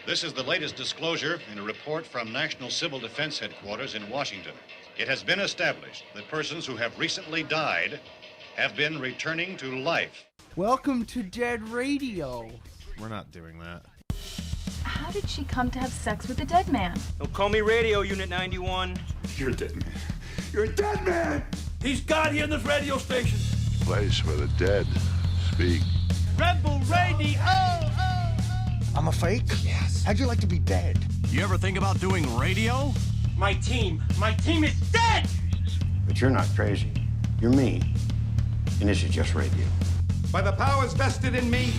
This is the latest disclosure in a report from National Civil Defense Headquarters in Washington. It has been established that persons who have recently died have been returning to life. Welcome to Dead Radio. We're not doing that. How did she come to have sex with a dead man? Don't call me Radio Unit 91. You're a dead man. You're a dead man! He's God here in this radio station. Place where the dead speak. Rebel Radio! I'm a fake? Yes. How'd you like to be dead? You ever think about doing radio? My team is dead! But you're not crazy. You're me. And this is just radio. By the powers vested in me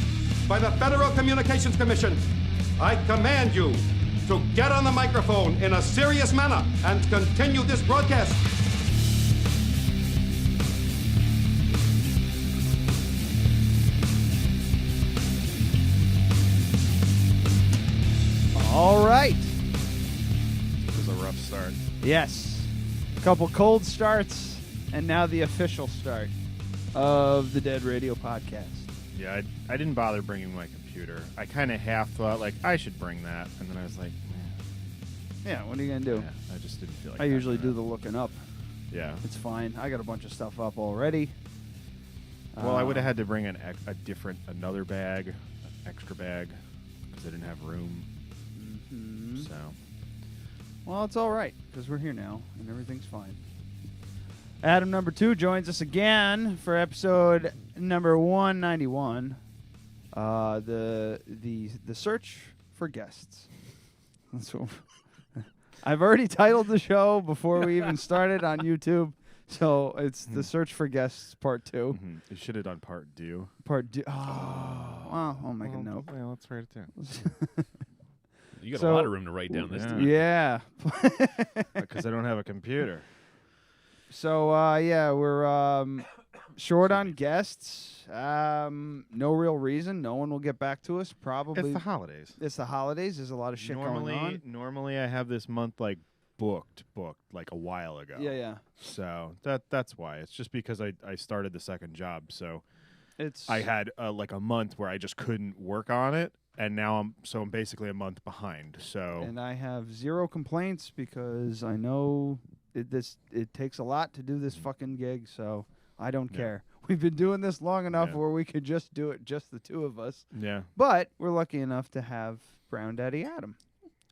by the Federal Communications Commission, I command you to get on the microphone in a serious manner and continue this broadcast. All right. It was a rough start. Yes. A couple cold starts, and now the official start of the Dead Radio podcast. Yeah, I didn't bother bringing my computer. I kind of half thought, like, I should bring that. And then I was like, Yeah, what are you going to do? yeah, I just didn't feel like I usually do that. the looking up. Yeah. It's fine. I got a bunch of stuff up already. Well, I would have had to bring another bag, an extra bag, because I didn't have room. Mm-hmm. So, Well, it's all right, because we're here now, and everything's fine. Adam number 2 joins us again for episode number 191. The search for guests. That's what I've already titled the show before we even started on YouTube, so it's the search for guests part 2. mm-hmm. You should have done part 2. Part 2. Oh, well, I'll make a note. Yeah, let's write it down. You got So- a lot of room to write down this time. Yeah. Because I don't have a computer. So, yeah, we're short on guests. No real reason. No one will get back to us. Probably. It's the holidays. It's the holidays. There's a lot of shit going on. Normally, I have this month like booked like a while ago. Yeah. So that's why. It's just because I started the second job, so It's I had like a month where I just couldn't work on it, and now I'm basically a month behind. So and I have zero complaints because I know it takes a lot to do this fucking gig, so I don't care. We've been doing this long enough where we could just do it, just the two of us. yeah, But we're lucky enough to have Brown Daddy Adam,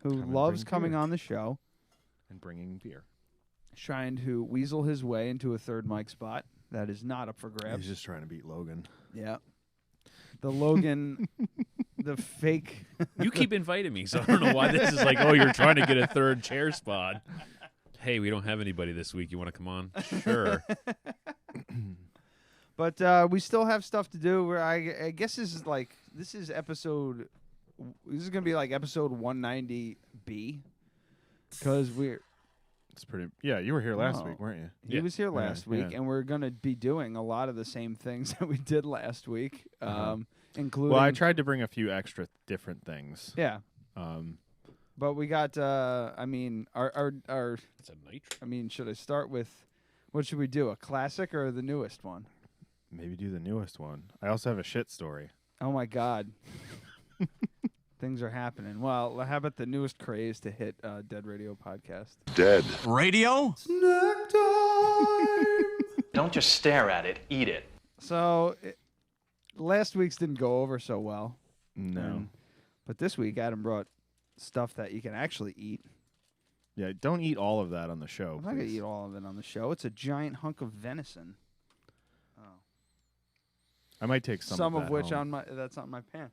who Come and loves bring coming beer. on the show, and bringing beer. trying to weasel his way into a third mic spot. That is not up for grabs. He's just trying to beat Logan. Yeah. The Logan, the fake. You keep inviting me, so I don't know why this is like, oh, you're trying to get a third chair spot. Hey, we don't have anybody this week. You want to come on? Sure. But we still have stuff to do. Where I guess this is going to be like episode 190B. Because It's pretty. Yeah, you were here last Oh. week, weren't you? he was here last week, yeah. and we're going to be doing a lot of the same things that we did last week, Uh-huh. including. Well, I tried to bring a few extra different things. Yeah. Um, But we got, our It's a nitro. I mean, should I start with, what should we do, a classic or the newest one? maybe do the newest one. I also have a shit story. Oh, my God. Things are happening. Well, how about the newest craze to hit Dead Radio podcast? Dead. Radio? Snack time! Don't just stare at it, eat it. So, last week's didn't go over so well. No. But this week, Adam brought stuff that you can actually eat. Yeah, don't eat all of that on the show. I'm not going to please. eat all of it on the show. It's a giant hunk of venison. I might take some of that which home. that's on my pan.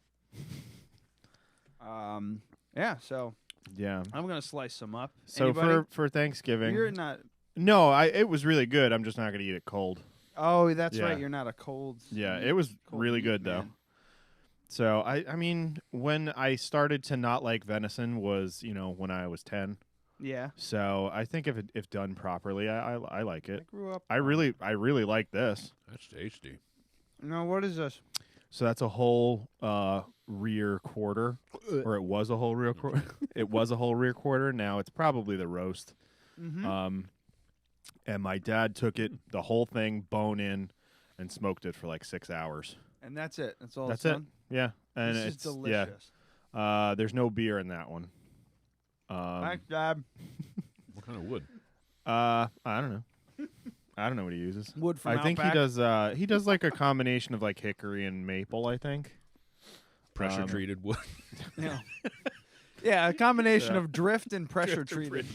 Yeah, so Yeah. I'm going to slice some up. So Anybody? for Thanksgiving. You're not. No, it was really good. I'm just not going to eat it cold. Oh, that's Yeah. right. You're not a cold. Yeah, it was cold really meat good though. man. So I mean, when I started to not like venison was, when I was 10. Yeah. So I think if done properly, I like I it. grew up. I really like this. That's tasty. No, what is this? So that's a whole rear quarter, or it was a whole rear quarter. It was a whole rear quarter. Now it's probably the roast. Mm-hmm. And my dad took it, the whole thing, bone in, and smoked it for like 6 hours. And that's it. That's all That's it's it. done? Yeah, and This is it's delicious. There's no beer in that one. Thanks, Dad. What kind of wood? I don't know. I don't know what he uses. Wood from I think he Outback. does like a combination of like hickory and maple, I think. Pressure treated wood. Yeah. Yeah, a combination of drift and pressure treated.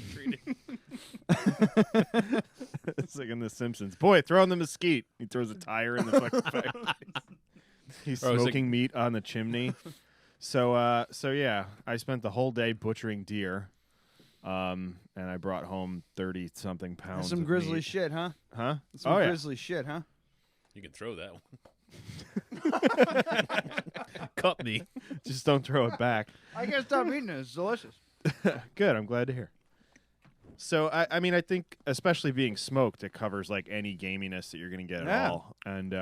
It's like in The Simpsons. Boy, throw in the mesquite. He throws a tire in the fucking fireplace. He's smoking meat on the chimney. So yeah, I spent the whole day butchering deer, and I brought home 30-something pounds. That's some of grizzly meat. shit, huh? Huh? That's some grizzly shit, huh? You can throw that one. Cut me. Just don't throw it back. I can't stop eating it. It's delicious. Good. I'm glad to hear. So I mean, I think especially being smoked, it covers like any gaminess that you're gonna get at all, and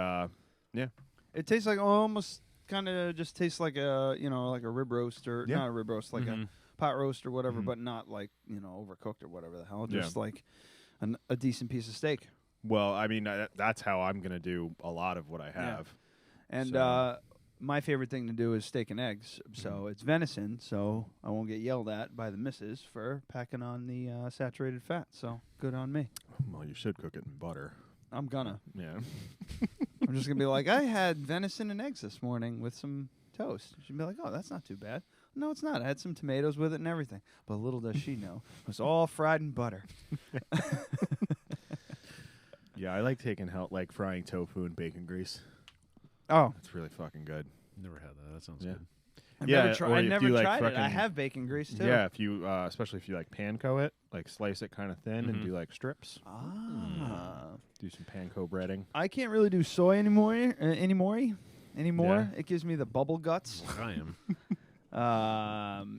yeah, it tastes like almost kind of just tastes like a like a rib roast or not a rib roast, like a pot roast or whatever, but not like overcooked or whatever the hell. Just like a decent piece of steak. Well, I mean, that's how I'm gonna do a lot of what I have. And my favorite thing to do is steak and eggs. So it's venison, so I won't get yelled at by the missus for packing on the saturated fat. So good on me. Well, you should cook it in butter. I'm gonna. Yeah. I'm just gonna be like, I had venison and eggs this morning with some toast. She'd be like, oh, that's not too bad. No, it's not. I had some tomatoes with it and everything. But little does she know, it was all fried in butter. Yeah, I like like frying tofu in bacon grease. Oh, it's really fucking good. Never had that. That sounds good. I never tried it. I have bacon grease too. Yeah, if you, especially if you like panko it, like slice it kind of thin and do like strips. Do some panko breading. I can't really do soy anymore. Yeah. It gives me the bubble guts. I am.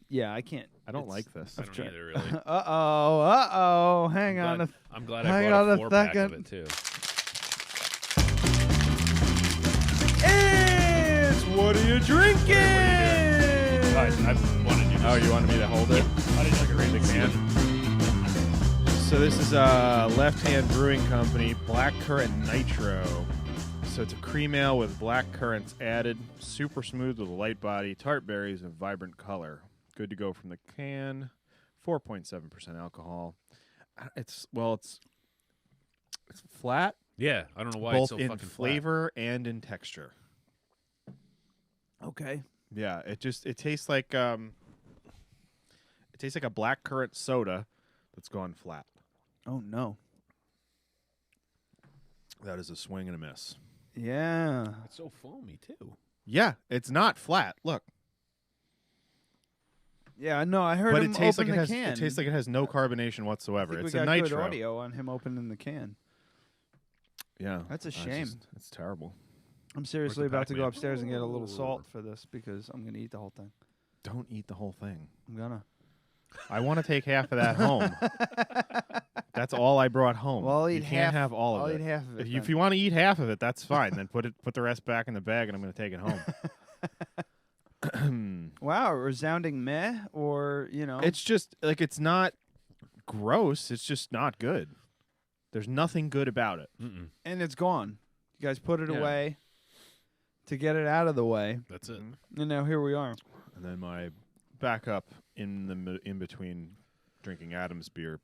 Yeah, I can't. I don't like this. I don't either, really. Uh-oh. Hang on. I'm glad I brought a 4-pack of it, too. It's What Are You Drinking? I wanted you to. Oh, you wanted me to hold it? I didn't know you read the can. So this is Left Hand Brewing Company Black Currant Nitro. So it's a cream ale with black currants added, super smooth with a light body, tart berries, and vibrant color. Good to go from the can. 4.7% alcohol. It's flat. Yeah, I don't know why both it's so in fucking flavor and in texture. Okay. Yeah, it tastes like a black currant soda that's gone flat. Oh no. That is a swing and a miss. Yeah. It's so foamy too. Yeah, it's not flat. Look. Yeah, no, I heard but him it tastes open like the can. It tastes like it has no carbonation whatsoever. I think It's we a got nitro. good audio on him opening the can. Yeah, that's a shame. It's terrible. I'm seriously about to go upstairs and get a little salt for this because I'm going to eat the whole thing. Don't eat the whole thing. I'm gonna. I want to take half of that home. That's all I brought home. Well, I'll eat you can't half. have all of I'll it. eat half of it. If you want to eat half of it, that's fine. Then put the rest back in the bag, and I'm going to take it home. Wow, a resounding meh, or It's just like it's not gross. It's just not good. There's nothing good about it. And it's gone. You guys put it away to get it out of the way. That's it. And now here we are. And then my backup in between drinking Adam's beer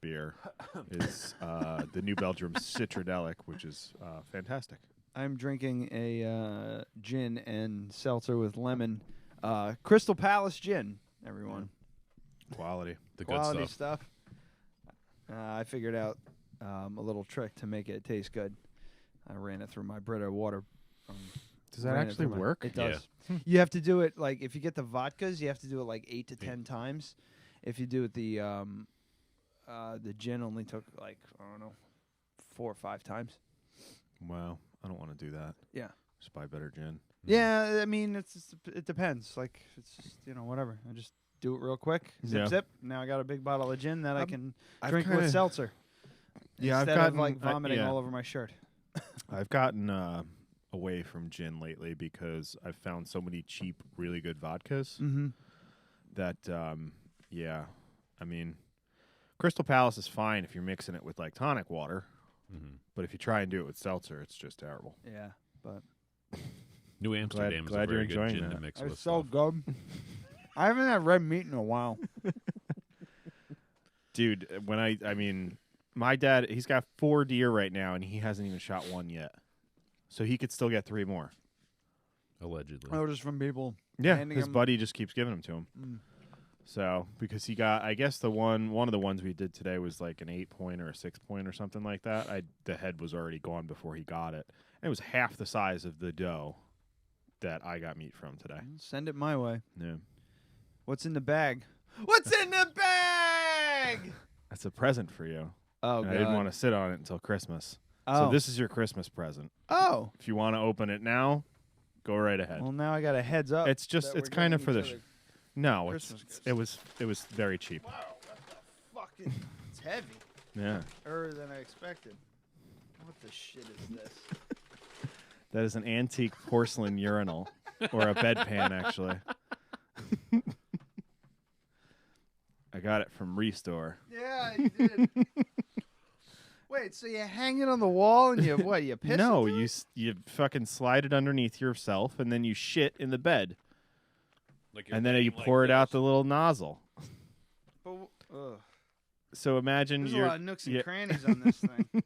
is the New Belgium Citradelic, which is fantastic. I'm drinking a gin and seltzer with lemon. Crystal Palace gin, everyone. Quality. The good Quality stuff. I figured out a little trick to make it taste good. I ran it through my Brita water. Does that actually work? It does. Yeah. You have to do it like if you get the vodkas, you have to do it like 8 to 10 times. If you do it the gin only took like 4 or 5 times. Wow, I don't want to do that. Yeah. Just buy better gin. Yeah, I mean it depends. Like it's just whatever. I just do it real quick. Zip zip. Now I got a big bottle of gin that I can drink with seltzer. Yeah, instead I've gotten of like vomiting all over my shirt. I've gotten away from gin lately because I've found so many cheap, really good vodkas that I mean, Crystal Palace is fine if you're mixing it with like tonic water, but if you try and do it with seltzer, it's just terrible. Yeah, but New Amsterdam is glad a very you're good enjoying gin to that. mix it's with so stuff. good. I haven't had red meat in a while. Dude, I mean, my dad, he's got 4 deer right now, and he hasn't even shot one yet. So he could still get 3 more. Allegedly. Oh, just from people. Yeah, handing his him- buddy just keeps giving them to him. Mm. So, because he got, I guess one of the ones we did today was like an 8-point or a 6-point or something like that. The head was already gone before he got it. And it was half the size of the doe that I got meat from today. Send it my way. Yeah. What's in the bag? What's in the bag? That's a present for you. Oh, and I didn't want to sit on it until Christmas. Oh. So this is your Christmas present. Oh. If you want to open it now, go right ahead. Well, now I got a heads up. It's just, that it's we're kind of getting for each the... other No, Christmas gifts. it was very cheap. Wow, what the fucking... It's heavy. Yeah. Than I expected. What the shit is this? That is an antique porcelain urinal. Or a bedpan, actually. I got it from Restore. Yeah, you did. Wait, so you hang it on the wall and you piss? No, into you it? you fucking slide it underneath yourself, and then you shit in the bed. And then you pour it out the little nozzle. But, So imagine there's a you're... lot of nooks and crannies on this thing.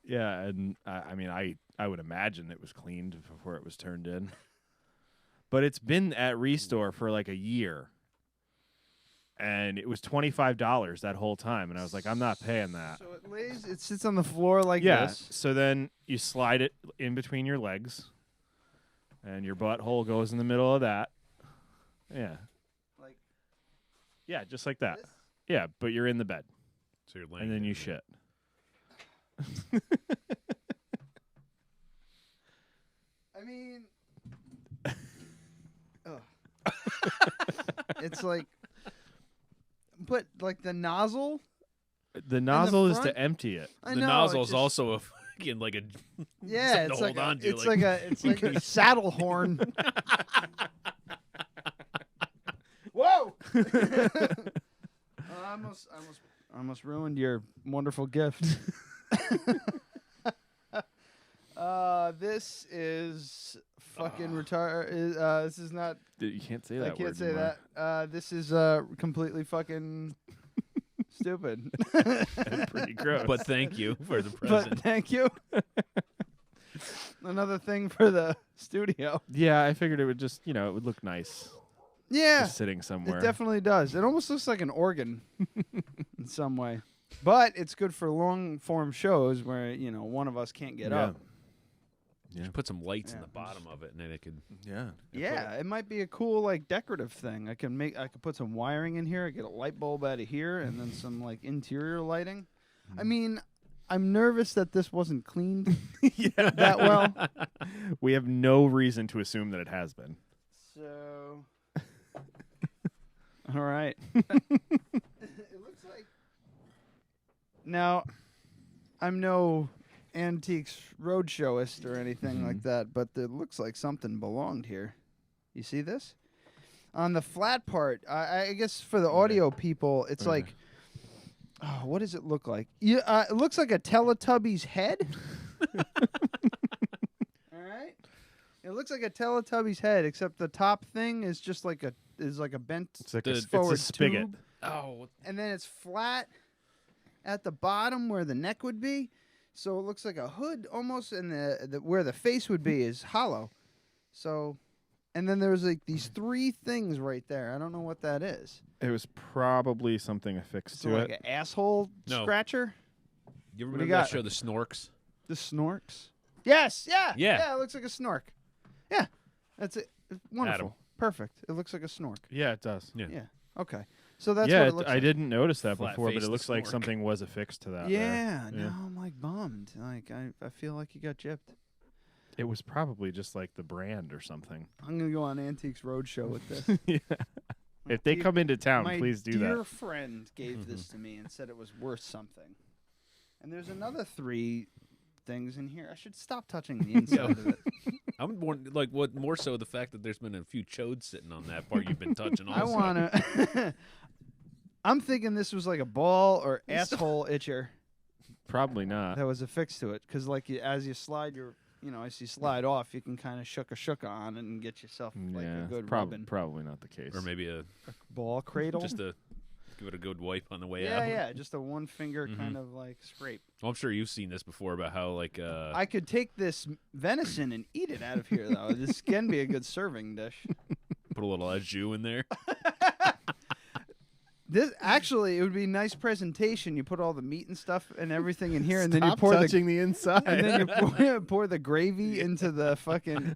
Yeah, and I mean, I would imagine it was cleaned before it was turned in. But it's been at Restore for like a year. And it was $25 that whole time. And I was like, I'm not paying that. So it sits on the floor like this. So then you slide it in between your legs. And your butthole goes in the middle of that. Yeah. Like. Yeah, just like that. Yeah, but you're in the bed. So you're laying and then in you it. shit. I mean, it's like, but like the nozzle. The nozzle is front? to empty it. I The know, nozzle it is just- also a fucking like a Yeah, something it's to like hold on to. it's like a saddle horn. Whoa! I almost ruined your wonderful gift. This is fucking retard. This is not. You can't say that. I can't word say anymore. that. This is completely fucking stupid. Pretty gross. But thank you for the present. But thank you. Another thing for the studio. Yeah, I figured it would just, it would look nice. Yeah, Just sitting somewhere. It definitely does. It almost looks like an organ in some way. But it's good for long form shows where, one of us can't get up. Yeah. Just put some lights in the bottom of it, and then it could. Yeah. Yeah, it might be a cool like decorative thing. I could put some wiring in here, I get a light bulb out of here, and then some like interior lighting. I mean, I'm nervous that this wasn't cleaned that well. We have no reason to assume that it has been. So all right. It looks like. Now, I'm no antiques roadshowist or anything like that, but it looks like something belonged here. You see this? On the flat part, I guess for the audio people, it's like, oh, what does it look like? It looks like a Teletubby's head. All right. It looks like a Teletubby's head, except the top thing is just like a bent It's like The- it's a spigot. tube. Oh, And then it's flat at the bottom where the neck would be. So it looks like a hood almost, and the where the face would be is hollow. So, and then there's like these 3 things right there. I don't know what that is. It was probably something affixed So to like it. an asshole No. scratcher? you What remember do you that got? show, The Snorks? The snorks? Yes, yeah. Yeah. Yeah, it looks like a snork. Yeah. That's it. It's wonderful. Adam. Perfect. It looks like a snork. Yeah, it does. Yeah. Yeah. Okay. So that's yeah, what it looks I like. didn't notice that Flat before, but face it to looks like snork. something was affixed to that. Yeah, there. no, I'm like bummed. Like I feel like you got gypped. It was probably just like the brand or something. I'm gonna go on Antiques Roadshow with this. Yeah. If they come into town, My please do dear that. friend gave this to me and said it was worth something. And there's another 3 things in here. I should stop touching the inside of it. I'm more like more so the fact that there's been a few chodes sitting on that part you've been touching. Also. I wanna. I'm thinking this was like a ball or asshole itcher Probably not. that was affixed to it, because like as you slide your as you slide off, you can kind of shook on and get yourself like a good rubbing. Probably not the case. Or maybe a ball cradle. Just to give it a good wipe on the way yeah, out. Yeah, just a one finger kind of like scrape. Well, I'm sure you've seen this before about how like I could take this venison and eat it out of here though. This can be a good serving dish. Put a little au jus in there. This actually, it would be a nice presentation. You put all the meat and stuff and everything in here, and then you Stop pour touching the inside. and then you pour the gravy into the fucking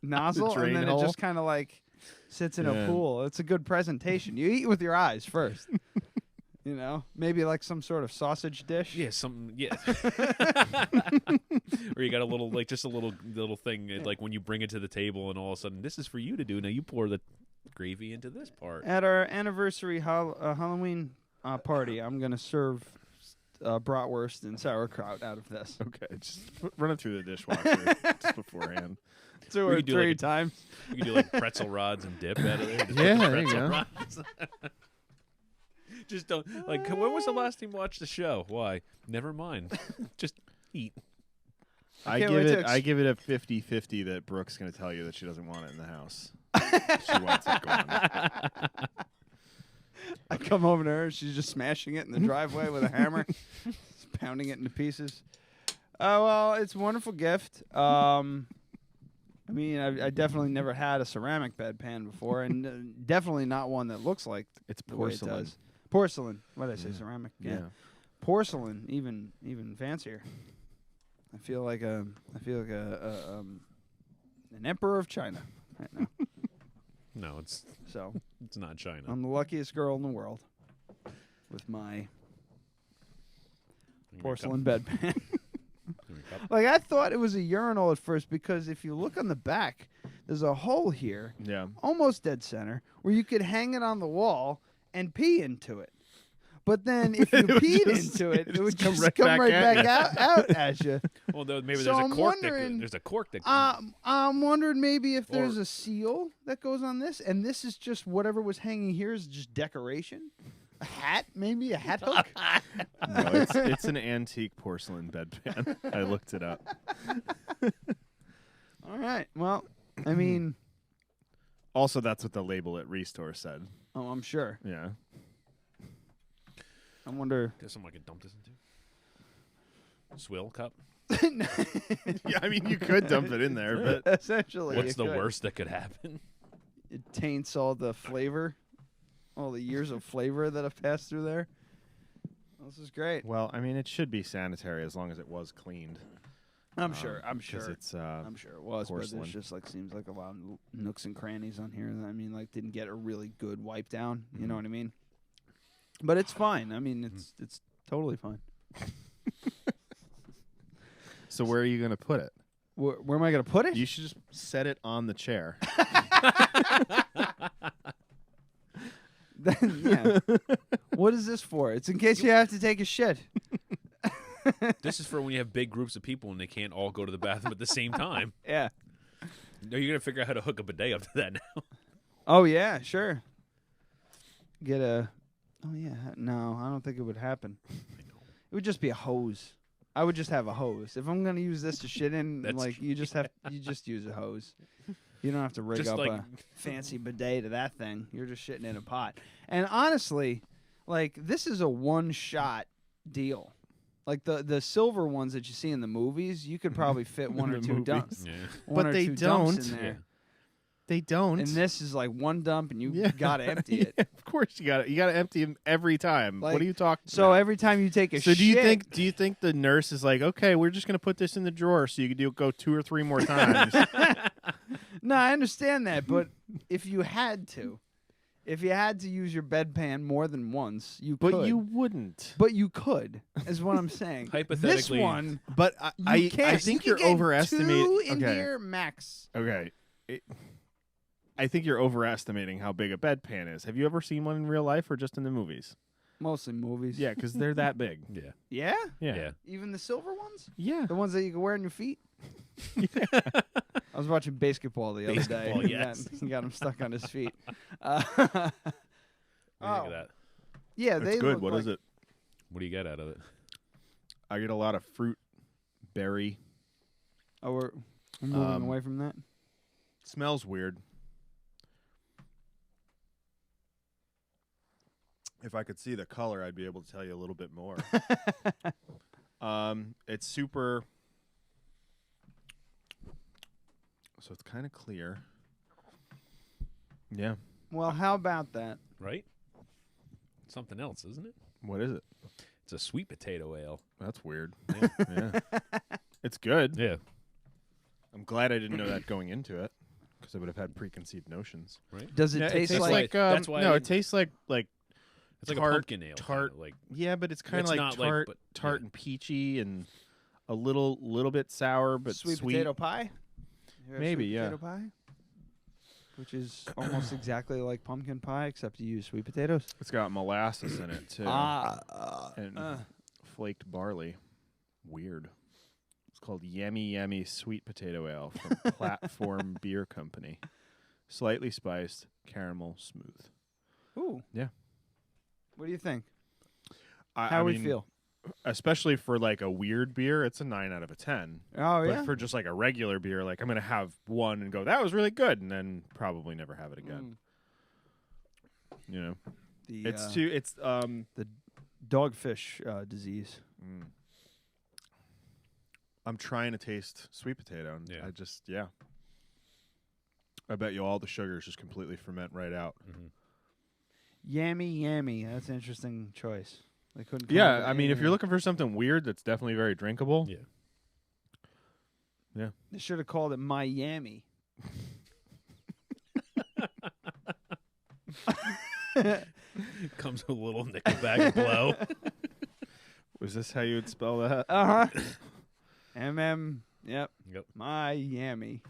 nozzle, and then hole. it just kind of like sits in a pool. It's a good presentation. You eat with your eyes first. Maybe like some sort of sausage dish. Yeah, something. Yeah. Or you got a little, like just a little thing, like when you bring it to the table, and all of a sudden, this is for you to do. Now you pour the gravy into this part. At our anniversary Halloween party, I'm gonna serve bratwurst and sauerkraut out of this. Okay, just run it through the dishwasher just beforehand. 2 or 3 times. You can do like pretzel rods and dip out of it. There you go. Rods. Just don't when was the last time you watched the show? Why? Never mind. Just eat. I give it a 50-50 that Brooke's going to tell you that she doesn't want it in the house. She wants it gone. I come over to her, she's just smashing it in the driveway with a hammer, just pounding it into pieces. Oh, well, it's a wonderful gift. I definitely never had a ceramic bedpan before, and definitely not one that looks like it's porcelain. porcelain. Porcelain. What did I say? Ceramic? Yeah. Porcelain, even fancier. I feel like an emperor of China right now. No, it's not China. I'm the luckiest girl in the world with my porcelain bedpan. Like, I thought it was a urinal at first because if you look on the back, there's a hole here, almost dead center, where you could hang it on the wall and pee into it. But then if you peed into it, it would just come right back out at you. Well, maybe So there's a I'm cork. wondering- There's a cork that. I'm wondering maybe if there's a seal that goes on this, and this is just whatever was hanging here is just decoration. A hat, maybe a hat hook. No, it's an antique porcelain bedpan. I looked it up. All right. Well, I mean, also that's what the label at Restore said. Oh, I'm sure. Yeah. I wonder. There's something I could dump this into. Swill cup. Yeah, I mean you could dump it in there, but essentially, what's the worst that could happen? It taints all the flavor, all the years of flavor that have passed through there. This is great. Well, I mean, it should be sanitary as long as it was cleaned. I'm sure. I'm 'cause sure. it's I'm sure it was, porcelain. but it just like seems like a lot of nooks and crannies on here. That, I mean, like didn't get a really good wipe down. You know what I mean? But it's fine. I mean, it's totally fine. So where are you going to put it? Where am I going to put it? You should just set it on the chair. Yeah. What is this for? It's in case you have to take a shit. This is for when you have big groups of people and they can't all go to the bathroom at the same time. Yeah. No, you're gonna figure out how to hook a bidet up to that now. Oh yeah, sure. Get a. Oh yeah. No, I don't think it would happen. It would just be a hose. I would just have a hose. If I'm gonna use this to shit in, like you just use a hose. You don't have to rig Just up like- a fancy bidet to that thing. You're just shitting in a pot. And honestly, like this is a one-shot deal. Like the silver ones that you see in the movies, you could probably fit one or two dumps. Yeah. One But or they two dumps don't. in there. They don't. And this is like one dump, and you gotta empty it. Of course you got to empty them every time. Like, what are you talking So about? every time you take a So shit, do you think the nurse is like, okay, we're just going to put this in the drawer so you can go 2 or 3 more times? No, I understand that, but if you had to use your bedpan more than once, you could. But you wouldn't. But you could, is what I'm saying. Hypothetically- This one, But you can't. I think You you're can get overestimating. 2 in Okay. here max. Okay. I think you're overestimating how big a bedpan is. Have you ever seen one in real life or just in the movies? Mostly movies. Yeah, because they're that big. Yeah. Yeah? Yeah. Even the silver ones? Yeah. The ones that you can wear on your feet? I was watching basketball the other Basketball, day. yes. He got him stuck on his feet. What do you think of that? Yeah, It's they good. look What like, is it? What do you get out of it? I get a lot of fruit, berry, Oh, we're moving away from that? Smells weird. If I could see the color, I'd be able to tell you a little bit more. It's super... So it's kind of clear. Yeah. Well, how about that? Right? Something else, isn't it? What is it? It's a sweet potato ale. That's weird. Yeah. It's good. Yeah. I'm glad I didn't know that going into it, because I would have had preconceived notions. Right? Does it taste like... that's why no, it tastes like it's like tart, a pumpkin ale. Tart, kinda, like yeah, but it's kind of It's like not tart and peachy and a little bit sour, but sweet sweet. potato pie? You have Maybe, sweet yeah. potato pie? Which is almost exactly like pumpkin pie, except you use sweet potatoes. It's got molasses in it too, and flaked barley. Weird. It's called Yummy Sweet Potato Ale from Platform Beer Company. Slightly spiced, caramel smooth. Ooh. Yeah. What do you think? I we mean, feel? Especially for like a weird beer, it's a 9 out of a 10. Oh, but yeah? for just like a regular beer, like I'm going to have one and go, that was really good, and then probably never have it again. You know? It's the dogfish disease. I'm trying to taste sweet potato, and I bet you all the sugars just completely ferment right out. Yummy. That's an interesting choice. They couldn't. Yeah, I mean, if you're looking for something weird that's definitely very drinkable. Yeah. They should have called it Miami. Comes with a little Nickelback blow. Was this how you would spell that? MM. Yep. Miami.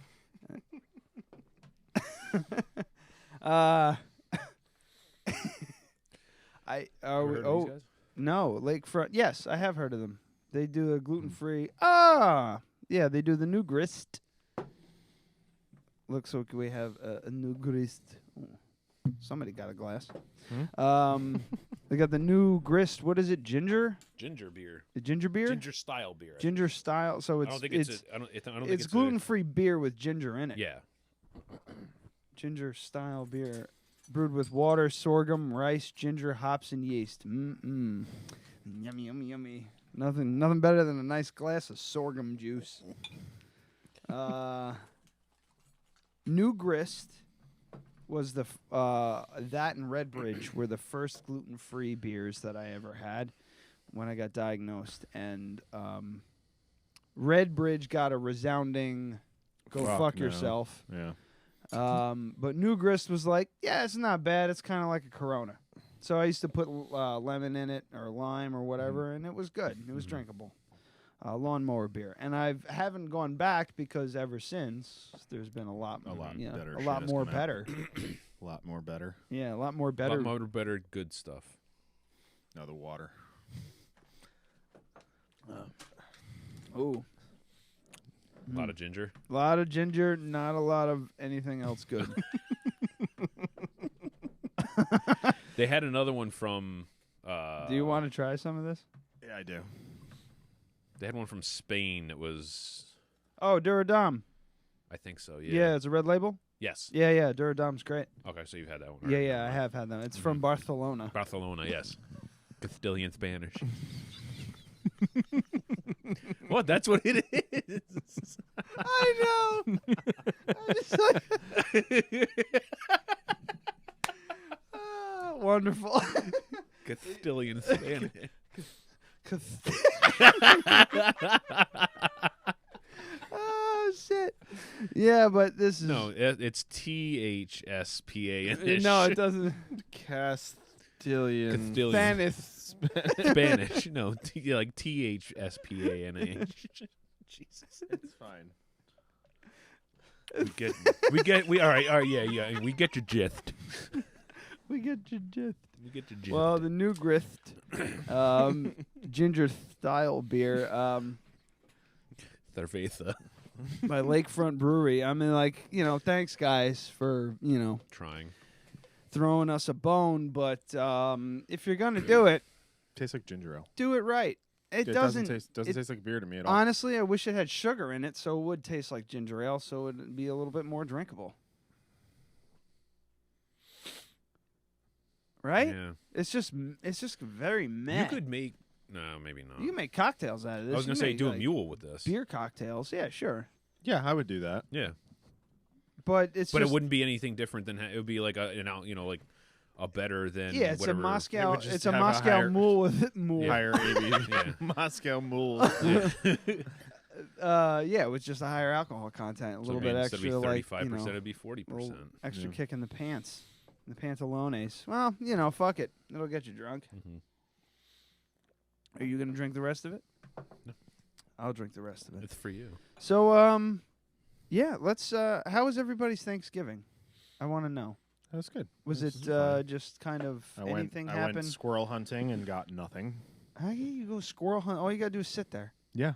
No, Lakefront. Yes, I have heard of them. They do a gluten-free. Yeah, they do the new grist. Looks like we have a new grist. Ooh, somebody got a glass. They got the new grist. What is it? Ginger? Ginger beer. The ginger beer? Ginger style beer. Ginger style. So it's. I don't think it's. I don't think it's gluten-free beer with ginger in it. Yeah. Ginger style beer. Brewed with water, sorghum, rice, ginger, hops, and yeast. Yummy. Nothing better than a nice glass of sorghum juice. New Grist was that and Red Bridge were the first gluten-free beers that I ever had when I got diagnosed, and Red Bridge got a resounding "go fuck yourself." Yeah. But New Grist was like, yeah, it's not bad. It's kind of like a Corona. So I used to put lemon in it or lime or whatever, and it was good. It was drinkable. Lawnmower beer. And I haven't gone back because ever since there's been a lot better. A lot more better. A lot more better. Yeah, a lot more better. A lot more better good stuff. Now the water. Oh. A lot of ginger. A lot of ginger, not a lot of anything else good. They had another one from... do you want to try some of this? Yeah, I do. They had one from Spain that was... Oh, Duradam. I think so, yeah. Yeah, it's a red label? Yes. Yeah, Duradam's great. Okay, so you've had that one. Yeah, I have had that. It's from Barcelona. Barcelona, yes. Casthillian Spanish. What? That's what it is. I know. Wonderful. Casthillian Spanish. Oh shit! Yeah, but this is it's THSPAN. No, it doesn't. Casthillian Sthpanith. Spanish. No, like THSPANH. Jesus, it's fine. We get all right, yeah. We get your gist. We get your gist. We get your gist. Well, the new grist, ginger style beer, Cerveza. by Lakefront Brewery. I mean, like, thanks guys for trying, throwing us a bone. But if you're gonna do it, tastes like ginger ale. do it right. It doesn't doesn't taste like beer to me at all. Honestly, I wish it had sugar in it, so it would taste like ginger ale, so it would be a little bit more drinkable. Right? Yeah. It's just very meh. You could make no, maybe not. You can make cocktails out of this. I was gonna You say make, do a like, mule with this. beer cocktails. Yeah, sure. Yeah, I would do that. Yeah, but it wouldn't be anything different than it would be like like a better than it's whatever. a Moscow. It's a have a Moscow higher- mule with mule. Higher ABV. Yeah. Moscow Mule. With just a higher alcohol content, a little bit instead extra, of be like 35%, it'd be 40%. extra kick in the pants, the pantalones. Well, fuck it, it'll get you drunk. Mm-hmm. Are you gonna drink the rest of it? No. I'll drink the rest of it. It's for you. So, let's. How was everybody's Thanksgiving? I want to know. That was good. Was This it is fun. just kind of I anything went happened? squirrel hunting and got nothing. How can you go squirrel hunt? All you gotta do is sit there. Yeah.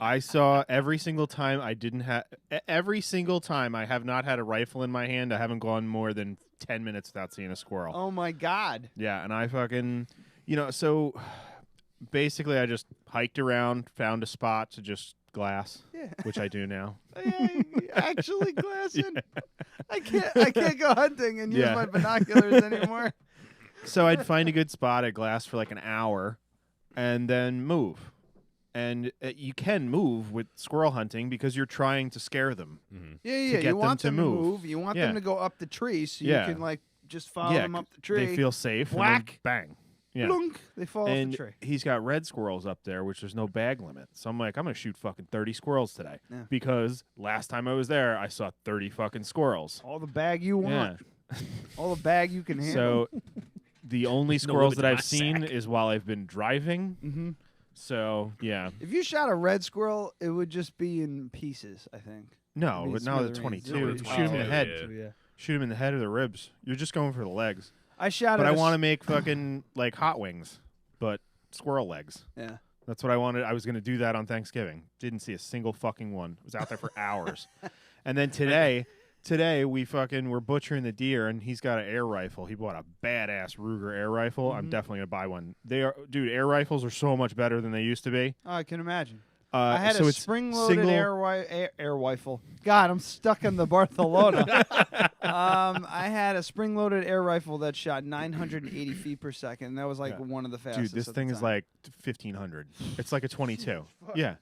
I saw every single time every single time I have not had a rifle in my hand, I haven't gone more than 10 minutes without seeing a squirrel. Oh my God. Yeah, and I fucking, so basically I just hiked around, found a spot to just glass, which I do now. Actually glassing. I can't go hunting and use my binoculars anymore. So I'd find a good spot at glass for like an hour and then move. And you can move with squirrel hunting because you're trying to scare them. Mm-hmm. Yeah. You want them to move. You want them to go up the tree so you can just follow them up the tree. They feel safe. Whack. And then bang. Yeah. Blunk, they fall off and the tree. He's got red squirrels up there, which there's no bag limit. So I'm like, I'm going to shoot fucking 30 squirrels today. Yeah. Because last time I was there, I saw 30 fucking squirrels. All the bag you want. All the bag you can handle. So the only squirrels that I've seen is while I've been driving. Mm-hmm. So, yeah. If you shot a red squirrel, it would just be in pieces, I think. No, but now the 22. You shoot him in the head. Yeah. Shoot him in the head or the ribs. You're just going for the legs. I shot But at I a want to make fucking like hot wings, but squirrel legs. Yeah. That's what I wanted. I was going to do that on Thanksgiving. Didn't see a single fucking one. Was out there for hours. And then today we fucking were butchering the deer, and he's got an air rifle. He bought a badass Ruger air rifle. I'm definitely going to buy one. Air rifles are so much better than they used to be. Oh, I can imagine. I had so a it's spring-loaded air rifle. God, I'm stuck in the Barcelona. I had a spring-loaded air rifle that shot 980 feet per second. That was like one of the fastest. Dude, this at thing the is time. like 1,500. It's like a 22. Yeah.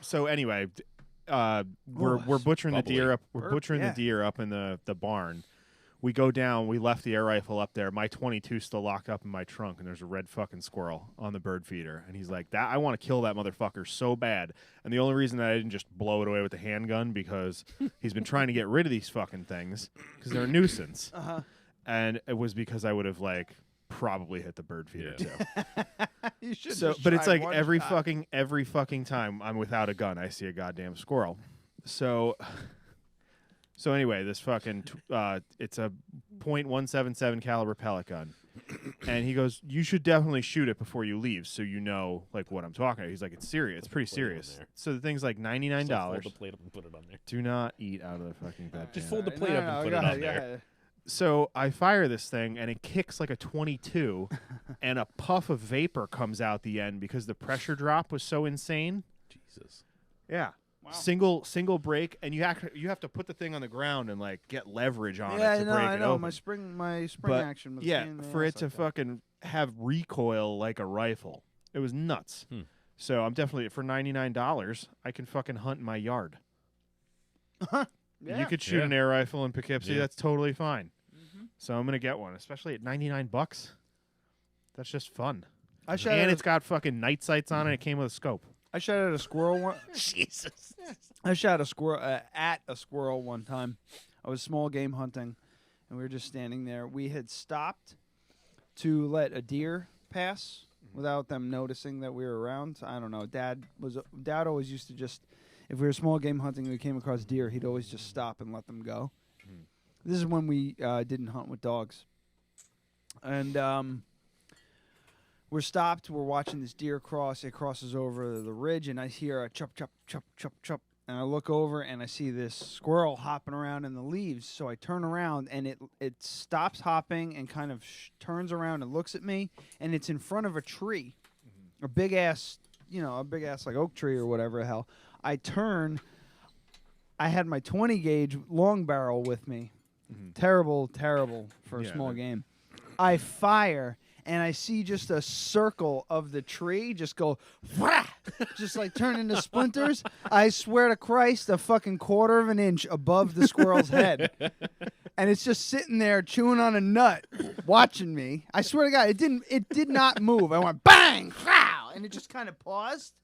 So anyway, we're butchering the deer up. We're butchering the deer up in the barn. We go down. We left the air rifle up there. My 22's still locked up in my trunk, and there's a red fucking squirrel on the bird feeder. And he's like, "That I want to kill that motherfucker so bad." And the only reason that I didn't just blow it away with the handgun because he's been trying to get rid of these fucking things because they're a nuisance. And it was because I would have probably hit the bird feeder too. You should. But it's like every fucking time I'm without a gun, I see a goddamn squirrel. So anyway, this fucking it's a .177 caliber pellet gun, and he goes, "You should definitely shoot it before you leave, so you know what I'm talking about." He's like, "It's serious. It's pretty serious." So the thing's like $99. Fold the plate up and put it on there. Do not eat out of the fucking bed. Just fold the plate up and put it on there. So I fire this thing, and it kicks like a 22, and a puff of vapor comes out the end because the pressure drop was so insane. Jesus. Yeah. Wow. Single break, and you have to put the thing on the ground and get leverage on it to break it I know. open. My spring But, action was for it to fucking have recoil like a rifle, it was nuts. So I'm definitely for $99, I can fucking hunt in my yard. You could shoot an air rifle in Poughkeepsie. That's totally fine. So I'm gonna get one, especially at $99. That's just fun. And it's got fucking night sights on it. It came with a scope. I shot at a squirrel one. Jesus. I shot a squirrel at a squirrel one time. I was small game hunting, and we were just standing there. We had stopped to let a deer pass without them noticing that we were around. I don't know. Dad always used to just, if we were small game hunting and we came across deer, he'd always just stop and let them go. This is when we didn't hunt with dogs. And we're stopped. We're watching this deer cross. It crosses over the ridge, and I hear a chop, chop, chop, chop, chop. and I look over and I see this squirrel hopping around in the leaves. So I turn around and it stops hopping and kind of turns around and looks at me, and it's in front of a tree, a big ass like oak tree or whatever the hell. I turn. I had my 20 gauge long barrel with me. Terrible for a small game. I fire. And I see just a circle of the tree just go, whah! Just like turn into splinters. I swear to Christ, a fucking quarter of an inch above the squirrel's head. And it's just sitting there chewing on a nut, watching me. I swear to God, it did not move. I went bang, wow, and it just kind of paused.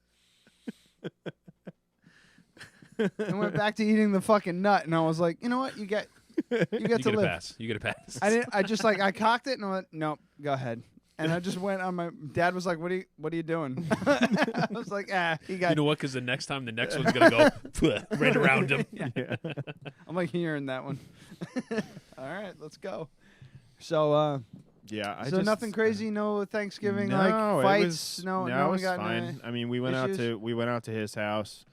And went back to eating the fucking nut. And I was like, you know what? You get to live. Pass. You get a pass. I cocked it and I went, nope, go ahead. And I just went on my dad was like, what are you doing? I was like, he got. You know what? Because the next time the next one's gonna go right around him. Yeah. I'm like hearing that one. All right, let's go. So so nothing crazy, no Thanksgiving fights. No, it was got fine. I mean, we went out to his house.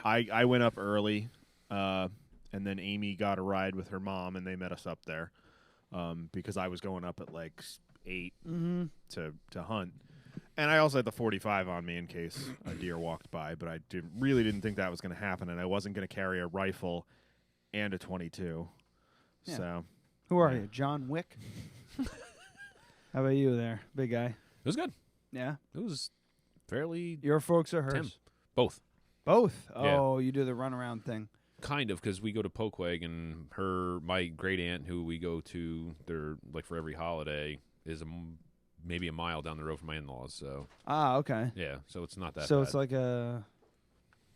I went up early, and then Amy got a ride with her mom, and they met us up there, because I was going up at like 8 to hunt, and I also had the 45 on me in case a deer walked by. But I really didn't think that was going to happen, and I wasn't going to carry a rifle and a 22. Yeah. So, who are you, John Wick? How about you, there, big guy? It was good. Yeah, it was fairly. Your folks or hers? Tim. Both. Both. Yeah. Oh, you do the runaround thing. Kind of, because we go to Poquag, and my great aunt, who we go to, they're like for every holiday, is maybe a mile down the road from my in-laws. So. Okay. Yeah, so it's not that. So bad. it's like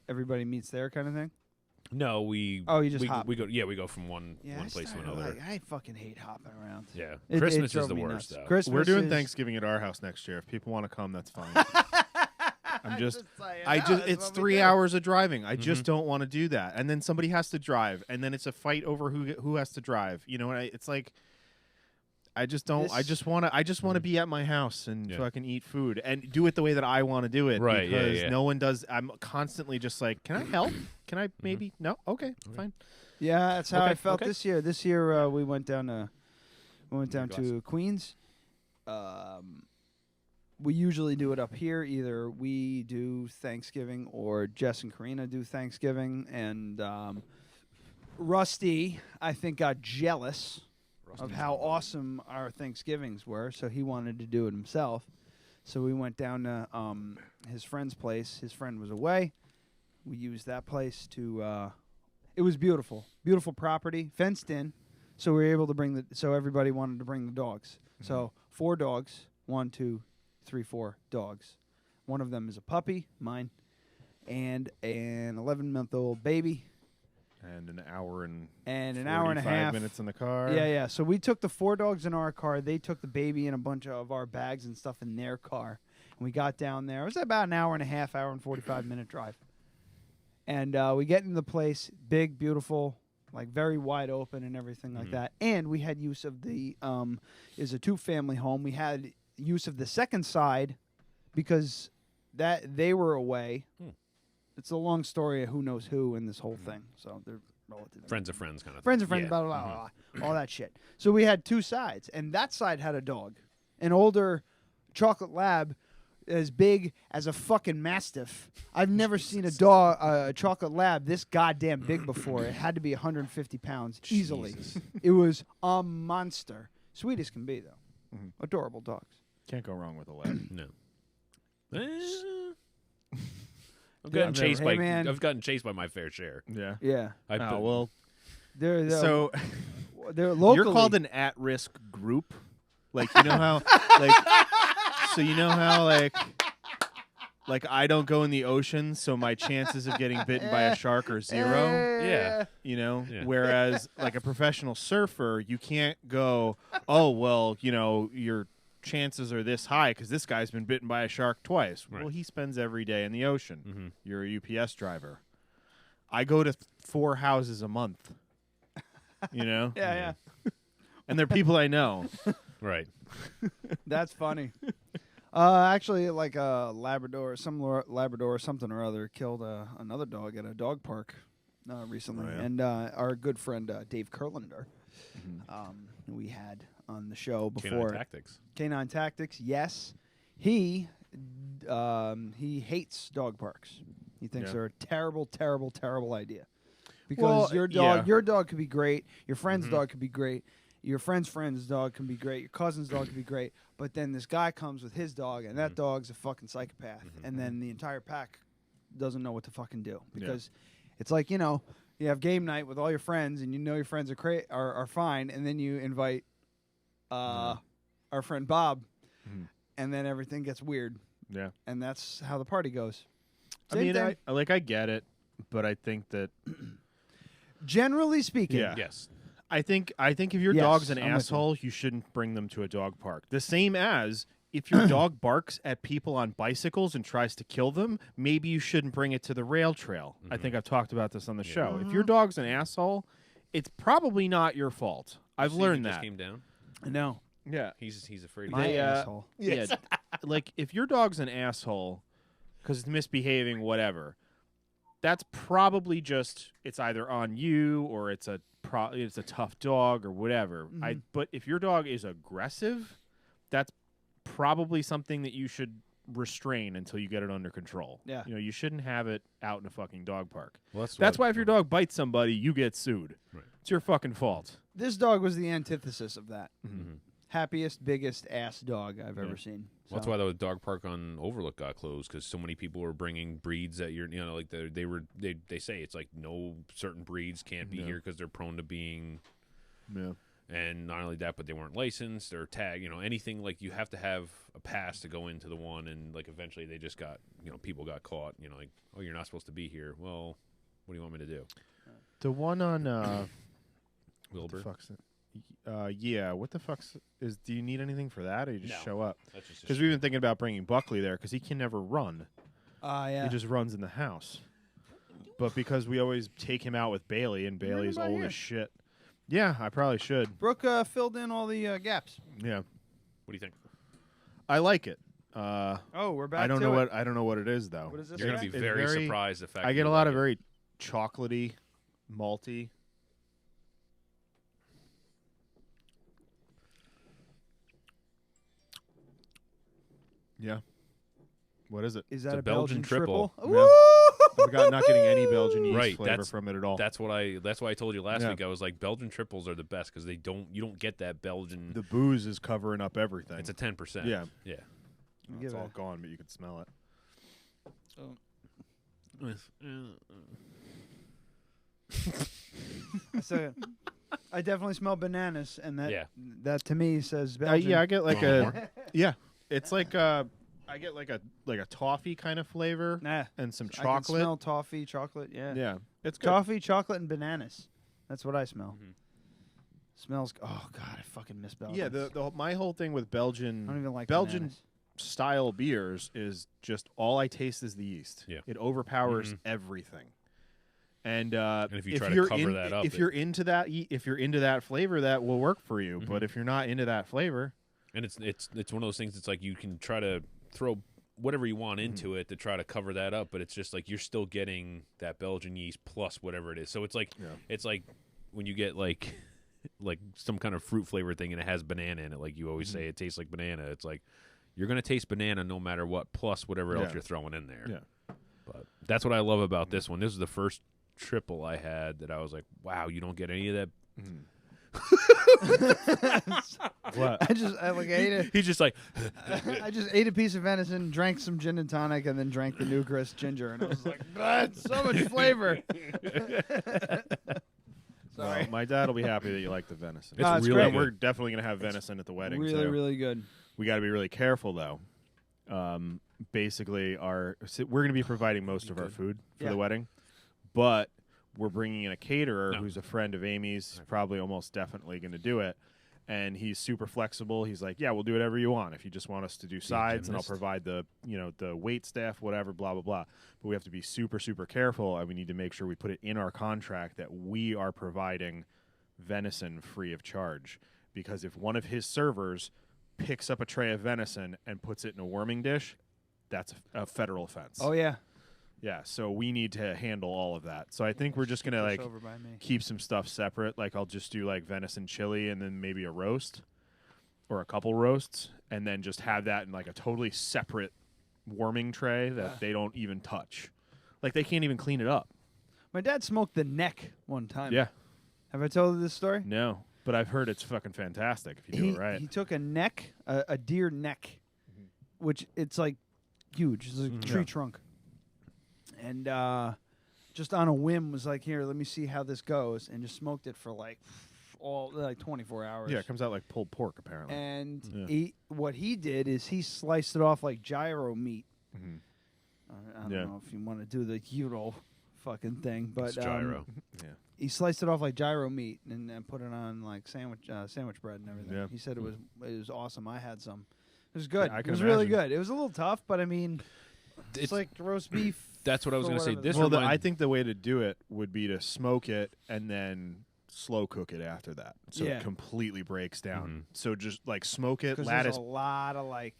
everybody meets there kind of thing. No, we. Oh, you just hop. We go. Yeah, we go from one place to another. I fucking hate hopping around. Yeah, Christmas is the worst. Though. Christmas We're doing Thanksgiving at our house next year. If people want to come, that's fine. It's 3 hours of driving. I just don't want to do that. And then somebody has to drive, and then it's a fight over who has to drive. You know, it's like I just don't. I just want to be at my house and fucking eat food and do it the way that I want to do it. Right? Because no one does. I'm constantly just like, can I help? Can I maybe? No. Okay. Fine. Yeah, that's how I felt this year. This year we went down to Queens. We usually do it up here. Either we do Thanksgiving or Jess and Karina do Thanksgiving. And Rusty, I think, got jealous of how awesome our Thanksgivings were, so he wanted to do it himself. So we went down to his friend's place. His friend was away. We used that place to it was beautiful. Beautiful property, fenced in. So we were able to so everybody wanted to bring the dogs. So 4 dogs, 1, 2, 3, 4 dogs. One of them is a puppy, mine, and an 11-month-old baby. And an hour and an hour and a half minutes in the car. Yeah. So we took the 4 dogs in our car. They took the baby and a bunch of our bags and stuff in their car. And we got down there. It was about an hour and a half, hour and 45-minute drive. And we get into the place, big, beautiful, like very wide open and everything like that. And we had use of the is a 2-family home. We had use of the second side because that they were away. It's a long story of who knows who in this whole thing. So they're relative. Friends of friends kind of friends thing. of friends, blah, blah, blah, blah, all that shit. So we had 2 sides, and that side had a dog, an older chocolate lab as big as a fucking mastiff. I've never seen a dog, a chocolate lab this goddamn big before. It had to be 150 pounds easily. It was a monster. Sweet as can be, though. Adorable dogs. Can't go wrong with a lab. No. I've gotten chased by. Man. I've gotten chased by my fair share. Yeah. Yeah. Well, they're You're locally. called an at-risk group. Like, you know how, so you know how, like I don't go in the ocean, so my chances of getting bitten by a shark are 0. Yeah. You know, whereas like a professional surfer, you can't go, oh, well, you know, your chances are this high because this guy's been bitten by a shark twice. Right. Well, he spends every day in the ocean. You're a UPS driver. I go to 4 houses a month. You know? Yeah. And they're people I know. Right. That's funny. Actually, like a Labrador, some Labrador or something or other killed another dog at a dog park recently, Oh, yeah. and our good friend Dave Kurlander, who we had on the show before. Canine Tactics. Canine Tactics, yes. He hates dog parks. He thinks they're a terrible, terrible, terrible idea. Because your dog could be great, your friend's dog could be great, your friend's dog can be great, your cousin's dog could be great, but then this guy comes with his dog, and that dog's a fucking psychopath, and then the entire pack doesn't know what to fucking do. Because it's like, you have game night with all your friends, and your friends are fine, and then you invite our friend Bob, and then everything gets weird. Yeah. And that's how the party goes. I mean, I get it, but I think that... Generally speaking, yes. I think if your dog's an asshole, you shouldn't bring them to a dog park. The same as if your dog barks at people on bicycles and tries to kill them, maybe you shouldn't bring it to the rail trail. I think I've talked about this on the show. If your dog's an asshole, it's probably not your fault. I've learned that. Just came down. No. Yeah, he's afraid of My asshole. Yeah, like if your dog's an asshole because it's misbehaving, whatever. That's probably just it's either on you or it's a tough dog or whatever. But if your dog is aggressive, that's probably something that you should restrain until you get it under control. Yeah. You shouldn't have it out in a fucking dog park. Well, that's why if your dog bites somebody, you get sued. Right. It's your fucking fault. This dog was the antithesis of that. Happiest, biggest ass dog I've ever seen. Well, that's why the dog park on Overlook got closed, because so many people were bringing breeds that they say it's like no certain breeds can't be here because they're prone to being. Yeah. And not only that, but they weren't licensed or tagged. Anything like you have to have a pass to go into the one, and like eventually they just got people got caught. Like, oh, you're not supposed to be here. Well, what do you want me to do? The one on Wilbur. What the fuck's it? Yeah. What the fuck's is? Do you need anything for that, or you just show up? Because we've been thinking about bringing Buckley there because he can never run. Yeah. He just runs in the house. But because we always take him out with Bailey, and Bailey's old as shit. Yeah, I probably should. Brooke filled in all the gaps. Yeah. What do you think? I like it. We're back. I don't know I don't know what it is though. What is this? You're gonna be very surprised. The fact I get a lot of very chocolatey, malty. Yeah. What is it? Is that a a Belgian triple? Yeah. I'm not getting any Belgian yeast flavor from it at all. That's why I told you last week. I was like, Belgian triples are the best because you don't get that Belgian. The booze is covering up everything. It's a 10%. Yeah. Yeah. It's all gone, but you can smell it. So, I definitely smell bananas, and that to me says Belgian. Belgian. I get like it's like I get like a toffee kind of flavor and some chocolate. I can smell toffee, chocolate. Yeah, yeah, it's good. Toffee, chocolate, and bananas. That's what I smell. Smells. Oh God, I fucking miss Belgian. Yeah, my whole thing with Belgian. I don't even like Belgian bananas. Style beers is just all I taste is the yeast. Yeah, it overpowers everything. And if you try to cover that up, if you're into that flavor, that will work for you. But if you're not into that flavor, and it's one of those things. It's like you can try to throw whatever you want into it to try to cover that up, but it's just like you're still getting that Belgian yeast plus whatever it is. So it's like when you get like some kind of fruit flavor thing and it has banana in it, like you always say it tastes like banana. It's like you're gonna taste banana no matter what, plus whatever else you're throwing in there. Yeah. But that's what I love about this one. This is the first triple I had that I was like, wow, you don't get any of that. What? I ate it. He's just like, I just ate a piece of venison, drank some gin and tonic, and then drank the Newcrest ginger, and I was like, that's so much flavor. Sorry. Well, my dad will be happy that you like the venison. It's really good. We're definitely gonna have venison at the wedding. Really, too. really good. We got to be really careful though. Basically, we're going to be providing most of our food for the wedding, but we're bringing in a caterer who's a friend of Amy's. He's probably almost definitely going to do it, and he's super flexible. He's like, "Yeah, we'll do whatever you want. If you just want us to do sides, and I'll provide the wait staff, whatever, blah blah blah." But we have to be super super careful, and we need to make sure we put it in our contract that we are providing venison free of charge, because if one of his servers picks up a tray of venison and puts it in a warming dish, that's a federal offense. Oh yeah. Yeah, so we need to handle all of that. So I think we're just gonna like over by me. keep some stuff separate. Like I'll just do like venison chili and then maybe a roast or a couple roasts, and then just have that in like a totally separate warming tray that they don't even touch. Like they can't even clean it up. My dad smoked the neck one time. Yeah. Have I told you this story? No, but I've heard it's fucking fantastic if you do it right. He took a neck, a deer neck, which it's like huge. It's like a tree trunk. And just on a whim was like, here, let me see how this goes, and just smoked it for like 24 hours. Yeah, it comes out like pulled pork apparently. And what he did is he sliced it off like gyro meat. I don't know if you want to do the gyro fucking thing, but It's gyro. he sliced it off like gyro meat and put it on like sandwich bread and everything. Yeah. He said it was awesome. I had some. It was good. Yeah, I it can was really imagine. good. It was a little tough, but I mean, it's like roast beef. That's what I was or going to say. whatever. This I think the way to do it would be to smoke it and then slow cook it after that, so Yeah. it completely breaks down. So just like smoke it, because lattice. there's a lot of like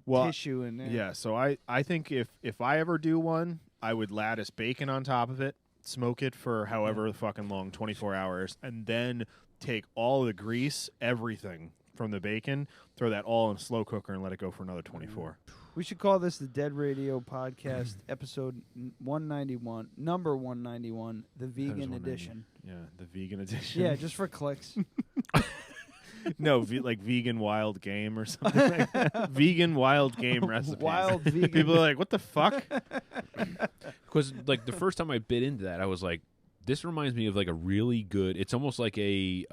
tissue in there. Yeah, so I think if I ever do one, I would lattice bacon on top of it, smoke it for however fucking long, 24 hours, and then take all the grease, everything from the bacon, throw that all in a slow cooker and let it go for another 24. We should call this the Dead Radio Podcast, episode 191, number 191, the vegan edition. Yeah, the vegan edition. Yeah, just for clicks. No, like vegan wild game or something like that. Vegan wild game recipe. Wild vegan. People are like, what the fuck? Because like the first time I bit into that, I was like, this reminds me of like a really good. It's almost like a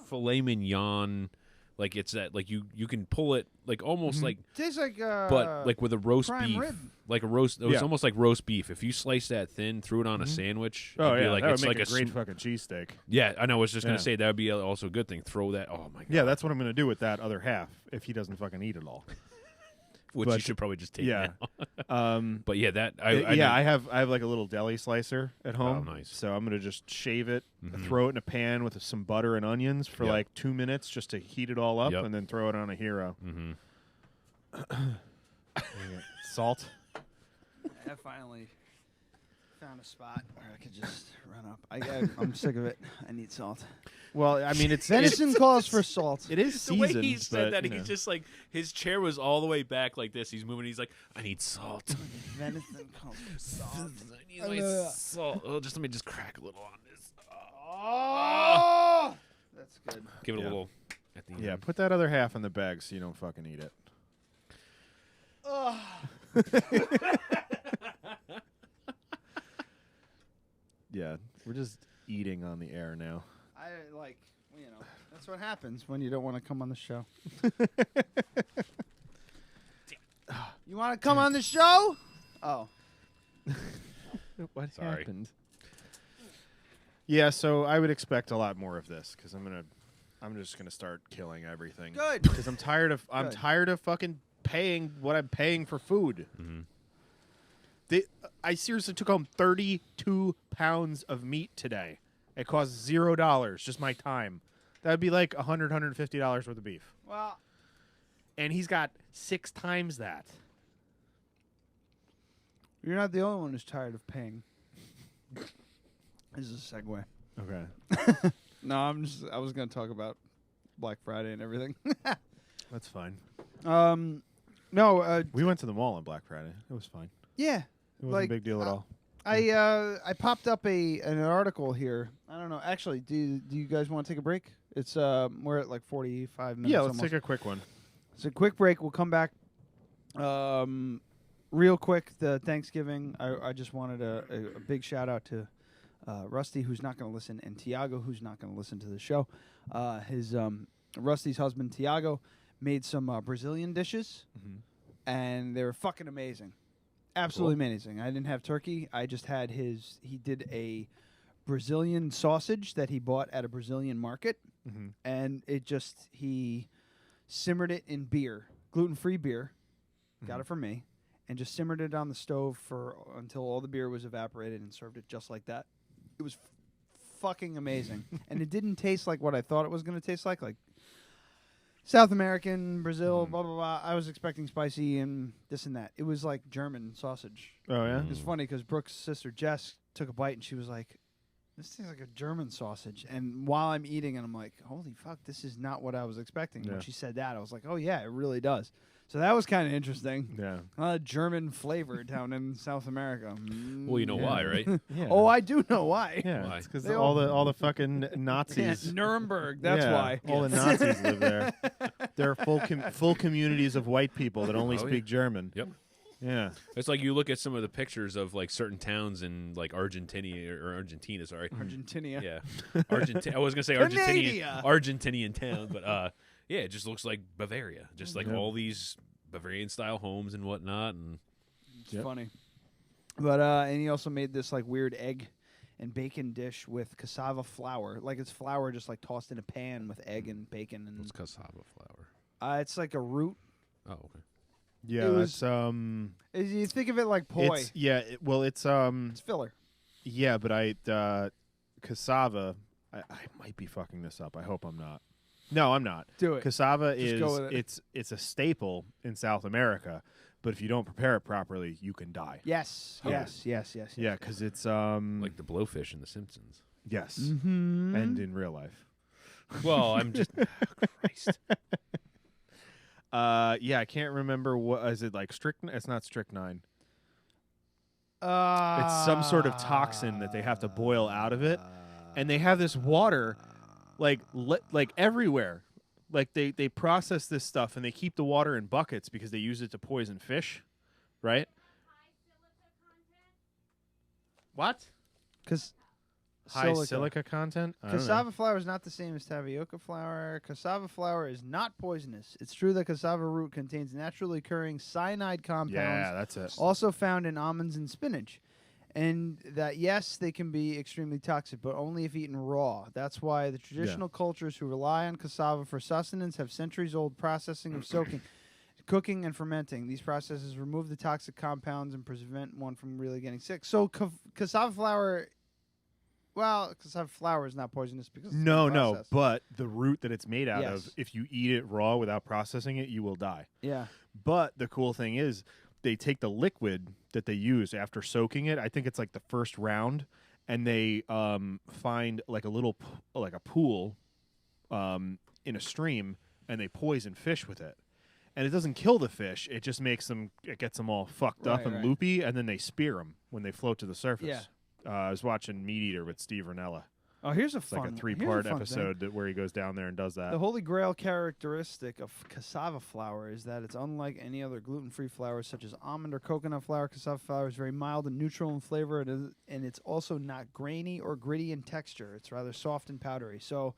filet mignon. Like it's that like you can pull it like almost like Tastes like but like with a roast prime beef, rib. like a roast. It was almost like roast beef. If you slice that thin, threw it on a sandwich. Oh it'd be yeah, like, that would it's make like a great fucking cheesesteak. Yeah, I know. I was just gonna Yeah. say that would be also a good thing. Throw that. Oh my god. Yeah, that's what I'm gonna do with that other half if he doesn't fucking eat it all. Which But- you should probably just take. Yeah. Now. But yeah, that I I have like a little deli slicer at home. nice. So I'm gonna just shave it, throw it in a pan with some butter and onions for Yep. like 2 minutes just to heat it all up, Yep. and then throw it on a hero. Salt. I finally found a spot where I could just run up. I'm sick of it. I need salt. Well, I mean, it's Venison calls for salt. It is The seasoned. way he said but, that, you know. he's just like his chair was all the way back like this. He's moving. He's like, I need salt. Venison calls for salt. I need my salt. Oh, just let me just crack a little on this. Oh, that's good. Give it Yeah. a little. At the Yeah, end. put that other half in the bag so you don't fucking eat it. Yeah, we're just eating on the air now. That's what happens when you don't want to come on the show. You want to come on the show? Oh. What Sorry. happened? Yeah, so I would expect a lot more of this because I'm just gonna start killing everything. Good. Because I'm tired of Good. fucking paying what I'm paying for food. I seriously took home 32 pounds of meat today. It cost $0, just my time. That'd be like $150 worth of beef. Well, And he's got 6 times that. you're not the only one who's tired of paying. This is a segue. Okay. No, I was going to talk about Black Friday and everything. That's fine. No, We went to the mall on Black Friday. It was fine. yeah. It wasn't a big deal at all. I popped up an article here. I don't know. Actually, do you guys want to take a break? It's we're at like 45 minutes. Yeah, let's almost. take a quick one. It's a quick break. We'll come back. Real quick, the Thanksgiving. I just wanted a big shout out to Rusty, who's not going to listen, and Tiago, who's not going to listen to the show. Rusty's husband Tiago made some Brazilian dishes, and they were fucking amazing. Absolutely amazing. I didn't have turkey. I just had he did a Brazilian sausage that he bought at a Brazilian market, and he simmered it in beer, gluten-free beer, got it from me, and just simmered it on the stove until all the beer was evaporated and served it just like that. It was fucking amazing. And it didn't taste like what I thought it was going to taste like South American, Brazil, blah, blah, blah. I was expecting spicy and this and that. It was like German sausage. Oh, yeah? It's funny because Brooke's sister, Jess, took a bite and she was like, this tastes like a German sausage. And while I'm eating it, I'm like, holy fuck, this is not what I was expecting. When she said that, I was like, oh, yeah, it really does. So that was kind of interesting. Yeah. German flavor down in South America. Well, you know why, right? Yeah. Oh, I do know why. Yeah, Why? it's because all the fucking Nazis. Nuremberg, that's why. All the Nazis live there. There are full communities of white people that only speak German. Yep. Yeah. It's like you look at some of the pictures of like certain towns in like Argentina, sorry. Argentina. Yeah. I was going to say Argentinian town, but yeah, it just looks like Bavaria. Just like all these Bavarian style homes and whatnot, and it's funny. But and he also made this like weird egg and bacon dish with cassava flour. Like it's flour just like tossed in a pan with egg and bacon. And what's cassava flour? It's like a root. Oh, okay. Yeah, that's you think of it like poi. It's filler. Yeah, but cassava. I might be fucking this up. I hope I'm not. No, I'm not. Do it. Cassava Just go with it. it's a staple in South America, but if you don't prepare it properly, you can die. Yes. Yes. Yeah, because it's like the blowfish in The Simpsons. Yes, mm-hmm. and in real life. Well, I'm just Christ. Yeah, I can't remember what is it like strychnine. It's not strychnine. It's some sort of toxin that they have to boil out of it, and they have this water, like everywhere. Like they process this stuff and they keep the water in buckets because they use it to poison fish, right? What? Because high silica content? Cassava flour is not the same as tapioca flour. Cassava flour is not poisonous. It's true that cassava root contains naturally occurring cyanide compounds. Yeah, that's it. Also found in almonds and spinach. And that, yes, they can be extremely toxic, but only if eaten raw. That's why the traditional cultures who rely on cassava for sustenance have centuries-old processing of soaking, cooking, and fermenting. These processes remove the toxic compounds and prevent one from really getting sick. So cassava flour... Well, cassava flour is not poisonous because it's no, but the root that it's made out of, if you eat it raw without processing it, you will die. Yeah. But the cool thing is they take the liquid that they use after soaking it. I think it's like the first round, and they find like a little like a pool in a stream, and they poison fish with it. And it doesn't kill the fish; it just makes them. It gets them all fucked up and loopy, and then they spear them when they float to the surface. Yeah. I was watching Meat Eater with Steve Ranella. Oh, here's It's like a 3-part episode where he goes down there and does that. The holy grail characteristic of cassava flour is that it's unlike any other gluten-free flours such as almond or coconut flour. Cassava flour is very mild and neutral in flavor, and it's also not grainy or gritty in texture. It's rather soft and powdery. So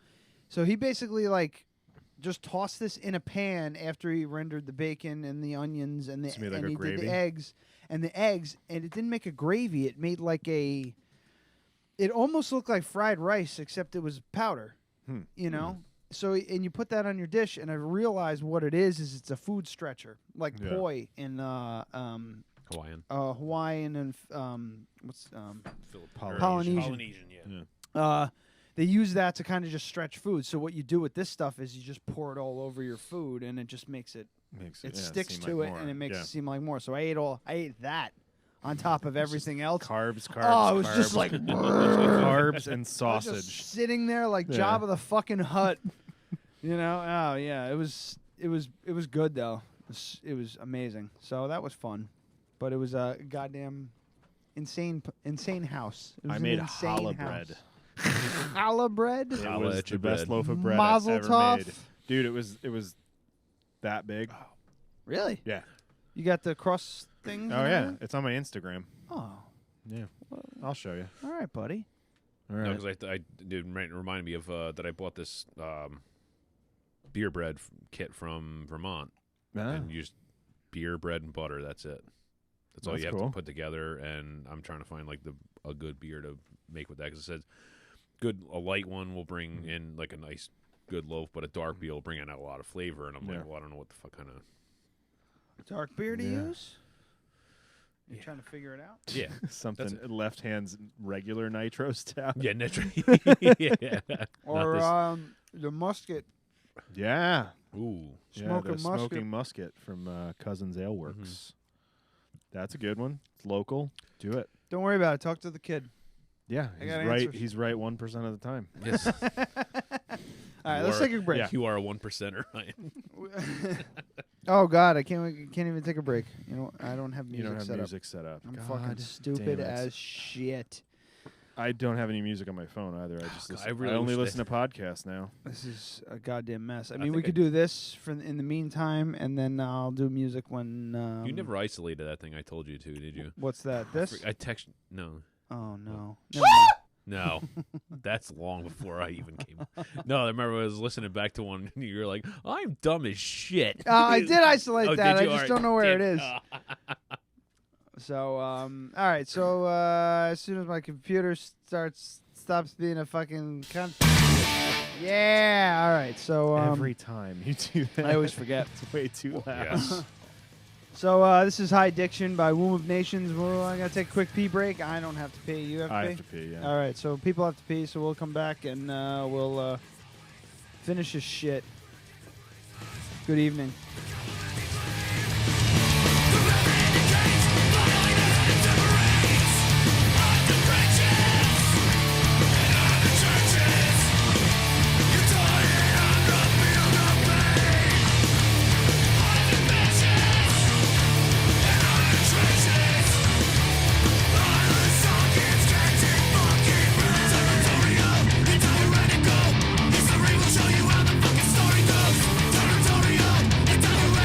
he basically like just tossed this in a pan after he rendered the bacon and the onions and he did the eggs, and it didn't make a gravy. It made like it almost looked like fried rice, except it was powder, you know? So, and you put that on your dish, and I realized what it is it's a food stretcher, like poi in Hawaiian. Hawaiian and Polynesian, yeah. They use that to kind of just stretch food. So what you do with this stuff is you just pour it all over your food, and it just makes it sticks to it, and it makes it seem like more. So I ate that on top of everything else. Carbs. Oh, it was just like carbs and sausage. I was just sitting there like Jabba the fucking Hutt. You know? Oh yeah, it was good though. It was amazing. So that was fun, but it was a goddamn insane house. It was I made challah bread. Challah bread. It was the best loaf of bread Mazel I've ever tov. made, dude. It was that big. Really? Yeah. You got the crust thing? Oh yeah, it's on my Instagram. Oh. Yeah. I'll show you. All right, buddy. All right. No, because I did remind me of that I bought this beer bread kit from Vermont and used beer, bread, and butter. That's it. That's all you have to put together. And I'm trying to find like a good beer to make with that, because it says a light one will bring in like a nice good loaf, but a dark beer will bring in a lot of flavor. And I'm like, well, I don't know what the fuck kind of dark beer to use. You're trying to figure it out? Yeah. Something left hand's regular nitro stout. Yeah, nitro. Yeah. Or the musket. Yeah. Ooh. Smoking Smoking Musket from Cousins Ale Works. That's a good one. It's local. Do it. Don't worry about it. Talk to the kid. Yeah, I he's got right. answers. He's right 1% of the time. Yes. All right, let's take a break. Yeah. You are a 1%er, Ryan. Oh God, I can't even take a break. You know, I don't have music You don't have set music up. set up. I'm God fucking stupid damn it. as shit. I don't have any music on my phone either. I just listen, I really I only wish listen to podcasts now. This is a goddamn mess. I mean, think we could do this in the meantime, and then I'll do music when. You never isolated that thing I told you to, did you? What's that? This? I text. No. Oh no. No, that's long before I even came. No, I remember I was listening back to one, and you were like, "I'm dumb as shit." I did isolate Oh, that. did I you? just All don't right. know where it Damn. is. So, all right. So, as soon as my computer stops being a fucking cunt. Yeah. All right. So Every time you do that, I always forget. It's way too loud. Yes. So this is High Diction by Womb of Nations. I'm gonna take a quick pee break. I don't have to pee. You have to pee? I have to pee, yeah. All right. So people have to pee. So we'll come back and we'll finish this shit. Good evening. Territorial,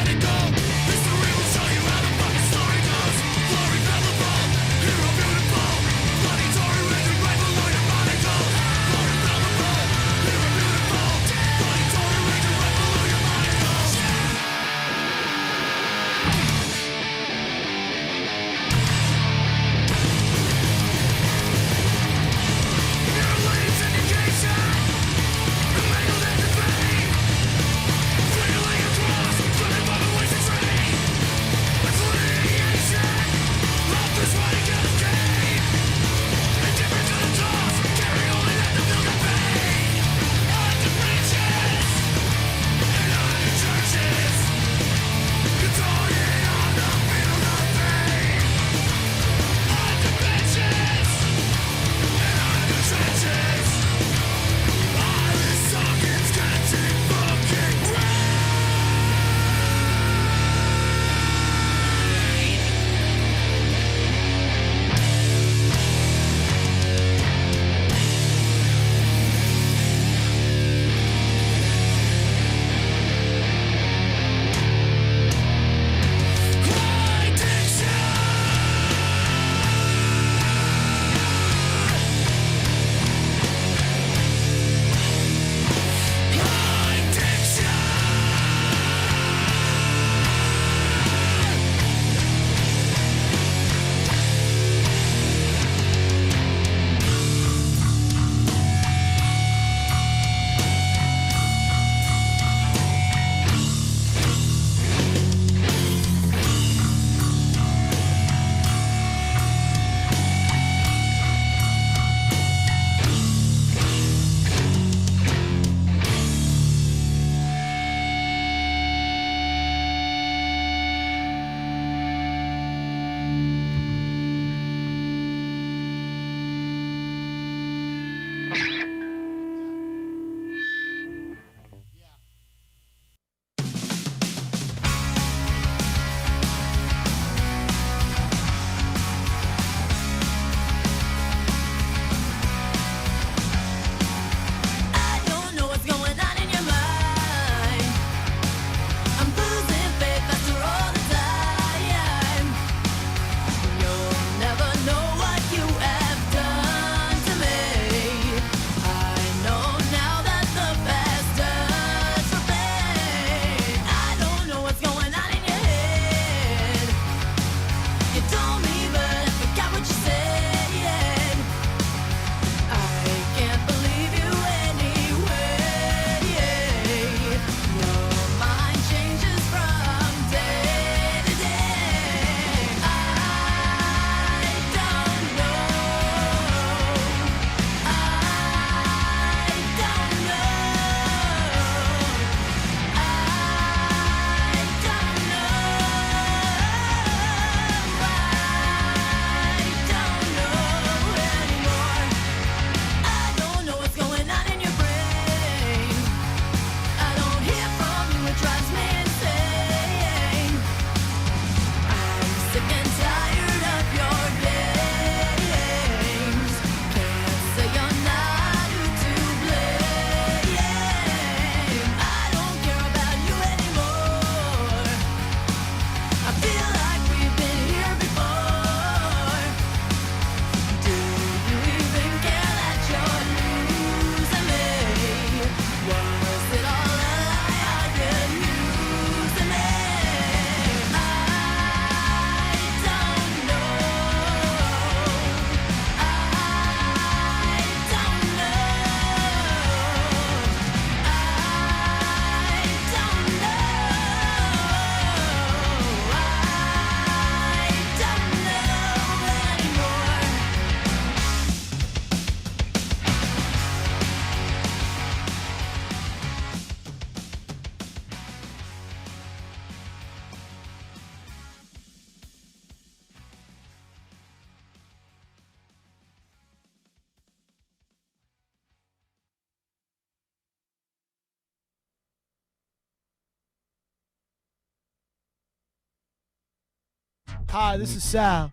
Hi, this is Sal.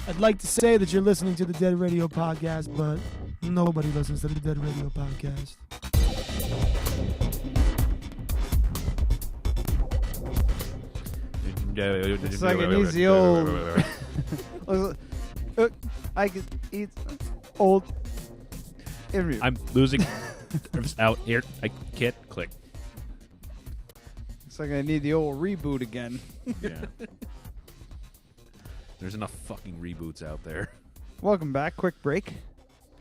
I'd like to say that you're listening to the Dead Radio Podcast, but nobody listens to the Dead Radio Podcast. It's like an easy old. I could eat old. Interview. I'm losing. Out here. I can't click. It's like I need the old reboot again. Yeah. There's enough fucking reboots out there. Welcome back. Quick break.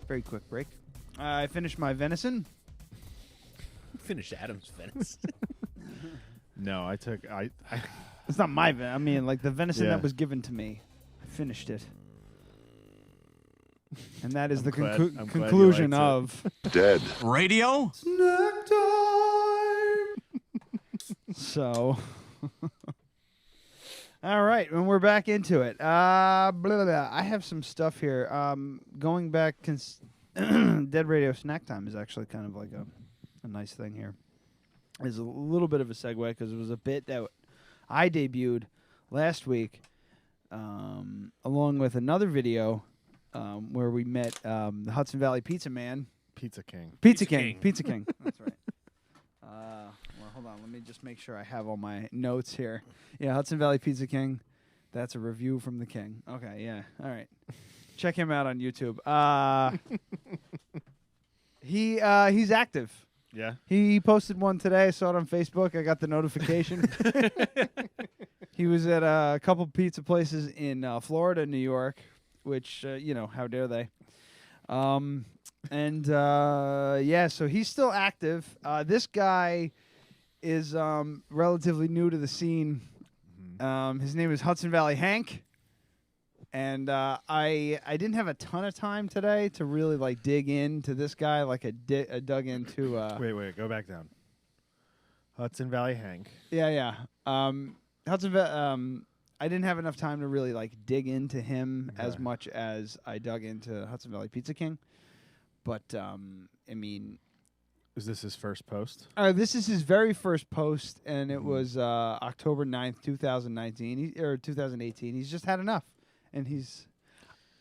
Very quick break. I finished my venison. Finish Adam's venison. No, I took. I It's not my venison. I mean, like the venison that was given to me. I finished it. And that is the conclusion of Dead Radio. Snack time. So, all right, and we're back into it. Blah, blah, blah. I have some stuff here. Going back, Dead Radio Snack Time is actually kind of like a nice thing here. It's a little bit of a segue because it was a bit that I debuted last week, along with another video. Where we met the Hudson Valley Pizza Man. Pizza King. Pizza King. That's right. Well, hold on. Let me just make sure I have all my notes here. Yeah, Hudson Valley Pizza King. That's a review from the King. Okay, yeah. All right. Check him out on YouTube. He's active. Yeah. He posted one today. I saw it on Facebook. I got the notification. He was at a couple pizza places in Florida, New York. Which, how dare they? So he's still active. This guy is relatively new to the scene. His name is Hudson Valley Hank. And I didn't have a ton of time today to really, like, dig into this guy like I dug into... Wait, go back down. Hudson Valley Hank. Yeah. I didn't have enough time to really like dig into him as much as I dug into Hudson Valley Pizza King. But I mean, is this his first post? This is his very first post, and it was October 9th, 2019 or 2018. He's just had enough, and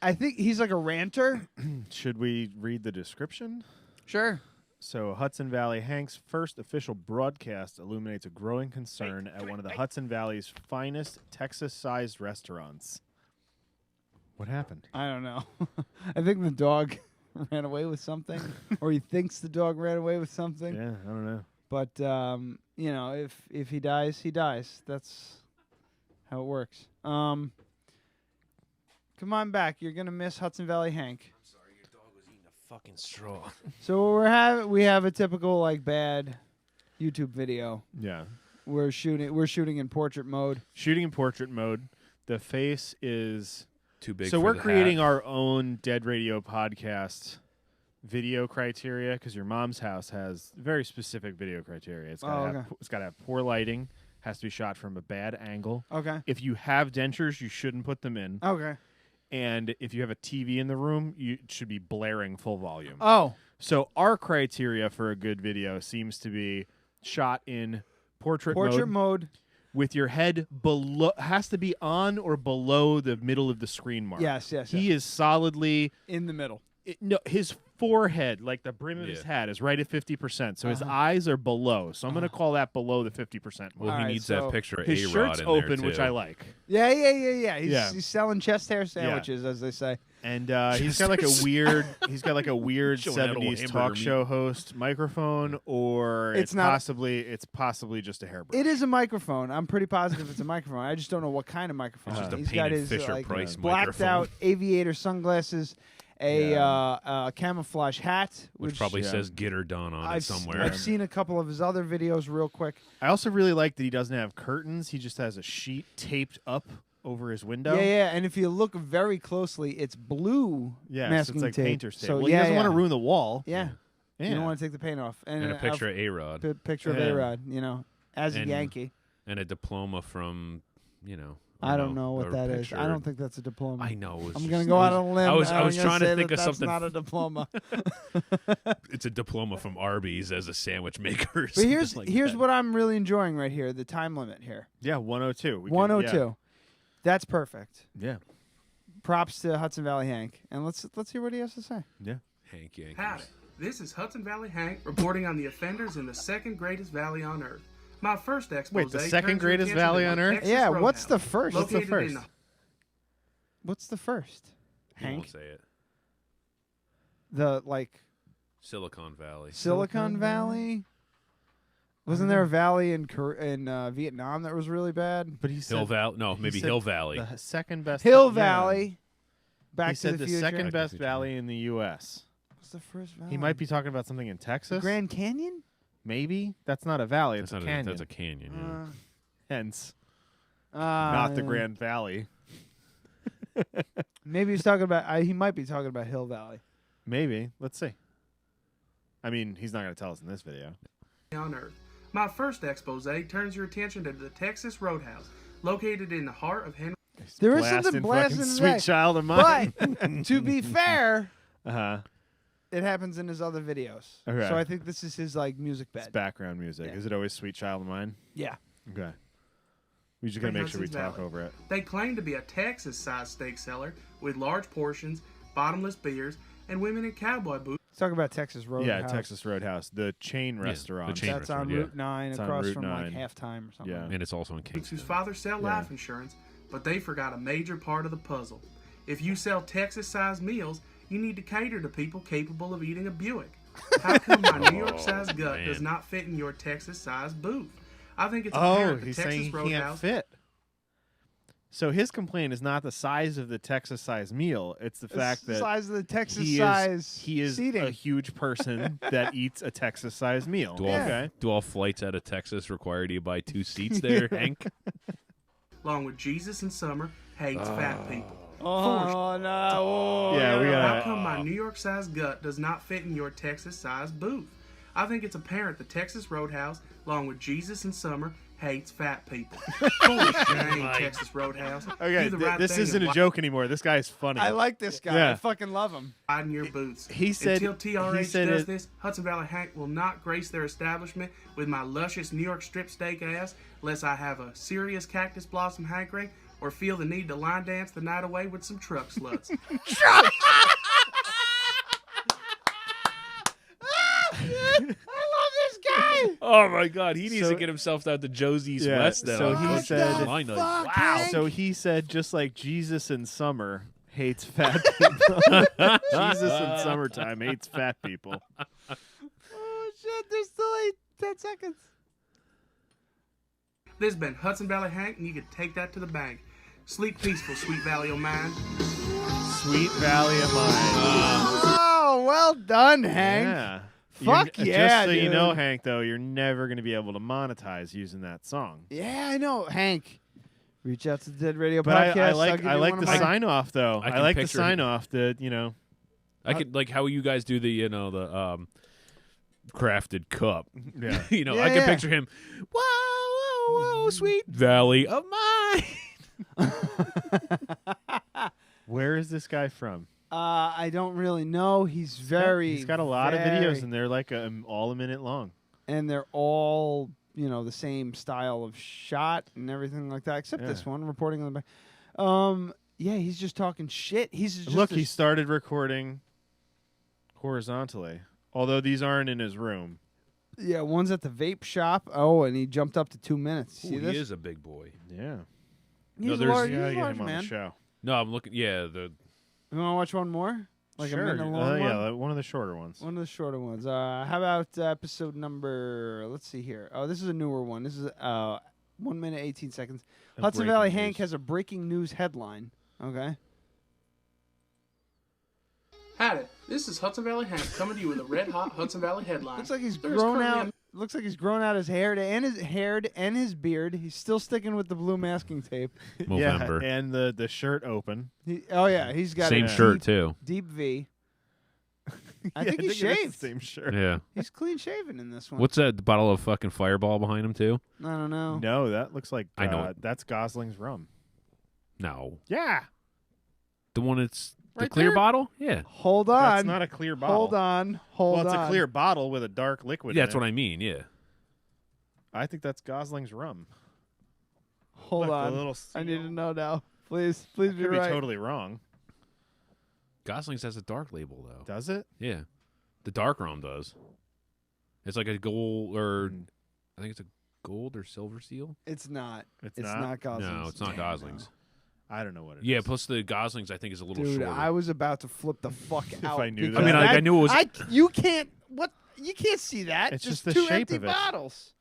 I think he's like a ranter. Should we read the description? Sure. So Hudson Valley Hank's first official broadcast illuminates a growing concern at one of the Hudson Valley's finest Texas-sized restaurants. What happened? I don't know. I think the dog ran away with something, or he thinks the dog ran away with something. Yeah, I don't know. But if he dies, he dies. That's how it works. Come on back. You're gonna miss Hudson Valley Hank. Fucking straw. So we have a typical like bad YouTube video. Yeah. We're shooting in portrait mode. Shooting in portrait mode. The face is too big. So for we're the creating hat. our own Dead Radio Podcast video criteria because your mom's house has very specific video criteria. It's got to have poor lighting, has to be shot from a bad angle. Okay. If you have dentures, you shouldn't put them in. Okay. And if you have a TV in the room, it should be blaring full volume. Oh. So our criteria for a good video seems to be shot in portrait mode with your head below, has to be on or below the middle of the screen mark. Yes. He is solidly in the middle. No, his forehead, like the brim of his hat, is right at 50%. So his eyes are below. So I'm going to call that below the 50%. Well, he needs that picture of his A-Rod shirt's in open, there, which too. I like. Yeah. He's selling chest hair sandwiches, as they say. And he's got like a weird, Showing that old 70s hamburger talk meat. show host microphone, or it's possibly just a hairbrush. It is a microphone. I'm pretty positive it's a microphone. I just don't know what kind of microphone. It's just a He's got painted his Fisher-Price blacked microphone. out aviator sunglasses, a camouflage hat, which probably says "Get her done" on it somewhere. I've seen a couple of his other videos real quick. I also really like that he doesn't have curtains. He just has a sheet taped up over his window. Yeah. And if you look very closely, it's blue masking so it's like tape. painter's tape. So Well, he doesn't want to ruin the wall. Yeah. You don't want to take the paint off. And a picture of A-Rod. Picture of A-Rod, as a Yankee. And a diploma from, I don't know what or that is. picture. I don't think that's a diploma. I know. I'm going to go out on a limb. I was trying to think of that's something. Not a diploma. It's a diploma from Arby's as a sandwich maker. Or But here's like that. what I'm really enjoying right here, the time limit here. Yeah, 102. 102. That's perfect. Yeah. Props to Hudson Valley Hank, and let's hear what he has to say. Yeah. Hank Yankees. Howdy. This is Hudson Valley Hank reporting on the offenders in the second greatest valley on earth. My first expose. Wait, the second greatest valley on earth? Yeah, what's the first? What's the first? What's the first? You Hank? won't say it. The Silicon Valley. Silicon Valley? Wasn't there a valley in Vietnam that was really bad? But he said Hill Valley. No, maybe Hill Valley. The second best. Hill Valley. Back he to said the the Future. second best valley in the U.S. What's the first valley? He might be talking about something in Texas. Grand Canyon? Maybe that's not a valley. It's That's a not canyon. That's a canyon. Yeah. Hence, not the Grand Valley. Maybe he's talking about. He might be talking about Hill Valley. Maybe. Let's see. I mean, he's not going to tell us in this video. On earth. My first expose turns your attention to the Texas Roadhouse, located in the heart of Henry. There is something blasting in the Sweet back. Child of Mine. But to be fair, Uh-huh. it happens in his other videos. Okay. So I think this is his music bed. It's background music. Yeah. Is it always Sweet Child of Mine? Yeah. Okay. We just got to make sure we Hudson's talk Valley. over it. They claim to be a Texas-sized steak seller with large portions, bottomless beers, and women in cowboy boots. Let's talk about Texas Roadhouse. Yeah, Texas Roadhouse, the chain restaurant. the chain That's on restaurant, Route 9 It's on across Route from 9. Halftime or something. Yeah. And it's also in Kingston. Whose fathers sell life insurance, but they forgot a major part of the puzzle. If you sell Texas-sized meals, you need to cater to people capable of eating a Buick. How come my New York-sized gut man. does not fit in your Texas-sized booth? I think it's Oh, apparent the he's Texas saying he can't Roadhouse. fit. So his complaint is not the size of the Texas-sized meal; it's the fact that size of the Texas he size he is seating. a huge person that eats a Texas-sized meal. Do all flights out of Texas require you to buy 2 seats there, Hank? Along with Jesus in summer hates fat people. Oh, no. Yeah, we How got. come my New York-sized gut does not fit in your Texas-sized booth? I think it's apparent the Texas Roadhouse, along with Jesus in summer, hates fat people. Foolish dang Texas Roadhouse. Okay, Do the right this thing isn't and a joke anymore. This guy's funny. I like this guy. Yeah. I fucking love him. widen your boots. He said- Until TRH he said does it- this, Hudson Valley Hank will not grace their establishment with my luscious New York strip steak ass unless I have a serious cactus blossom hankering or feel the need to line dance the night away with some truck sluts. I love this guy. Oh my God, he needs So- to get himself out to Josie's Yeah, West. Then so on he fucking said- line up. Fuck, Wow. Hank. So he said, just like Jesus in summer hates fat people. Jesus in summertime hates fat people. Oh, shit. There's still 10 seconds. This has been Hudson Valley Hank, and you can take that to the bank. Sleep peaceful, sweet valley of mine. Sweet Valley of Mine. Oh, well done, Hank. Yeah. Fuck You're- yeah, Just so you dude. know, Hank, though, you're never going to be able to monetize using that song. Yeah, I know. Hank, reach out to the Dead Radio But Podcast. I I'll like give I you like one the of my- sign off though. I I can like the picture sign him. off. The I could like how you guys do the crafted cup. Yeah. I can Yeah. picture him. Whoa, whoa, whoa, sweet valley of mine. Where is this guy from? I don't really know. He's very. He's got a lot of very- videos, and they're like all a minute long. and they're all the same style of shot and everything like that, except Yeah. this one reporting on the back. Yeah, he's just talking shit. He's just Look, a- he started recording horizontally. Although these aren't in his room. yeah, one's at the vape shop. Oh, and he jumped up to 2 minutes. See Ooh, this? he is a big boy. Yeah. He's No, a there's- large, You he's gotta a get large him on man. the show. No, I'm looking. Yeah, the You want to watch one more? Like sure. a minute long Yeah, one? like one of the shorter ones. One of the shorter ones. How about episode number? Let's see here. Oh, this is a newer one. This is 1 minute 18 seconds. A Hudson breaking Valley news. Hank has a breaking news headline. Okay. Howdy, this is Hudson Valley Hank coming to you with a red-hot Hudson Valley headline. Looks like he's There is grown currently out. Looks like he's grown out his hair and his beard. He's still sticking with the blue masking tape. Movember. Yeah, and the shirt open. He's got Same a shirt deep, too. Deep V. I Yeah, think he it is shaved. the same shirt. Yeah. He's clean shaven in this one. What's that bottle of fucking Fireball behind him too? I don't know. No, that looks like I know it. that's Gosling's rum. No, Yeah. the one that's the Right clear there. bottle. Yeah, Hold on. That's not a clear bottle. Hold on. Hold Well, it's on. a clear bottle with a dark liquid yeah, in that's it. what I mean. Yeah, I think that's Gosling's rum. Hold Look, the on. little I need to know now. Please I be could be right. totally wrong. Gosling's has a dark label though. Does it? Yeah, the dark rum does. It's like a gold, or I think it's a gold or silver seal. It's not. It's not Gosling's. No, it's not Gosling's. I don't know what it is. Yeah, plus the Gosling's I think is a little Dude, shorter. I was about to flip the fuck out. I knew because that. I knew it was. You can't. What? You can't see that. It's just just the two shape empty of it. bottles.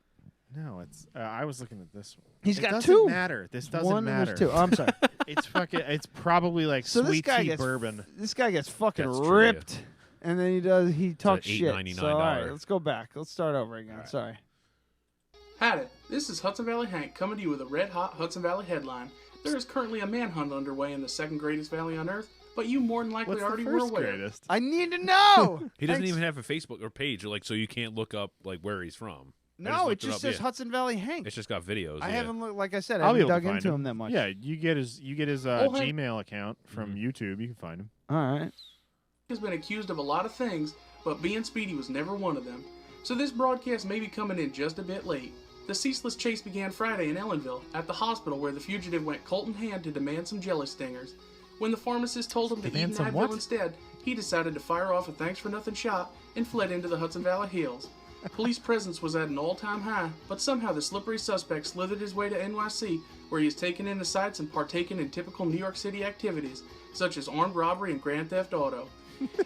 No, it's. I was looking at this one. He's It got doesn't two. matter. This doesn't One and matter. there's two. Oh, I'm sorry. It's fucking. It's probably like So this sweet guy tea gets bourbon. This guy gets fucking That's true, ripped, and then he talks shit. $8.99 So all right, let's go back. Let's start over again. Right. Sorry. Howdy, this is Hudson Valley Hank coming to you with a red-hot Hudson Valley headline. There is currently a manhunt underway in the second greatest valley on Earth, but you more than likely What's already the were first aware. greatest? I need to know. He doesn't Thanks. even have a Facebook or page, like, so you can't look up like where he's from. No, it looked just up, says yeah. Hudson Valley Hank. It's just got videos. I yeah. haven't looked. Like I said, I I'll be haven't able to dug find into him. him that much. Yeah, you get his Oh, hey. Gmail account from YouTube. You can find him. All right. Has been accused of a lot of things, but being speedy was never one of them. So this broadcast may be coming in just a bit late. The ceaseless chase began Friday in Ellenville, at the hospital where the fugitive went colt in hand to demand some jelly stingers. When the pharmacist told him to eat Demand an some Advil what? instead, he decided to fire off a thanks-for-nothing shot and fled into the Hudson Valley Hills. Police presence was at an all-time high, but somehow the slippery suspect slithered his way to NYC, where he is taken in the sights and partaken in typical New York City activities, such as armed robbery and grand theft auto.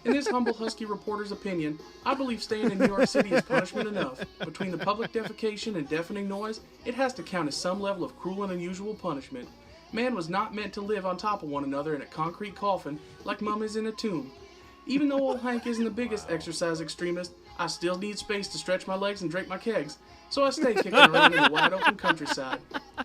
In this humble husky reporter's opinion, I believe staying in New York City is punishment enough. Between the public defecation and deafening noise, it has to count as some level of cruel and unusual punishment. Man was not meant to live on top of one another in a concrete coffin like mummies in a tomb. Even though old Hank isn't the biggest exercise extremist, I still need space to stretch my legs and drink my kegs, so I stay kicking around in the wide open countryside.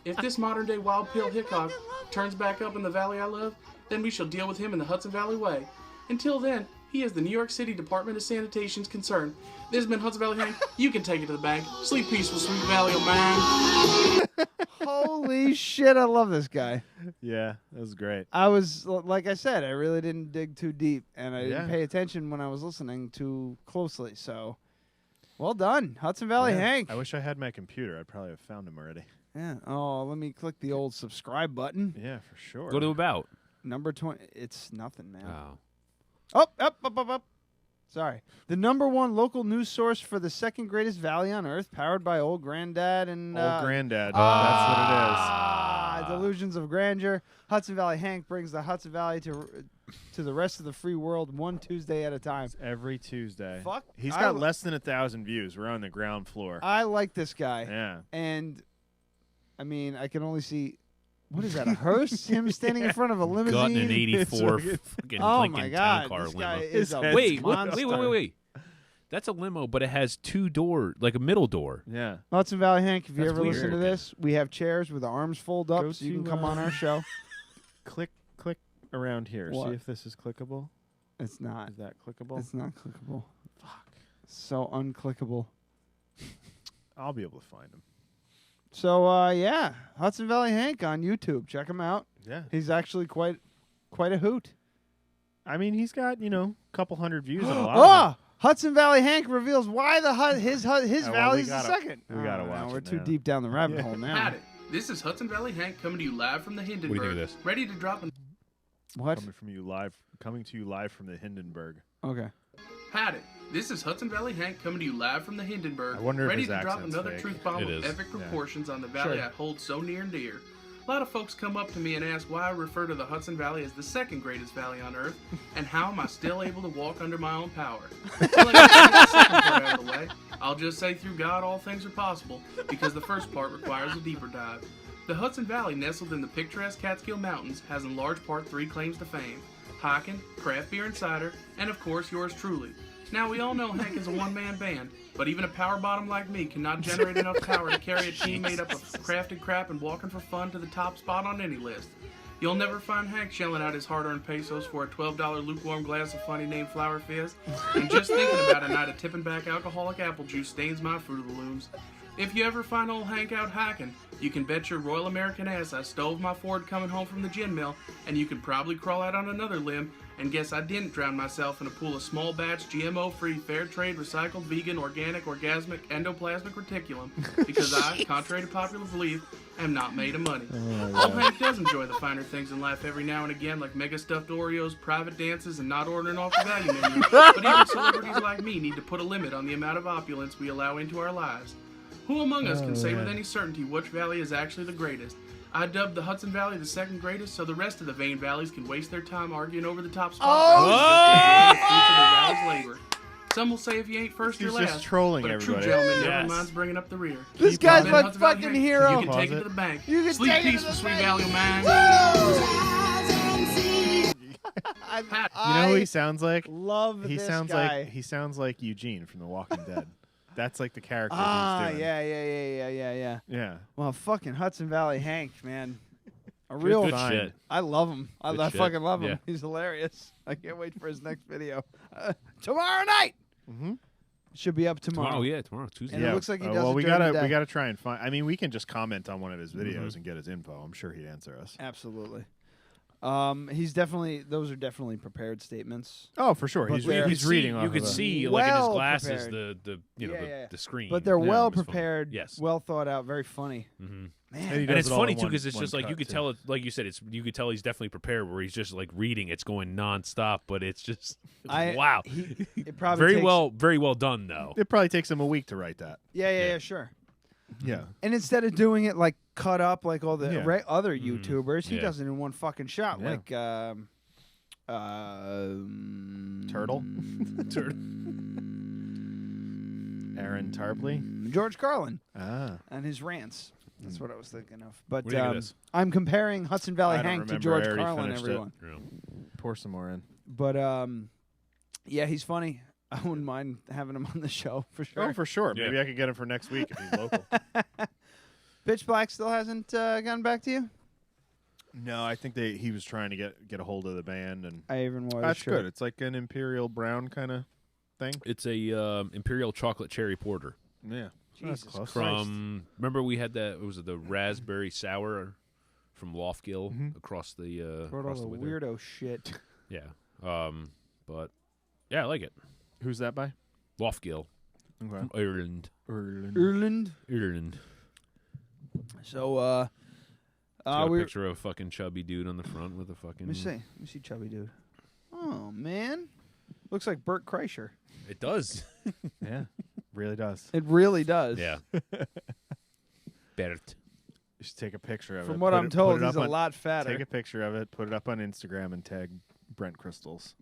If this modern day wild pill Hickok turns back up in the valley I love, then we shall deal with him in the Hudson Valley way. Until then, he is the New York City Department of Sanitation's concern. This has been Hudson Valley Hank. You can take it to the bank. Sleep peaceful, sweet valley, oh man. Holy shit! I love this guy. Yeah, that was great. I was like I said, I really didn't dig too deep, and I didn't Yeah. pay attention when I was listening too closely. So, well done, Hudson Valley Yeah. Hank. I wish I had my computer. I'd probably have found him already. Yeah. Oh, let me click the old subscribe button. Yeah, for sure. Go to about. Number 20. It's nothing, man. Oh. Up. Sorry. The #1 local news source for the second greatest valley on Earth, powered by Old Granddad and... Old Granddad. That's what it is. Delusions of Grandeur. Hudson Valley Hank brings the Hudson Valley to the rest of the free world one Tuesday at a time. Every Tuesday. Fuck. He's got less than 1,000 views. We're on the ground floor. I like this guy. Yeah. And, I mean, I can only see... What is that, a hearse? Him standing in front of a limousine? Got an 84 fucking Oh Lincoln my town God, car this limo. guy is a wait. monster. That's a limo, but it has two doors, like a middle door. Yeah. Hudson Valley Hank, if you That's ever listen to weird. this, we have chairs with the arms fold up Go so you can to, come on our show. Click around here. What? See if this is clickable. It's not. Is that clickable? It's not clickable. Fuck. So unclickable. I'll be able to find him. So, yeah, Hudson Valley Hank on YouTube. Check him out. Yeah. He's actually quite a hoot. I mean, he's got, a couple hundred views and a lot. Oh! Hudson Valley Hank reveals why his well, valley's we the gotta- second. we gotta Oh, watch We're it too now. deep down the rabbit hole now. Howdy, this is Hudson Valley Hank coming to you live from the Hindenburg. What do you think of this? Ready to drop an... What? Coming to you live from the Hindenburg. Okay. Howdy, this is Hudson Valley Hank coming to you live from the Hindenburg. I wonder if ready his to drop accent's another fake. truth bomb It of is. epic Yeah. proportions on the valley Sure. I hold so near and dear. A lot of folks come up to me and ask why I refer to the Hudson Valley as the second greatest valley on Earth, and how am I still able to walk under my own power? Well, let's get the second part out of the way. I'll just say through God all things are possible, because the first part requires a deeper dive. The Hudson Valley, nestled in the picturesque Catskill Mountains, has in large part 3 claims to fame: hiking, craft beer and cider, and of course yours truly. Now, we all know Hank is a one-man band, but even a power bottom like me cannot generate enough power to carry a team made up of crafted crap and walking for fun to the top spot on any list. You'll never find Hank shelling out his hard-earned pesos for a $12 lukewarm glass of funny-named flower fizz, and just thinking about a night of tipping back alcoholic apple juice stains my Fruit of the Looms. If you ever find old Hank out hiking, you can bet your Royal American ass I stove my Ford coming home from the gin mill, and you can probably crawl out on another limb And guess I didn't drown myself in a pool of small batch, GMO-free, fair trade, recycled, vegan, organic, orgasmic, endoplasmic reticulum because I, contrary to popular belief, am not made of money. Old Hank does enjoy the finer things in life every now and again, like mega stuffed Oreos, private dances, and not ordering off the value menu. But even celebrities like me need to put a limit on the amount of opulence we allow into our lives. Who among us can say with any certainty which valley is actually the greatest? I dubbed the Hudson Valley the second greatest, so the rest of the vein valleys can waste their time arguing over the top spot. The fruits of their valley's labor. Some will say if you ain't first, you're last. He's just trolling but everybody. A true gentleman never minds bringing up the rear. This guy's my fucking hero. You can take it to the bank. You can Sleep take it to peaceful, the sweet bank. valley of mine. You know who he sounds like? Love he this sounds guy. like he sounds like Eugene from The Walking Dead. That's like the character Ah, he's doing. yeah. Yeah. Well, fucking Hudson Valley Hank, man. A real Good shit. I love him. I Good shit. fucking love him. Yeah. He's hilarious. I can't wait for his next video. Tomorrow night. Mm-hmm. Should be up tomorrow. Tomorrow, Tuesday. And it looks like he does well, it we during gotta the day. we gotta try and find. I mean, we can just comment on one of his videos and get his info. I'm sure he'd answer us. Absolutely. He's definitely. Those are definitely prepared statements. Oh, for sure. But He's they're- he's reading. You off could of a- see like in his well glasses prepared. the screen. But they're Yeah, well it was fun. prepared. Yes. Well thought out. Very funny. Mm-hmm. Man. he And it's does it all funny in too one- because it's one just like you cut, could too. tell it, like you said, you could tell he's definitely prepared. Where he's just like reading, it's going nonstop, but it's just wow. It probably very takes, very well done though. It probably takes him a week to write that. Yeah, sure. Yeah. And instead of doing it like cut up like all the Yeah. other YouTubers, he Yeah. does it in one fucking shot. Yeah. Like Turtle. Aaron Tarpley. George Carlin and his rants. That's what I was thinking of. But What do you think of this? I'm comparing Hudson Valley I don't Hank to remember. George I already Carlin, finished it. everyone. Pour some more in. But yeah, he's funny. I wouldn't mind having him on the show for sure. Oh, for sure. Yeah. Maybe I could get him for next week if he's local. Pitch Black still hasn't gotten back to you? No, I think he was trying to get a hold of the band, and I even wore that's the shirt. good. It's like an imperial brown kind of thing. It's a imperial chocolate cherry porter. Yeah, Jesus close. From remember we had that. Was it the raspberry sour from Loftgill across the Brought all across the the way there? weirdo shit. Yeah. But yeah, I like it. Who's that by? Loftgill Okay. from Ireland. Ireland. So It's got a we picture of a fucking chubby dude on the front with a fucking. Let me see chubby dude. Oh man, looks like Bert Kreischer. It does. Yeah, really does. It really does. Yeah. Bert. You should take a picture of it. From what put I'm it- told, put it he's up a on- lot fatter. Take a picture of it, put it up on Instagram, and tag Brent Crystals.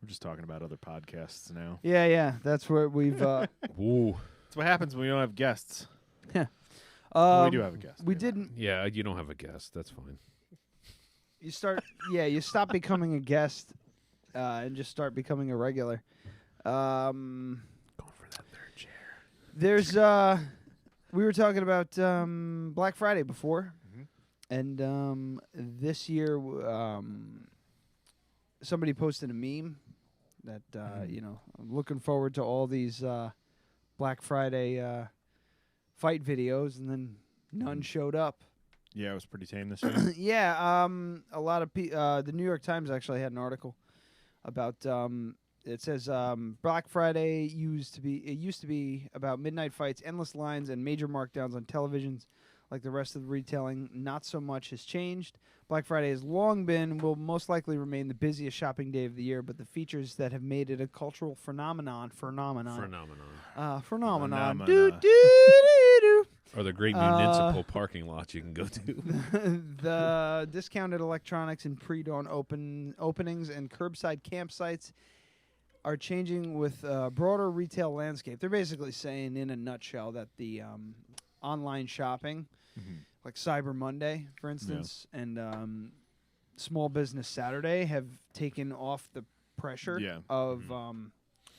We're just talking about other podcasts now. Yeah. That's where we've. Ooh. That's what happens when we don't have guests. We do have a guest. We didn't. Yeah, you don't have a guest. That's fine. You start. Yeah, you stop becoming a guest, and just start becoming a regular. Going for that third chair. There's. We were talking about Black Friday before, and this year, somebody posted a meme that I'm looking forward to all these Black Friday fight videos, and then none showed up. Yeah, it was pretty tame this year. Yeah, a lot of the New York Times actually had an article about. It says Black Friday used to be about midnight fights, endless lines, and major markdowns on televisions. Like the rest of the retailing, not so much has changed. Black Friday has long been, will most likely remain the busiest shopping day of the year, but the features that have made it a cultural phenomenon. Do-do-do-do. Are the great municipal parking lots you can go to. The discounted electronics and pre-dawn openings and curbside campsites are changing with a broader retail landscape. They're basically saying, in a nutshell, that the online shopping, like Cyber Monday, for instance, and Small Business Saturday have taken off the pressure of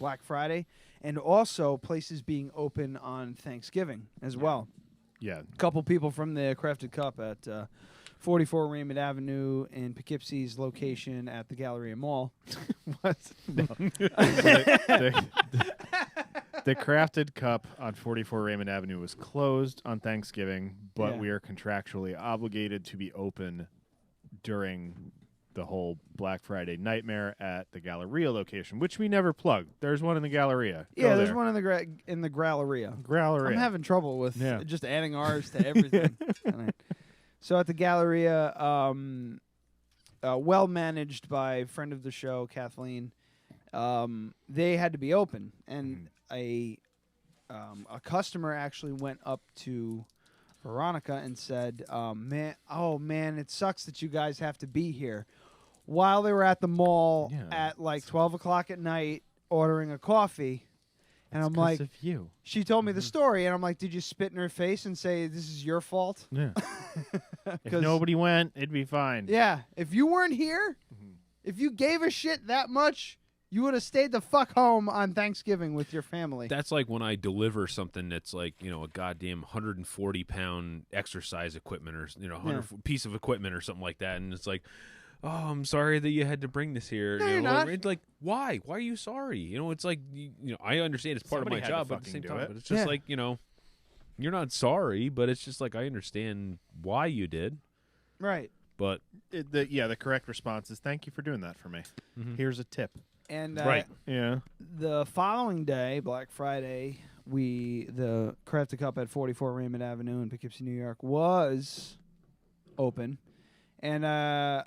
Black Friday, and also places being open on Thanksgiving as well. Yeah. A couple people from the Crafted Cup at 44 Raymond Avenue in Poughkeepsie's location at the Galleria Mall. What? No. The Crafted Cup on 44 Raymond Avenue was closed on Thanksgiving, but we are contractually obligated to be open during the whole Black Friday nightmare at the Galleria location, which we never plugged. There's one in the Galleria. Yeah, there's one in the Galleria. Galleria. I'm having trouble with just adding R's to everything. So at the Galleria, well managed by a friend of the show, Kathleen, they had to be open, and a customer actually went up to Veronica and said, man, it sucks that you guys have to be here. While they were at the mall at like 12 o'clock at night ordering a coffee. And I'm like, she told me the story, and I'm like, did you spit in her face and say, this is your fault? Yeah. If nobody went, it'd be fine. Yeah. If you weren't here, if you gave a shit that much, you would have stayed the fuck home on Thanksgiving with your family. That's like when I deliver something that's like, a goddamn 140-pound exercise equipment or, 100 piece of equipment or something like that. And it's like, oh, I'm sorry that you had to bring this here. No, you're not. It's like, why? Why are you sorry? It's like, I understand it's part of my job, but at the same time, but it's just like, you're not sorry, but it's just like, I understand why you did. Right. But the correct response is, thank you for doing that for me. Here's a tip. And the following day, Black Friday, the Crafted Cup at 44 Raymond Avenue in Poughkeepsie, New York, was open, and I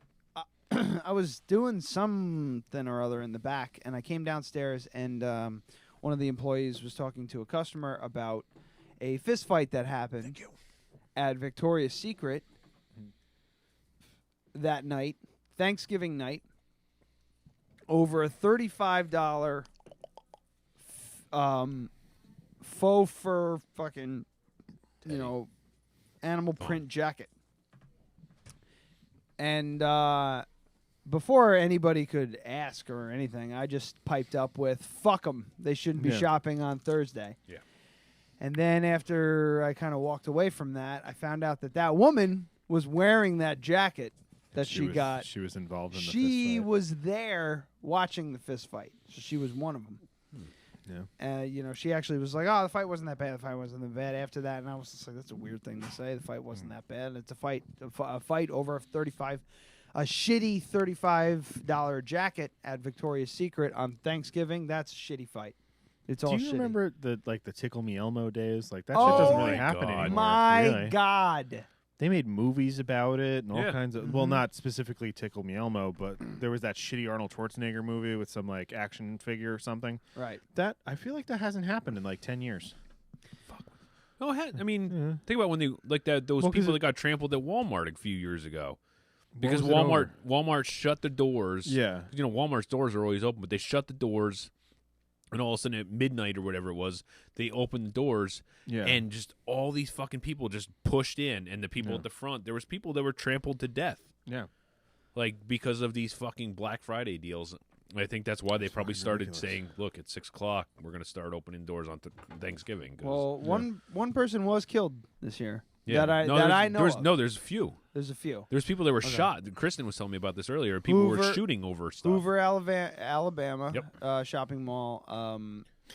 was doing something or other in the back, and I came downstairs, and one of the employees was talking to a customer about a fist fight that happened at Victoria's Secret that night, Thanksgiving night, over a $35 faux fur fucking, animal print jacket. And before anybody could ask or anything, I just piped up with, fuck them. They shouldn't be shopping on Thursday. Yeah. And then after I kind of walked away from that, I found out that woman was wearing that jacket that she got. She was involved in the fist She fight. was there watching the fist fight. So she was one of them. Yeah. She actually was like, oh, the fight wasn't that bad. The fight wasn't that bad after that. And I was just like, that's a weird thing to say. The fight wasn't that bad. It's a fight over a shitty $35 jacket at Victoria's Secret on Thanksgiving. That's a shitty fight. It's all shitty. Do you remember the Tickle Me Elmo days? Like, that shit doesn't really happen anymore. My God. They made movies about it and all kinds of... Mm-hmm. Well, not specifically Tickle Me Elmo, but there was that shitty Arnold Schwarzenegger movie with some, like, action figure or something. Right. I feel like that hasn't happened in, like, 10 years. Fuck. No, I mean, think about when they... Like, those people that got trampled at Walmart a few years ago. Because Walmart shut the doors. Yeah. Walmart's doors are always open, but they shut the doors... And all of a sudden at midnight or whatever it was, they opened the doors, and just all these fucking people just pushed in. And the people at the front, there was people that were trampled to death. Yeah. Like, because of these fucking Black Friday deals. I think that's why they probably started saying, look, at 6 o'clock, we're going to start opening doors on Thanksgiving. Well, one person was killed this year. Yeah. That I know of. No, there's a few. There's a few. There's people that were shot. Kristen was telling me about this earlier. People were shooting over stuff. Hoover, Alabama, shopping mall.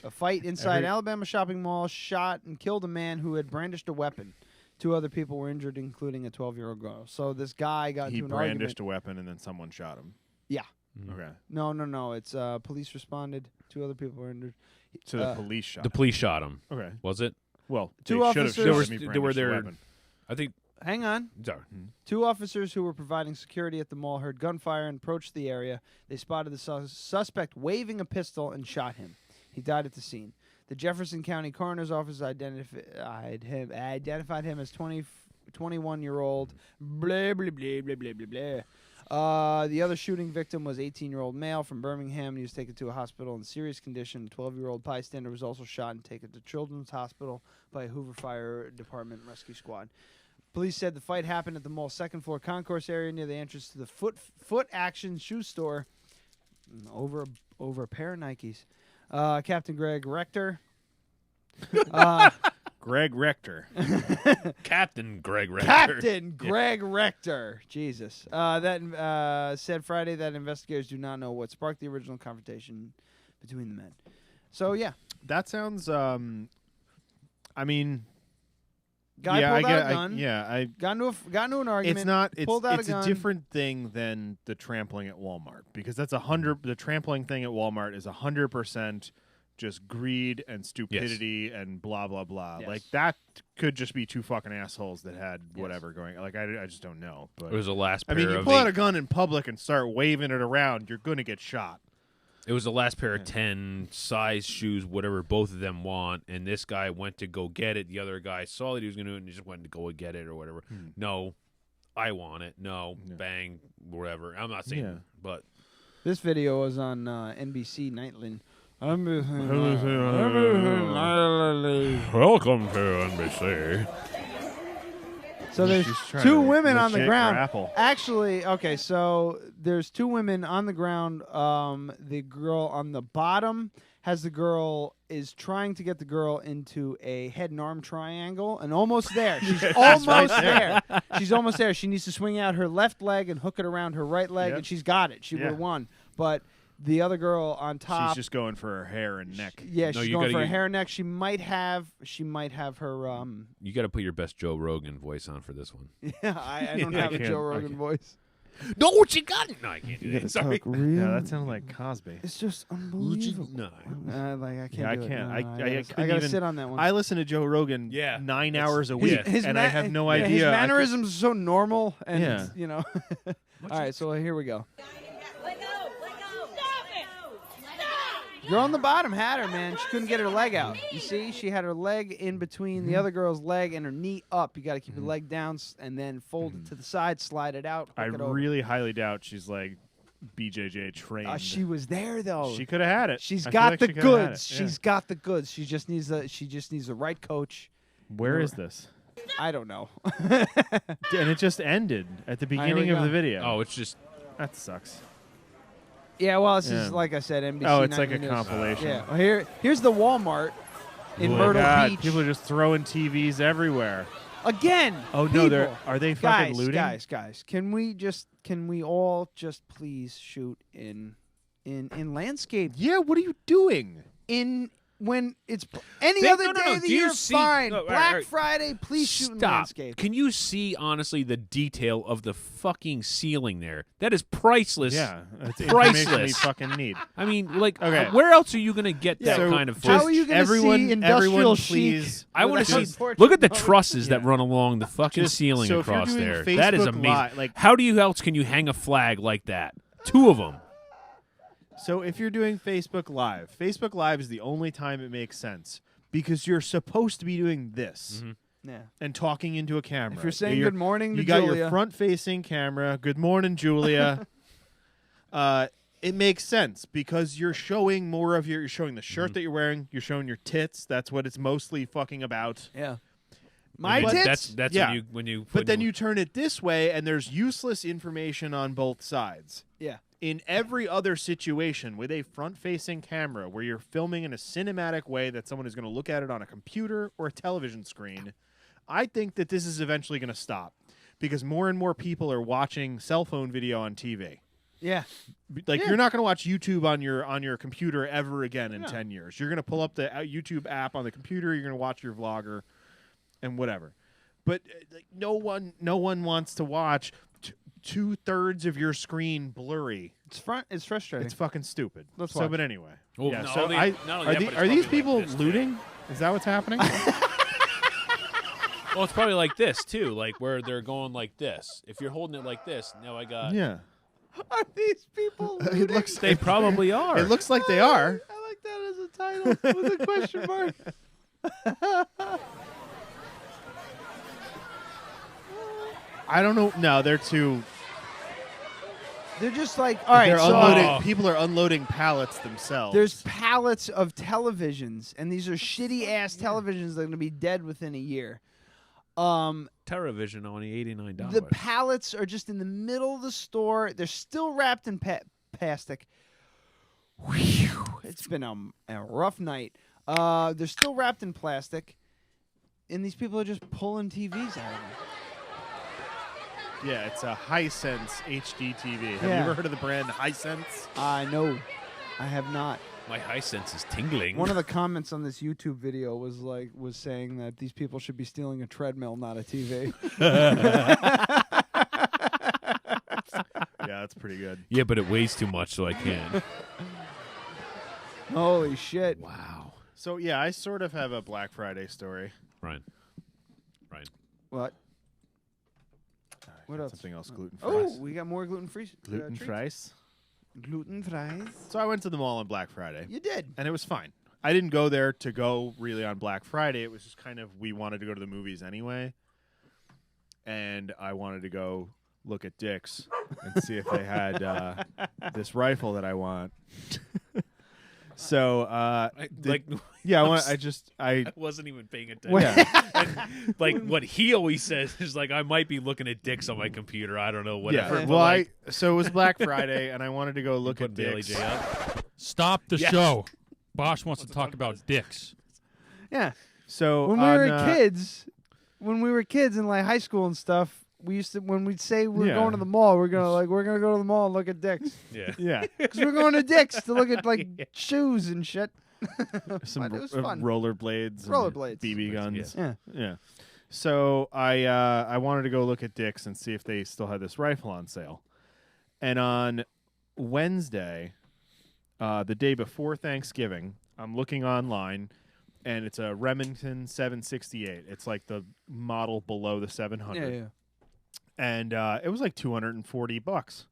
A fight inside Alabama shopping mall shot and killed a man who had brandished a weapon. 2 other people were injured, including a 12-year-old girl. So this guy got into an argument. He brandished a weapon and then someone shot him. Yeah. Mm-hmm. Okay. No. It's police responded. 2 other people were injured. So the police shot him. The police shot him. Okay. Was it? Well, 2 officers. They were there. I think. Hang on. Sorry. 2 officers who were providing security at the mall heard gunfire and approached the area. They spotted the suspect waving a pistol and shot him. He died at the scene. The Jefferson County Coroner's Office identified him as 21-year-old. Blah, blah, blah, blah, blah, blah, blah. The other shooting victim was 18-year-old male from Birmingham. He was taken to a hospital in serious condition. A 12-year-old bystander was also shot and taken to Children's Hospital by a Hoover Fire Department rescue squad. Police said the fight happened at the mall's second-floor concourse area near the entrance to the Foot Action shoe store over a pair of Nikes. Captain Greg Rector. Greg Rector. Captain Greg Rector. Captain Greg Rector. Jesus. That said Friday that investigators do not know what sparked the original confrontation between the men. So yeah, that sounds. I mean, guy yeah, pulled I out get, a gun. I got into an argument. It's not. pulled out It's a gun. different thing than the trampling at Walmart because that's 100. The trampling thing at Walmart is 100% just greed and stupidity and blah blah blah. Yes. Like that could just be two fucking assholes that had whatever going. Like I just don't know. But It was the last I pair mean, you of pull out eight- a gun in public and start waving it around, you're going to get shot. It was the last pair of 10 size shoes, whatever both of them want, and this guy went to go get it. The other guy saw that he was going to do it and he just went to go get it or whatever. No, I want it. No, bang, whatever. I'm not saying, but This video was on NBC Nightly. welcome to NBC. So there's She's trying two to women on the legit ground. grapple. Actually, okay, so there's two women on the ground. The girl on the bottom is trying to get the girl into a head and arm triangle, and almost there. She's almost there. She's almost there. She needs to swing out her left leg and hook it around her right leg, and she's got it. She would have won. But the other girl on top, She's just going for her hair and neck. she's going for her hair and neck. She might have her. You got to put your best Joe Rogan voice on for this one. Yeah, I don't have a Joe Rogan voice. No, what you got? No, I can't do You that. gotta Sorry. talk real. Yeah, that sounded like Cosby. It's just unbelievable. No. Like I can't. Yeah, I do it. can't. No, I gotta couldn't even sit on that one. I listen to Joe Rogan 9 hours a week, and I have no idea. His mannerisms are so normal, and Yeah. you know. All right, so here we go. Girl on the bottom had her, man. She couldn't get her leg out. You see, she had her leg in between the other girl's leg and her knee up. You got to keep your leg down and then fold it to the side, slide it out. I hook it over. really highly doubt she's like BJJ trained. She was there though. She could have had it. She's I feel got like the she coulda had goods. it, yeah. She's got the goods. She just needs the right coach. Where is this? I don't know. And it just ended at the beginning of the video. Oh, it's just that sucks. Yeah, well, this Yeah. is like I said, NBC. Oh, it's like a Nightly News. compilation. Yeah, well, here's the Walmart in Oh my Myrtle God, Beach. people are just throwing TVs everywhere. Again. Oh no, people. are they fucking looting? Guys, can we all just please shoot in landscape? Yeah, what are you doing? When it's any They- other no, no, day no. of the Do you year, see- fine. no, all Black right. Friday, please shoot in Stop. landscape. Can you see, honestly, the detail of the fucking ceiling there? That is priceless. Yeah, it's information we priceless. fucking need. I mean, like, Okay. where else are you going to get that So kind of How footage? are you going to see industrial chic? please. I want to without see. portrait Look at the mode? trusses that run along the fucking Just- ceiling so if you're across doing there. That is Facebook amazing. Live, like- How else can you hang a flag like that? Two of them. So if you're doing Facebook Live is the only time it makes sense because you're supposed to be doing this Yeah. and talking into a camera. If you're saying You're- good morning to you got Julia. your front-facing camera. Good morning, Julia. It makes sense because you're showing more of you're showing the shirt that you're wearing. You're showing your tits. That's what it's mostly fucking about. Yeah. I mean, tits? That's Yeah. when you. But then you turn it this way, and there's useless information on both sides. Yeah. In every other situation with a front-facing camera where you're filming in a cinematic way that someone is going to look at it on a computer or a television screen, I think that this is eventually going to stop because more and more people are watching cell phone video on TV. Yeah. Like Yeah. you're not going to watch YouTube on your computer ever again in 10 years. You're going to pull up the YouTube app on the computer, you're going to watch your vlogger and whatever. But like, no one wants to watch 2/3 of your screen blurry. It's frustrating. It's fucking stupid. Let's so, watch. but anyway. Well, yeah. not So only- I not only are, that, the- but it's are these probably people like this looting? Is that what's happening? Well, it's probably like this too, like where they're going like this. If you're holding it like this, now I got. Yeah. Are these people looting? It looks. They probably are. It looks like they are. I like that as a title with a question mark. I don't know. No, they're too. They're just like, all right, They're so unloading. People are unloading pallets themselves. there's pallets of televisions, and these are shitty-ass televisions that are going to be dead within a year. Teravision only $89. The pallets are just in the middle of the store. They're still wrapped in plastic. Whew, it's been a rough night. They're still wrapped in plastic, and these people are just pulling TVs out of them. Yeah, it's a Hisense HD TV. Have you Yeah. ever heard of the brand Hisense? No, I have not. My high sense is tingling. One of the comments on this YouTube video was saying that these people should be stealing a treadmill, not a TV. Yeah, that's pretty good. Yeah, but it weighs too much, so I can't. Holy shit! Wow. So yeah, I sort of have a Black Friday story. Ryan. What? What else? Something else gluten-free. Oh, we got more gluten-free. Gluten-free. Gluten-free. So I went to the mall on Black Friday. You did. And it was fine. I didn't go there to go really on Black Friday. It was just kind of, we wanted to go to the movies anyway. And I wanted to go look at Dick's and see if they had this rifle that I want. So, I wasn't even paying attention. And, like, what he always says is, like, I might be looking at Dick's on my computer. I don't know, whatever. Yeah. Well, so it was Black Friday, and I wanted to go look at Bailey Dick's. J up. Stop the show. Bosch wants to talk about Dick's. Yeah. So when we were kids in like high school and stuff, we used to, when we'd say we're going to the mall, we're gonna go to the mall and look at Dick's. Yeah. Yeah. Because we're going to Dick's to look at like shoes and shit. Some But it was fun. rollerblades, Rollerblades. BB guns. Yeah. So I wanted to go look at Dick's and see if they still had this rifle on sale. And on Wednesday, the day before Thanksgiving, I'm looking online, and it's a Remington 768. It's like the model below the 700. Yeah. And it was like $240.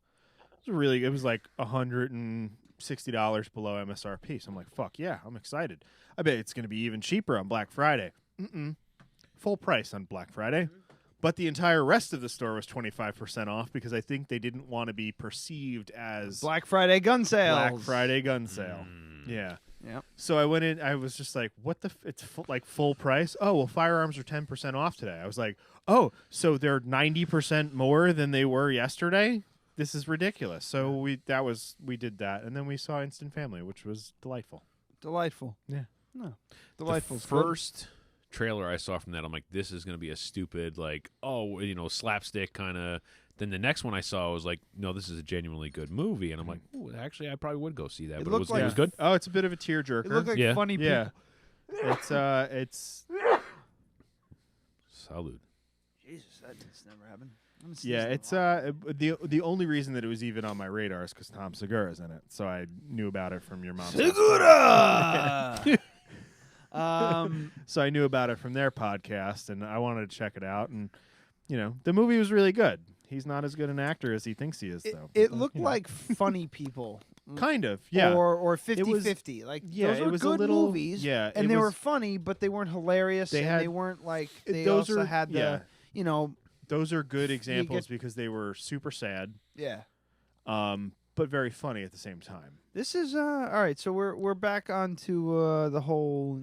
It was like $160 below MSRP. So I'm like, fuck yeah, I'm excited. I bet it's going to be even cheaper on Black Friday. Full price on Black Friday. But the entire rest of the store was 25% off because I think they didn't want to be perceived as Black Friday gun sales. Black Friday gun sale. Yeah. Yeah. So I went in. I was just like, "What the? It's like full price. Oh well, firearms are 10% off today." I was like, "Oh, so they're 90% more than they were yesterday? This is ridiculous." So we did that, and then we saw Instant Family, which was delightful. Delightful. Yeah. No. Delightful. The first trailer I saw from that, I'm like, this is going to be a stupid, like, slapstick kind of. Then the next one I saw was like, no, this is a genuinely good movie, and I'm like, ooh, actually, I probably would go see that. But it was good. Oh, it's a bit of a tearjerker. It looked like funny people. Yeah. It's Salud. Jesus, that's never happened. Yeah, it's the only reason that it was even on my radar is because Tom Segura's in it, so I knew about it from your mom. Segura. So I knew about it from their podcast, and I wanted to check it out. And the movie was really good. He's not as good an actor as he thinks he is, though. It looked like funny people. Kind of, yeah. Or 50-50. Like, those were good movies. Yeah. And they were funny, but they weren't hilarious. They weren't like, those are good examples because they were super sad. Yeah. But very funny at the same time. This is, all right, so we're back onto the whole,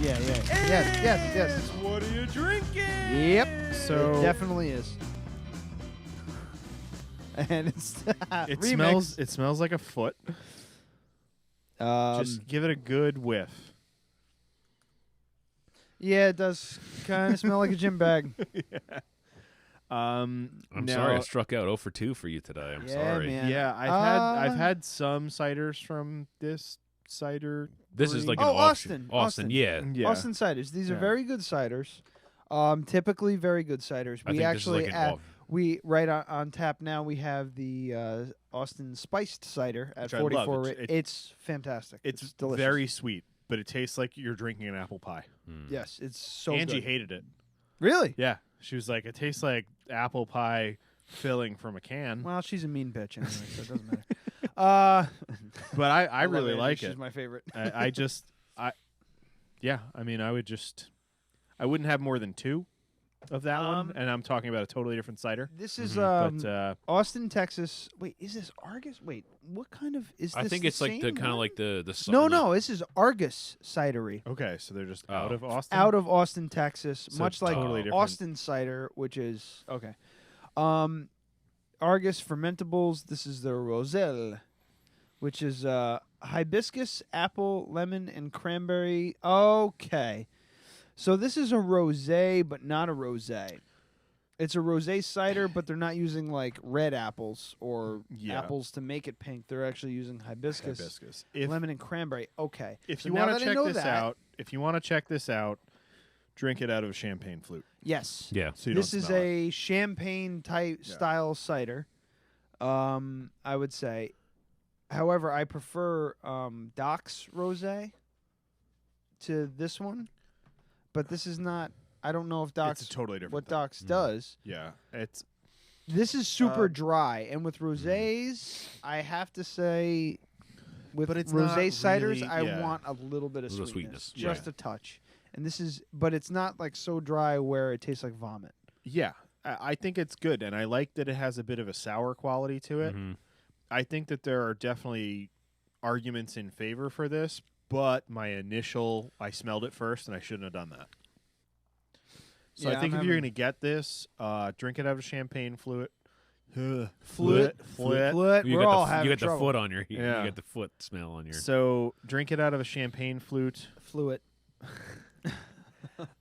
Yes. What are you drinking? Yep. So it definitely is. And it smells like a foot. Just give it a good whiff. Yeah, it does kind of smell like a gym bag. Yeah. I'm sorry I struck out 0 for 2 for you today. I'm sorry. Man. Yeah, I've had some ciders from this cider. This is like an Austin. Yeah. Austin ciders. These are very good ciders. Typically very good ciders. I We think actually this is like we right on tap now. We have the Austin spiced cider at Which I love. 44. It's fantastic. It's delicious. very sweet, but it tastes like you're drinking an apple pie. Yes, it's so Angie good. hated it. Really? Yeah. She was like, it tastes like apple pie filling from a can. Well, she's a mean bitch anyway, so it doesn't matter. But I really Angie. like it. She's my favorite. I wouldn't have more than 2 of that one, and I'm talking about a totally different cider. This is but, Austin, Texas. Wait, is this Argus? Wait, what kind of is this? I think it's like the kind of like the No, this is Argus Cidery. Okay, so they're just out of Austin? Out of Austin, Texas. So much like totally different. Austin cider, which is okay. Argus fermentables. This is the Roselle, which is hibiscus, apple, lemon, and cranberry. Okay. So this is a rosé, but not a rosé. It's a rosé cider, but they're not using like red apples or Yeah. apples to make it pink. They're actually using hibiscus, lemon, and cranberry. Okay. If So you now want to that I know check this that- out, drink it out of a champagne flute. Yes. Yeah. So you This don't is smell it. a champagne type style cider. I would say. However, I prefer Doc's rosé to this one, but this is not. I don't know if Doc's It's a totally different what thing. Doc's does. Yeah, it's This is super dry, and with rosés, I have to say, with But it's rosé not ciders, really- I yeah. want a little bit of Little sweetness, sweetness, just yeah. a touch. And this is, but it's not like so dry where it tastes like vomit. yeah. I think it's good, and I like that it has a bit of a sour quality to it. Mhm. I think that there are definitely arguments in favor for this, but I smelled it first, and I shouldn't have done that. So Yeah, I think I'm if you're having- going to get this, drink it out of a champagne flute. Flute. You We're got all the, having you got the trouble. foot on your. Yeah. You got the foot smell on your. So drink it out of a champagne flute. Fluid.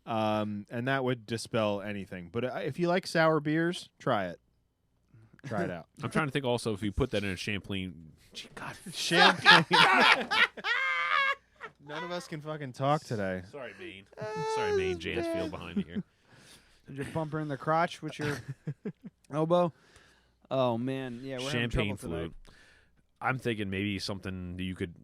And that would dispel anything. But if you like sour beers, try it. Try it out. I'm trying to think also if you put that in a champagne. God, Champagne. None of us can fucking talk today. Sorry, Maine. Sorry, Maine. Jansfield behind you here. Did you bump her in the crotch with your elbow? Oh man, yeah, we're Champagne having trouble flute. I'm thinking maybe something that you could,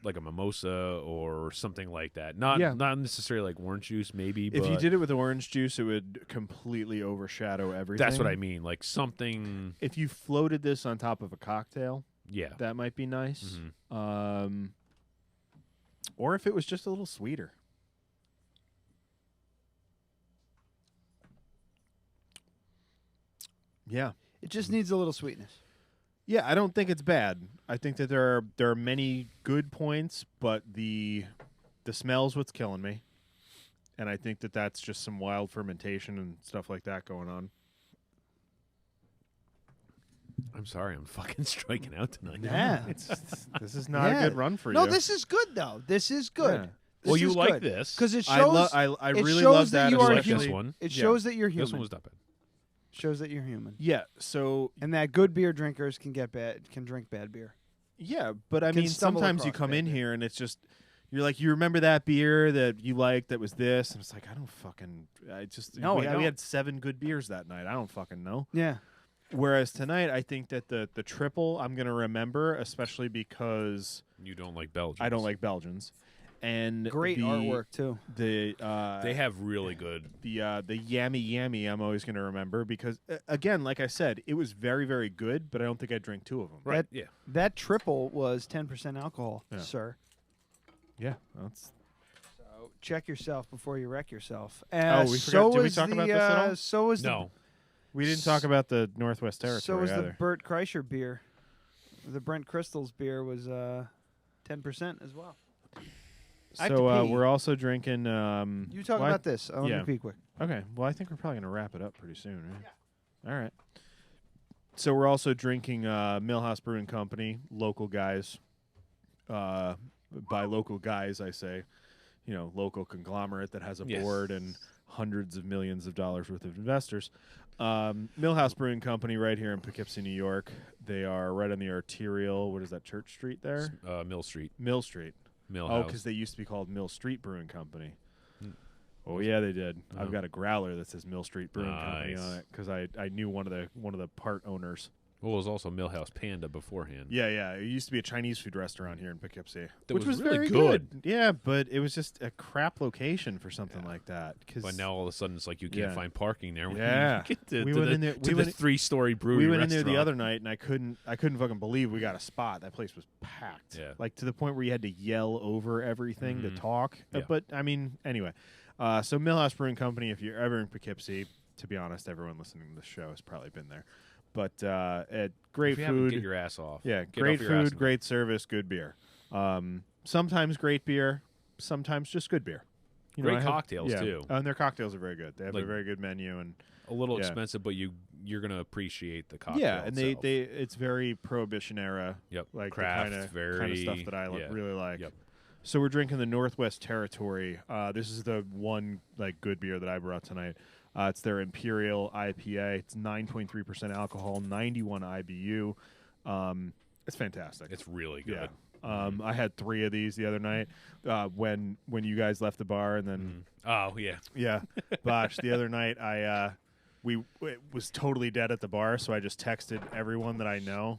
like a mimosa or something like that. Not necessarily like orange juice, maybe. If you but did it with orange juice, it would completely overshadow everything. that's what I mean. Like something. If you floated this on top of a cocktail, Yeah. that might be nice. Mhm. Or if it was just a little sweeter. Yeah. It just needs a little sweetness. Yeah, I don't think it's bad. I think that there are many good points, but the smell's what's killing me. And I think that that's just some wild fermentation and stuff like that going on. I'm sorry, I'm fucking striking out tonight. Yeah. This is not a good run for No, you. this is good though. This is good. Yeah. Well, you like this. because it I shows. I it really shows love that. you are like human. this one. It Yeah. shows that you're human. This one was not bad. Shows that you're human. Yeah, so And that good beer drinkers can drink bad beer. yeah, but I Can mean, stumble sometimes you across come bad in beer. here and it's just you're like, you remember that beer that you liked that was this, and it's like, I don't fucking. I just No, we, I don't. we had 7 good beers that night. I don't fucking know. Yeah. Whereas tonight, I think that the triple I'm gonna remember, especially because You don't like Belgians. I don't like Belgians, and Great the- artwork too. The They have really good. the yammy I'm always gonna remember because again, like I said, it was very very good, but I don't think I'd drink 2 of them. Right. That, Yeah. That triple was 10% alcohol, Yeah. sir. Yeah, that's. So check yourself before you wreck yourself. We forgot- So did we was talk the, about this at all? So was No. We didn't talk about the Northwest Territory So was either. the Bert Kreischer beer. The Brent Crystals beer was 10% as well. I have to So pee. we're also drinking. You talk about this. I want to pee quick. Okay. Well, I think we're probably going to wrap it up pretty soon, right? Yeah. All right. So we're also drinking Millhouse Brewing Company, local guys. By local guys, I say, local conglomerate that has a Yes. board and hundreds of millions of dollars worth of investors. Millhouse Brewing Company right here in Poughkeepsie, New York. They are right on the arterial. What is that, Church Street there? Mill Street. Mill Street. Mill Oh, House. because they used to be called Mill Street Brewing Company. Hmm. Oh yeah, they did. Oh. I've got a growler that says Mill Street Brewing Company on Nice. it because I knew one of the part owners. Well, it was also Millhouse Panda beforehand. Yeah. It used to be a Chinese food restaurant here in Poughkeepsie, That which was was really very good. Yeah, but it was just a crap location for something like that. But now all of a sudden it's like you can't Yeah. find parking there. When Yeah. you get to, We to went the, in there- to we the went in- 3-story brewery. we went in there the restaurant. other night, and I couldn't fucking believe we got a spot. That place was packed. Yeah. Like to the point where you had to yell over everything to Mhm. talk. Yeah. But I mean, anyway. So Millhouse Brewing Company, if you're ever in Poughkeepsie, to be honest, everyone listening to this show has probably been there. But great If you haven't, food. get your ass off. Yeah, Get great off your ass food, and- great service, good beer. Sometimes great beer, sometimes just good beer. Great cocktails, too. And their cocktails are very good. They have Like, a very good menu and A little yeah. expensive, but you're gonna appreciate the cocktail. Yeah, and itself. they it's very Prohibition era. Yep. Like Craft, the kind of very stuff that I yeah. really like. Yep. So we're drinking the Northwest Territory. This is the one like good beer that I brought tonight. It's their Imperial IPA. It's 9.3% alcohol, 91 IBU. It's fantastic. It's really good. Yeah. I had 3 of these the other night when you guys left the bar, and then oh yeah, yeah, Bosh. The other night it was totally dead at the bar, so I just texted everyone that I know.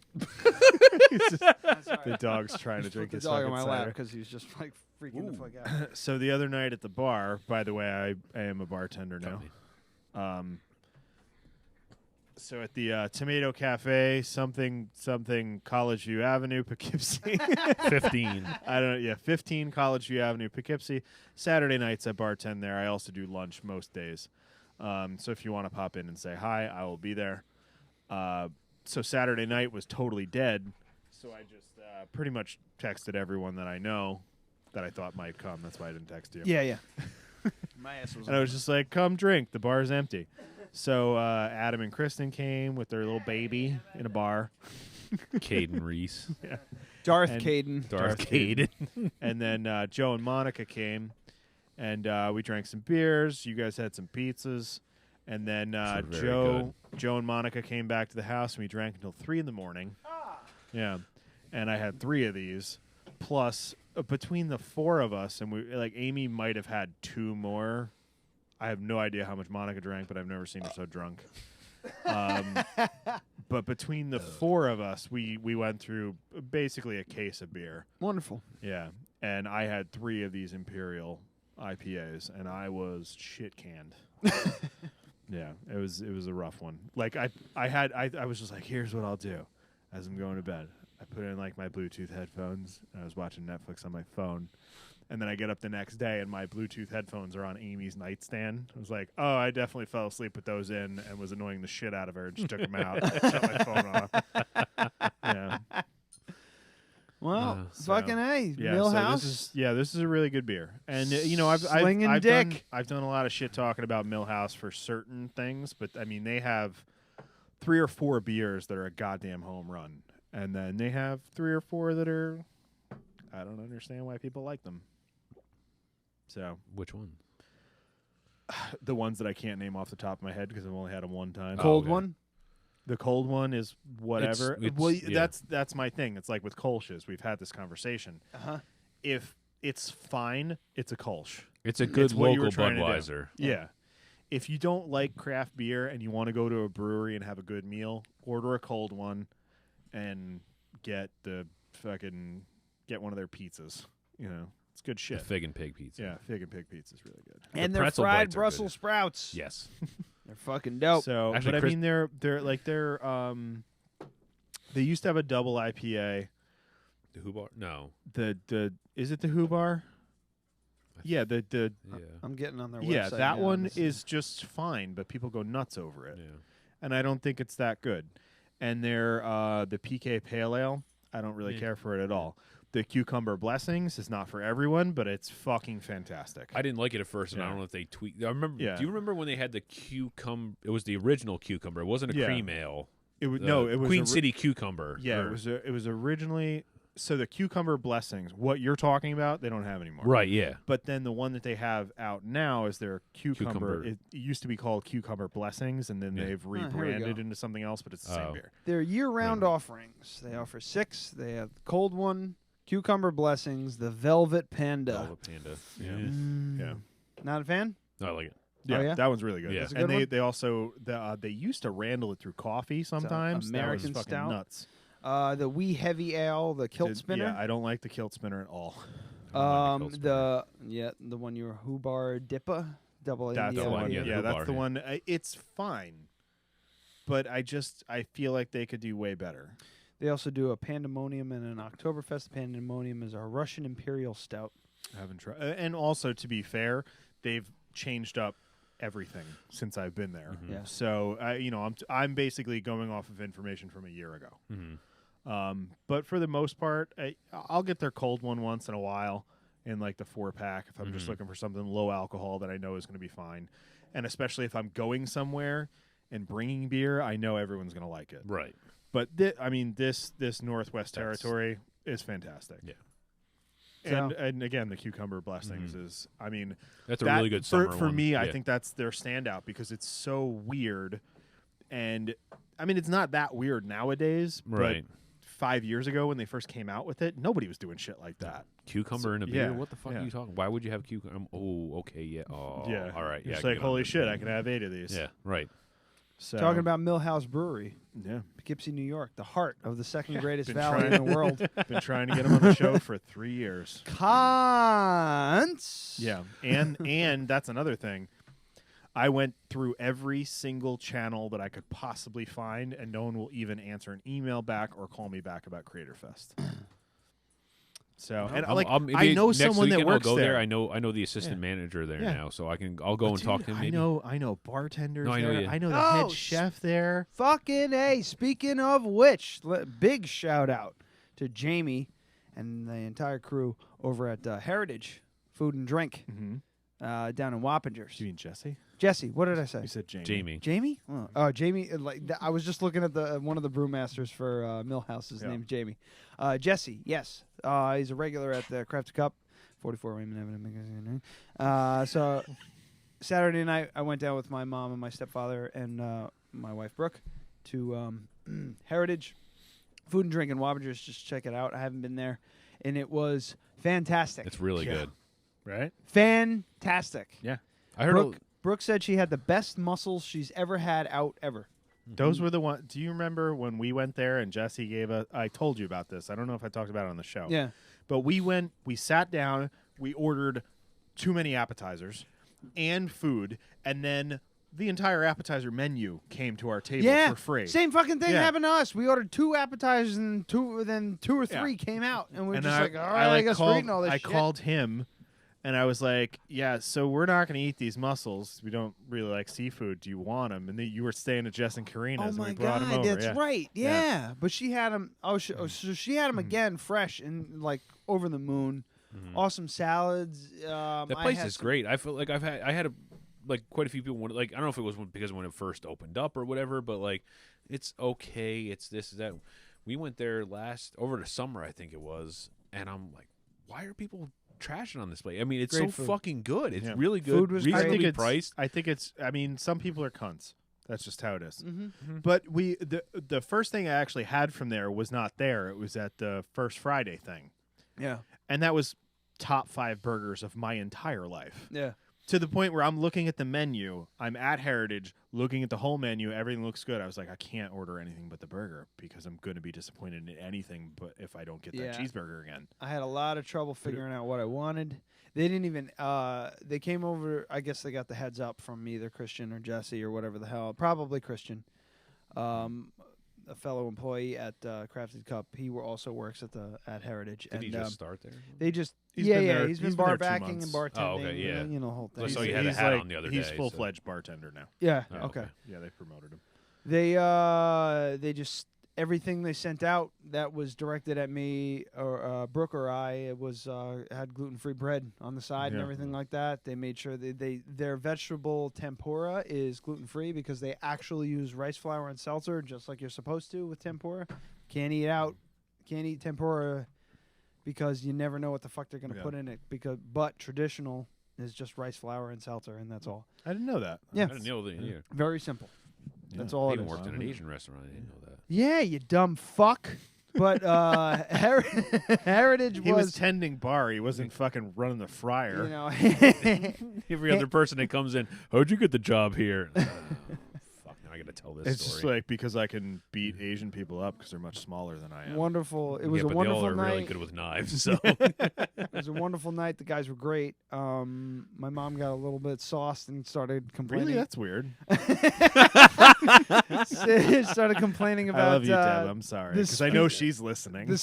The dog's trying to drink his dog on fucking my lap cider. because he's just like freaking the fuck out. So the other night at the bar, by the way, I am a bartender now. So at the Tomato Cafe, something College View Avenue, Poughkeepsie. 15. I don't know. Yeah, 15 College View Avenue, Poughkeepsie. Saturday nights I bartend there. I also do lunch most days. So if you want to pop in and say hi, I will be there. So Saturday night was totally dead. So I just pretty much texted everyone that I know that I thought might come. That's why I didn't text you. Yeah. My ass was. And I was just like, come drink. The bar is empty. So Adam and Kristen came with their little baby in a bar. Caden Reese. Yeah. Darth Caden. And then Joe and Monica came, and we drank some beers. You guys had some pizzas. And then Joe and Monica came back to the house, and we drank until 3 in the morning. Yeah. And I had 3 of these. Plus, between the 4 of us, and Amy might have had 2 more. I have no idea how much Monica drank, but I've never seen her so drunk. But between the 4 of us, we went through basically a case of beer. Wonderful. Yeah. And I had 3 of these Imperial IPAs, and I was shit canned. Yeah, it was a rough one. Like I was just like, here's what I'll do as I'm going to bed. I put in like my Bluetooth headphones, and I was watching Netflix on my phone. And then I get up the next day, and my Bluetooth headphones are on Amy's nightstand. I was like, oh, I definitely fell asleep with those in and was annoying the shit out of her and just took them out and shut my phone off. Yeah. Well, fucking A. Yeah, Millhouse. This is a really good beer. And, I've done a lot of shit talking about Millhouse for certain things, but, I mean, they have 3 or 4 beers that are a goddamn home run. And then they have 3 or 4 that are, I don't understand why people like them. So which one? The ones that I can't name off the top of my head because I've only had them one time. Cold one? The cold one is whatever. Yeah. That's my thing. It's like with Kolsch's. We've had this conversation. If it's fine, it's a Kolsch. It's a good what you local were trying to do. Budweiser. Yeah. If you don't like craft beer and you want to go to a brewery and have a good meal, order a cold one and get one of their pizzas. You know, it's good shit. The Fig and Pig pizza. Yeah, Fig and Pig pizza is really good. And The their pretzel fried bites are Brussels good. sprouts. Yes. They're fucking dope. So, Actually, but I Chris- mean, they used to have a double IPA. The Who Bar? No. Is it the Who Bar? Yeah, Yeah. I'm getting on their website. Yeah, that now. one is just fine, but people go nuts over it. Yeah. And I don't think it's that good. And their the PK Pale Ale, I don't really care for it at all. The Cucumber Blessings is not for everyone, but it's fucking fantastic. I didn't like it at first, and I don't know if they tweaked. I remember. Yeah. Do you remember when they had the cucumber? It was the original cucumber. It wasn't a cream ale. It was Queen City Cucumber. Yeah, it was originally. So the Cucumber Blessings, what you're talking about, they don't have anymore. Right, yeah. But then the one that they have out now is their Cucumber. It used to be called Cucumber Blessings, and then they've rebranded into something else, but it's the same beer. They're year-round offerings. They offer 6. They have the cold one, Cucumber Blessings, the Velvet Panda. Velvet Panda. Yeah. Not a fan? I like it. Yeah, Oh, yeah? that one's really good. Yeah. That's a good And one? they also they used to randle it through coffee sometimes. American that was fucking stout. nuts. The Wee Heavy Ale, the Kilt Spinner. Yeah, I don't like the Kilt Spinner at all. The one you were Hubar Dippa, double That's the India. one. yeah, Yeah, the that's bar, the yeah. one. It's fine, but I feel like they could do way better. They also do a Pandemonium and an Oktoberfest. Pandemonium is our Russian Imperial Stout. I haven't tried. And also, to be fair, they've changed up everything since I've been there. Mm-hmm. Yeah. So I'm basically going off of information from a year ago. Mm-hmm. But for the most part, I'll get their cold one once in a while in like the 4-pack if I'm just looking for something low alcohol that I know is going to be fine. And especially if I'm going somewhere and bringing beer, I know everyone's going to like it. Right. But this Northwest Territory is fantastic. Yeah. And again, the cucumber blessings is, I mean, that's a really good summer for one. me. Yeah. I think that's their standout because it's so weird, and I mean, it's not that weird nowadays, right? But 5 years ago when they first came out with it, nobody was doing shit like that. Cucumber in a beer? What the fuck are you talking? Why would you have cucumber? Oh, okay, yeah. Oh, yeah. All right, yeah. It's like, holy shit, I can have 8 of these. Yeah, right. So, Talking about Millhouse Brewery. Yeah. Poughkeepsie, New York, the heart of the second greatest valley in the world. Been trying to get him on the show for 3 years. Cons. Yeah, and that's another thing. I went through every single channel that I could possibly find, and no one will even answer an email back or call me back about Creator Fest. So, and I know someone that works I'll go there. I know the assistant manager there now, so I'll go and talk to him. Maybe. I know bartenders. No, I know there. you. I know the head chef there. Fucking A. Speaking of which, big shout out to Jamie and the entire crew over at Heritage Food and Drink down in Wappingers. You mean Jesse? Jesse, what did I say? You said Jamie. Jamie. Jamie? Oh, Jamie. I was just looking at one of the brewmasters for Millhouse. His name's Jamie. Jesse, yes. He's a regular at the Crafted Cup. 44 women. So Saturday night, I went down with my mom and my stepfather and my wife, Brooke, to Heritage Food and Drink in Wappingers. Just check it out. I haven't been there. And it was fantastic. It's really good. Right? Fantastic. Yeah. I heard Brooke said she had the best mussels she's ever had out ever. Those were the ones. Do you remember when we went there and Jesse gave I told you about this. I don't know if I talked about it on the show. Yeah. But we sat down, we ordered too many appetizers and food, and then the entire appetizer menu came to our table for free. Same fucking thing happened to us. We ordered 2 appetizers and then 2 or 3 came out. And we were just like, all right, I guess we're eating all this shit. I called him. And I was like, yeah, so we're not going to eat these mussels. We don't really like seafood. Do you want them? And then you were staying at Jess and Karina's, and we brought them over. That's right. Yeah. But she had them. So she had them again, fresh and like over the moon. Awesome salads. That place is great. I feel like I had quite a few people I don't know if it was because when it first opened up or whatever, but like it's okay. It's this, that. We went there over the summer, I think it was, and I'm like, why are people trashing on this place? I mean, it's great so food. fucking good. It's really good. Food was reasonably priced. I think it's. I mean, some people are cunts. That's just how it is. Mm-hmm. But the first thing I actually had from there was not there. It was at the First Friday thing. Yeah. And that was top 5 burgers of my entire life. Yeah. To the point where I'm looking at the menu. I'm at Heritage, looking at the whole menu. Everything looks good. I was like, I can't order anything but the burger because I'm going to be disappointed in anything. But if I don't get that cheeseburger again, I had a lot of trouble figuring out what I wanted. They didn't even. They came over. I guess they got the heads up from either Christian or Jesse or whatever the hell. Probably Christian. A fellow employee at Crafted Cup. He also works at Heritage. Did he just start there? They just He's been there- He's been he's been there bar 2 backing and months. bartending. Oh, okay, yeah. The whole thing. So you had a he's hat on the other day. He's full-fledged bartender now. Yeah. Oh, okay. Yeah, they promoted him. They just everything they sent out that was directed at me or Brooke or I. It was had gluten-free bread on the side and everything like that. They made sure their vegetable tempura is gluten-free because they actually use rice flour and seltzer just like you're supposed to with tempura. Can't eat tempura because you never know what the fuck they're gonna put in it. But traditional is just rice flour and seltzer, and that's all. I didn't know that. Yeah, I didn't know that either. Very simple. That's all I it even is. worked in an Asian restaurant. I didn't know that. Yeah, you dumb fuck. But Heritage He was tending bar. He wasn't fucking running the fryer. You know, Every other person that comes in, how'd you get the job here? Fuck, now I got to tell this It's story. just like because I can beat Asian people up because they're much smaller than I am. wonderful. It was yeah, a but wonderful they all are night. really good with knives. So It was a wonderful night. The guys were great. My mom got a little bit sauced and started complaining. Really, that's weird. Started complaining about. I love you, Deb. I'm sorry because I know she's listening. The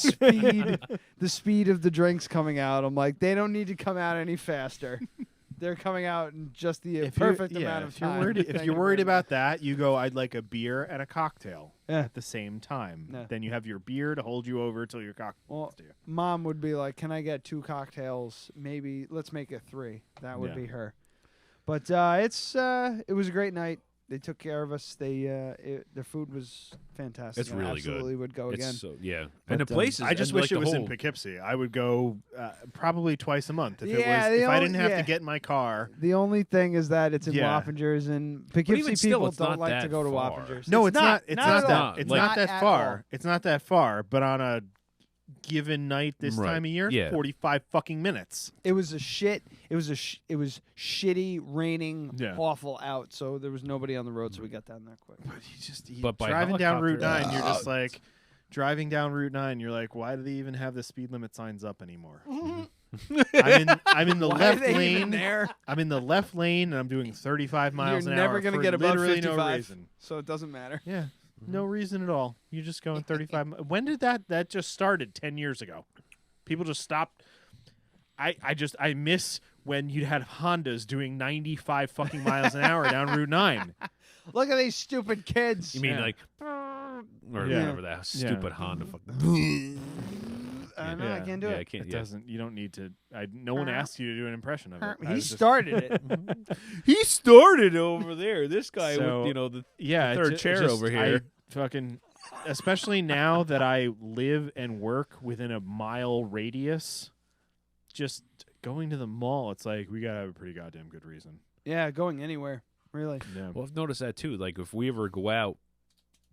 speed of the drinks coming out. I'm like, they don't need to come out any faster. They're coming out in just the perfect amount of time. If you're worried about that, you go, I'd like a beer and a cocktail at the same time. Yeah. Then you have your beer to hold you over till your cocktail. Mom would be like, can I get 2 cocktails? Maybe let's make it 3. That would be her. But it was a great night. They took care of us. Their food was fantastic. It's really absolutely good. would go again. So, yeah. But, And the places. I just and, wish like, it was the in whole- Poughkeepsie. I would go probably twice a month if I didn't have to get in my car. The only thing is that it's in Yeah. Wappingers, and even Poughkeepsie still, people it's don't not like to that go to far. Wappingers. No, it's not. It's not at that. all. It's Like- not that at far. all. It's not that far. But on a given night this Right. time of year, Yeah. 45 fucking minutes. It was a shit. It was it was shitty, raining, Yeah. awful out. So there was nobody on the road, so we got down there quick. But by driving down Route helicopter- 9, you're just like driving down Route 9. You're like, why do they even have the speed limit signs up anymore? I'm in the Why left are they even lane. there? I'm in the left lane, and I'm doing 35 miles You're an hour. never gonna for get above literally 55, no reason. so it doesn't matter. Yeah, no reason at all. You're just going 35. When did that just started? 10 years ago. People just stopped. I miss when you had Hondas doing 95 fucking miles an hour down Route 9. Look at these stupid kids. You mean Yeah. like, or Yeah. whatever that stupid Honda. I know I can't do yeah, it. I can't. It Yeah. doesn't. You don't need to. No one asked you to do an impression of it. I He was just- started it. He started over there. This guy So, with the yeah, third chair over here. Fucking, especially now that I live and work within a mile radius, just going to the mall, it's like we gotta have a pretty goddamn good reason. Yeah, going anywhere, really. Yeah. Well, I've noticed that too. Like if we ever go out,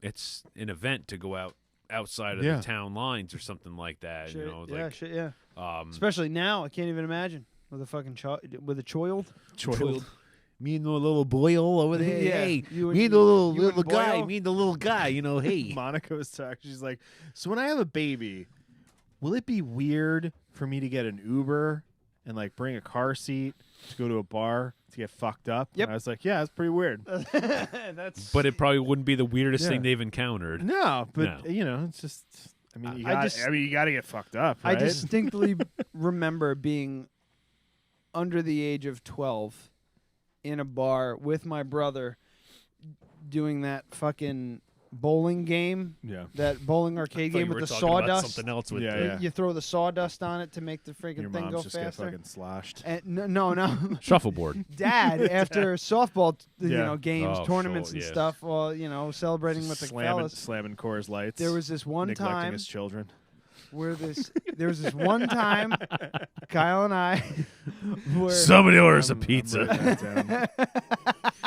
it's an event to go out outside of Yeah. the town lines or something like that. Shit, You know, yeah, like shit, yeah. um, Especially now, I can't even imagine with a fucking with a child. me and the little boy over there. Yeah, Hey, you and- me and the little you and guy. Boyle? Me and the little guy. You know, hey. Monica was talking. She's like, so when I have a baby, will it be weird for me to get an Uber and like bring a car seat to go to a bar to get fucked up? Yep. And I was like, yeah, that's pretty weird. That's. But it probably wouldn't be the weirdest Yeah. thing they've encountered. No, but No. you know, it's just. I mean, you I got. just- You got to get fucked up. I Right? distinctly remember being under the age of 12 in a bar with my brother doing that fucking bowling game. Yeah. That bowling arcade thought game you with were the talking about sawdust. something else with Yeah, the- yeah. You throw the sawdust on it to make the freaking Your thing moms go just faster. get fucking sloshed. And no. Shuffleboard. Dad, after softball, Yeah. games, Oh, tournaments, sure, and yeah. stuff, while celebrating with the fellas. slamming Coors Lights. There was this one neglecting time his children. where there was this one time, Kyle and I, were Somebody orders a I'm pizza. writing that down.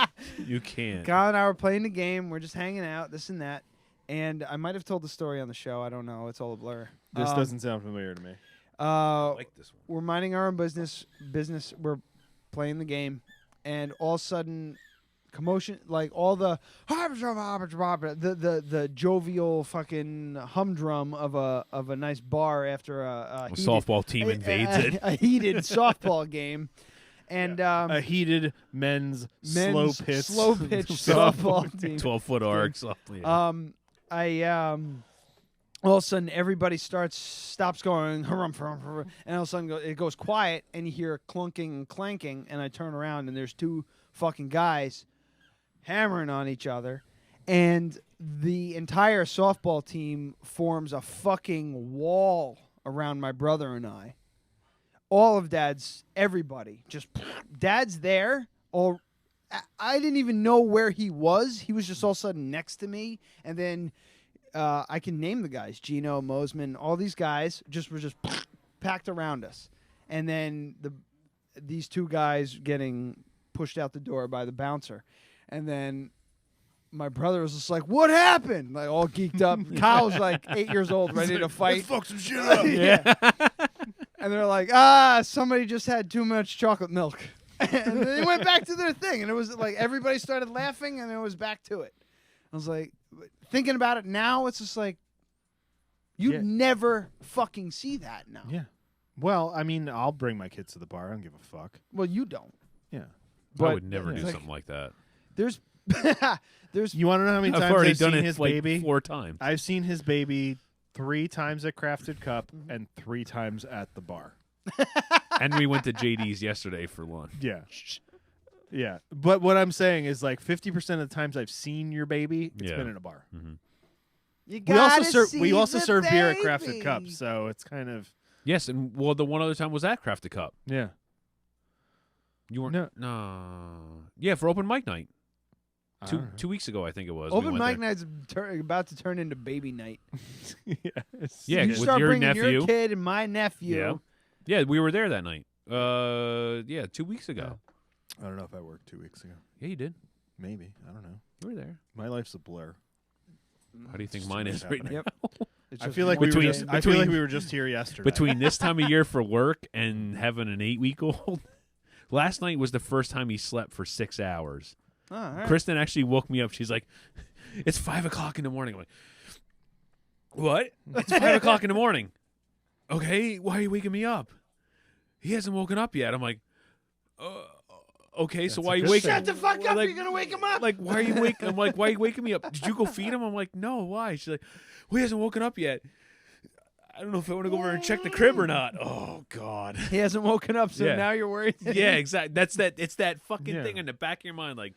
You can't. Kyle and I were playing the game. We're just hanging out, this and that. And I might have told the story on the show. I don't know. It's all a blur. This doesn't sound familiar to me. I like this one. We're minding our own business. We're playing the game, and all of a sudden, commotion, like all the jovial fucking humdrum of a nice bar after a heated- softball team invades it. A heated softball game, and A heated men's slow pitch softball team. 12-foot arc. Yeah. All of a sudden everybody stops going, and all of a sudden it goes quiet, and you hear clunking and clanking, and I turn around and there's two fucking guys hammering on each other, and the entire softball team forms a fucking wall around my brother and I. All of everybody, just Dad's there. I didn't even know where he was. He was just all of a sudden next to me, and then I can name the guys: Gino, Mosman, all these guys were just packed around us, and then these two guys getting pushed out the door by the bouncer, and then my brother was just like, "What happened?" Like all geeked up. Kyle's like 8 years old, ready to fight. Let's fuck some shit up. Yeah. And they're like, somebody just had too much chocolate milk. And then they went back to their thing. And it was like everybody started laughing, and it was back to it. I was like, thinking about it now, it's just like, you'd never fucking see that now. Yeah. Well, I mean, I'll bring my kids to the bar. I don't give a fuck. Well, you don't. Yeah. I would never it's do like- something like that. There's You want to know how many I've times already I've done seen it his like baby? 4 times. I've seen his baby 3 times at Crafted Cup and 3 times at the bar. And we went to JD's yesterday for lunch. Yeah. Yeah. But what I'm saying is like 50% of the times I've seen your baby, it's Yeah. been in a bar. Mm-hmm. You We also serve beer at Crafted Cup, so it's kind of Yes, and well, the one other time was at Crafted Cup. yeah. You weren't. No. Yeah, for open mic night. Two weeks ago, I think it was. Open we mic went night's about to turn into baby night. Yeah, you with start your bringing nephew. your kid and my nephew. Yeah, we were there that night. 2 weeks ago. I don't know if I worked 2 weeks ago. Yeah, you did. Maybe. I don't know. You were there. My life's a blur. How do you think mine is right now? Yep. I feel like we were just here yesterday. Between this time of year for work and having an 8-week-old, last night was the first time he slept for 6 hours. Oh, all right. Kristen actually woke me up. She's like, "It's 5 o'clock in the morning." I'm like, "What? It's 5 o'clock in the morning." Okay, why are you waking me up? He hasn't woken up yet. I'm like, okay, so why are you waking? Shut the fuck up! You're gonna wake him up. Like, why are you waking? I'm like, why are you waking me up? Did you go feed him? I'm like, no. Why? She's like, well, he hasn't woken up yet. I don't know if I want to go over and check the crib or not. Oh God, He hasn't woken up, so now you're worried. Yeah, exactly. It's that fucking thing in the back of your mind, like,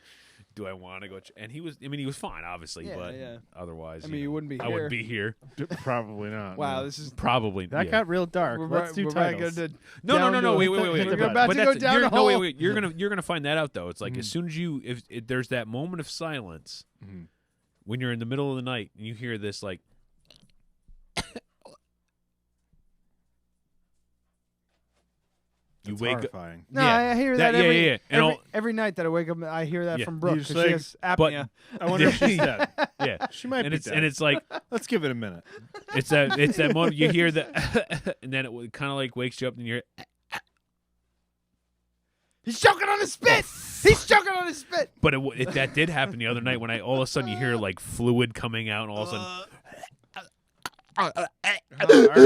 do I want to go? And he was. I mean, he was fine, obviously, but otherwise, I mean, you wouldn't be I here. wouldn't be here. Probably not. Wow, no. this is Probably that got real dark. Let's do titles. No. Wait. We're about to go down the No, hole. wait. You're gonna find that out though. It's like as soon as if there's that moment of silence when you're in the middle of the night and you hear this like. You That's wake horrifying. up. No, I hear that every, And every night that I wake up. I hear that Yeah. from Brooke You because just she like, has apnea. I wonder if she's dead. Yeah, She might and be it's dead. and it's like Let's give it a minute. it's that moment you hear the and then it kind of like wakes you up and you're He's choking on his spit. He's choking on his spit. but that did happen the other night when all of a sudden you hear like fluid coming out and all of a sudden All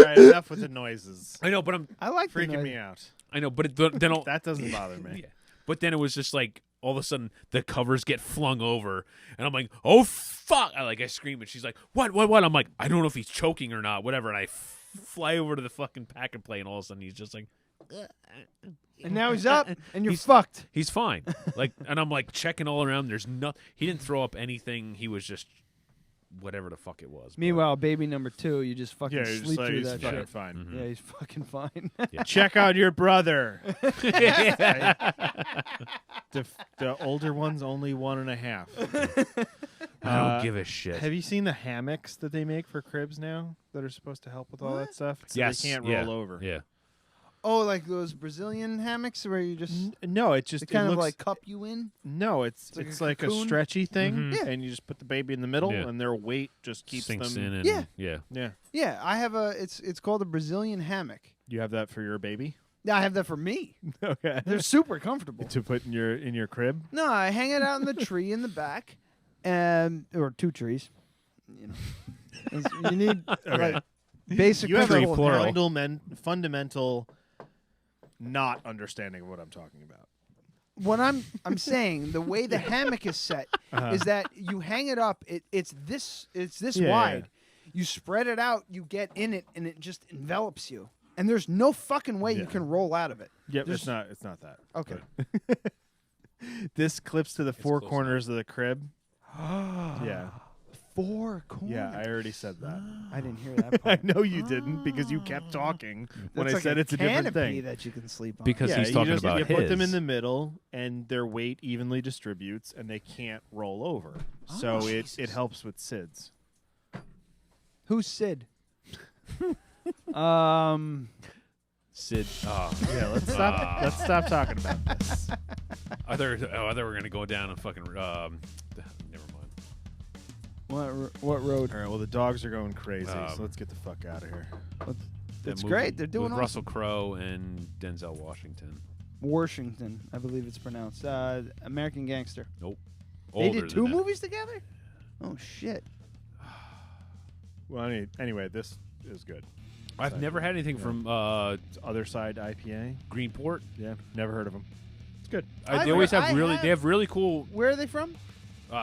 right, enough with the noises. I know, but I like the Freaking noise. me out. I know, but then That doesn't bother me. yeah. But then it was just like all of a sudden the covers get flung over and I'm like, oh fuck! I scream and she's like, what? I'm like, I don't know if he's choking or not, whatever. And I fly over to the fucking pack and play, and all of a sudden he's just like, And now he's up, and you're He's- fucked. he's fine. Like, and I'm like checking all around. There's he didn't throw up anything. He was just whatever the fuck it was. But- Meanwhile, baby number 2, you just fucking Yeah, you're just sleep like, through he's that fucking shit. fine. Mm-hmm. Yeah, he's fucking fine. Check out your brother. The older one's only 1.5. I don't give a shit. Have you seen the hammocks that they make for cribs now that are supposed to help with all that stuff? So Yes, they can't yeah, roll over. Yeah. Oh, like those Brazilian hammocks where you just No, it just they kind it of looks, like cup you in. No, it's like a cocoon? stretchy thing, Mhm. Yeah. and you just put the baby in the middle, Yeah. and their weight just keeps Sinks them. in and Yeah. yeah. Yeah, I have it's called a Brazilian hammock. You have that for your baby? Yeah, I have that for me. Okay. They're super comfortable. To put in your crib? No, I hang it out in the tree in the back, or 2 trees. You know, you need like basic You have a control. fundamental not understanding of what I'm talking about. What I'm saying, the way the hammock is set is that you hang it up. It's this Yeah, wide. You spread it out. You get in it, and it just envelops you. And there's no fucking way you can roll out of it. Yep, There's- it's not that. Okay. But this clips to the 4 close corners of the crib. Yeah. 4 corners. Yeah, I already said that. I didn't hear that I part. know you didn't because you kept talking when That's I like said it's a different canopy thing. that you can sleep on. Because Yeah, he's you talking just, about you put them his. in the middle, and their weight evenly distributes, and they can't roll over. So it helps with SIDS. Who's Sid? Sid. Yeah, let's stop talking about this. I thought we were gonna go down and fucking. Never mind. What road? All right, well, the dogs are going crazy, so Um, let's get the fuck out of here. It's That great. movie They're doing with awesome. Russell Crowe and Denzel Washington. Washington, I believe it's pronounced. American Gangster. Nope. They Older did than 2 that. movies together? Oh, shit. Well, anyway, this is good. I've never had anything from Other Side IPA. Greenport. Yeah, never heard of them. It's good. They always have they have really cool. Where are they from?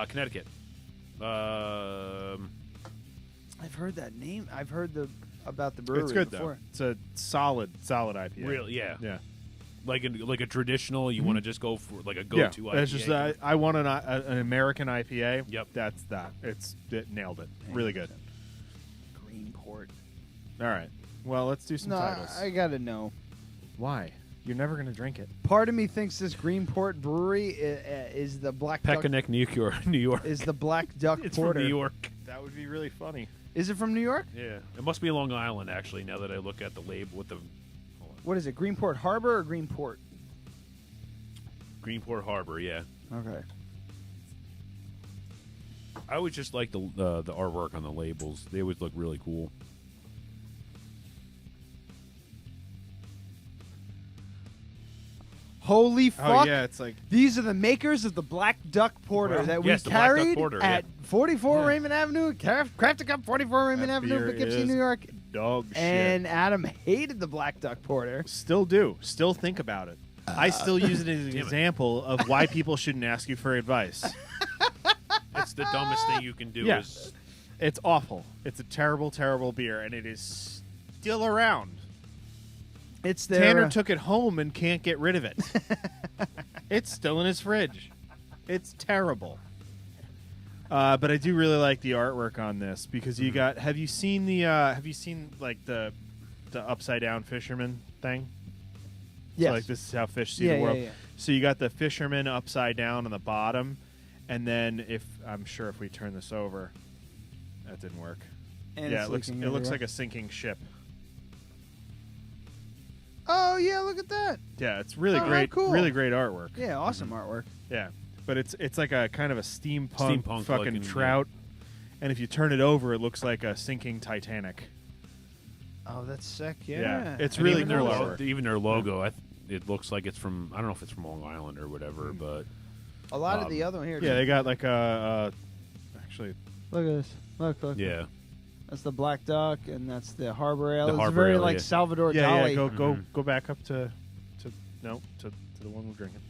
Connecticut. I've heard that name. I've heard about the brewery It's good before. though. It's a solid IPA. Really, yeah. Yeah. Like a traditional, you want to just go for like a Yeah, go-to IPA. it's just I want an American IPA. Yep, that's that. It nailed it. Really good. Greenport. All right. Well, let's do some No, titles. I gotta know. Why? You're never going to drink it. Part of me thinks this Greenport Brewery is the Black Duck. Peckinack, New York. Is the Black Duck It's Porter. from New York. That would be really funny. Is it from New York? Yeah. It must be Long Island, actually, now that I look at the label with the... What is it, Greenport Harbor or Greenport? Greenport Harbor, yeah. Okay. I always just like the artwork on the labels. They always look really cool. Holy fuck. Oh, yeah, it's like... These are the makers of the Black Duck Porter that we yes, the Black Duck carried Porter, at 44 Raymond Avenue, Crafted Cup 44 Raymond That Avenue, beer Poughkeepsie, is New York. Dog shit. And Adam hated the Black Duck Porter. Still do. Still think about it. I still use it as an example of why people shouldn't ask you for advice. It's the dumbest thing you can do. Yeah. Is It's awful. It's a terrible, terrible beer, and it is still around. It's there. Tanner took it home and can't get rid of it. It's still in his fridge. It's terrible. But I do really like the artwork on this because you got. Have you seen like the upside down fisherman thing? Yes. So, like this is how fish see the world. Yeah. So you got the fisherman upside down on the bottom, and then if we turn this over, that didn't work. And yeah, it's it looks everywhere. like a sinking ship. Oh, yeah, look at that. Yeah, it's really Oh, great. cool. Really great artwork. Yeah, awesome artwork. Yeah, but it's like a kind of a steampunk Steampunk fucking looking, trout, and if you turn it over, it looks like a sinking Titanic. Oh, that's sick. Yeah. Yeah, it's and really even their cool logo. artwork. Even their logo, it looks like it's from. I don't know if it's from Long Island or whatever, but A lot of the other one here. Yeah, they got like actually. Look at this. Look. yeah. That's the Black Duck, and that's the Harbor Ale. The It's Harbor very Ale, like yeah. Salvador Yeah, Dali. go back up to the one we're drinking.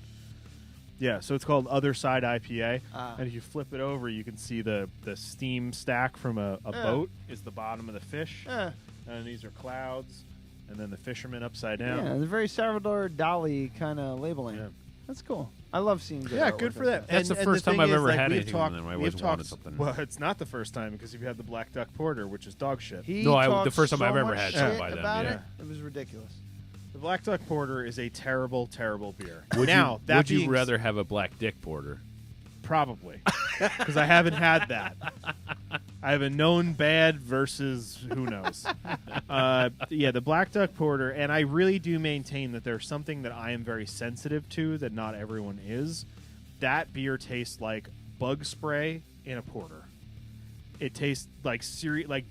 Yeah, so it's called Other Side IPA, and if you flip it over, you can see the steam stack from a boat is the bottom of the fish, and these are clouds, and then the fisherman upside down. Yeah, it's very Salvador Dali kind of labeling. Yeah. That's cool. I love seeing good Yeah, artwork good for like that. That's the first time thing I've is, ever like, had we've anything talked- from them. I we've always wanted talked- something. Well, it's not the first time because you've had the Black Duck Porter, which is dog shit. He No, the talks first time so I've ever much had shit something by them, about yeah. it. It was ridiculous. The Black Duck Porter is a terrible, terrible beer. Would now, you, that would you being rather have a Black Dick Porter? Probably, because I haven't had that. I have a known bad versus who knows. Yeah, the Black Duck Porter, and I really do maintain that there's something that I am very sensitive to that not everyone is. That beer tastes like bug spray in a porter. It tastes like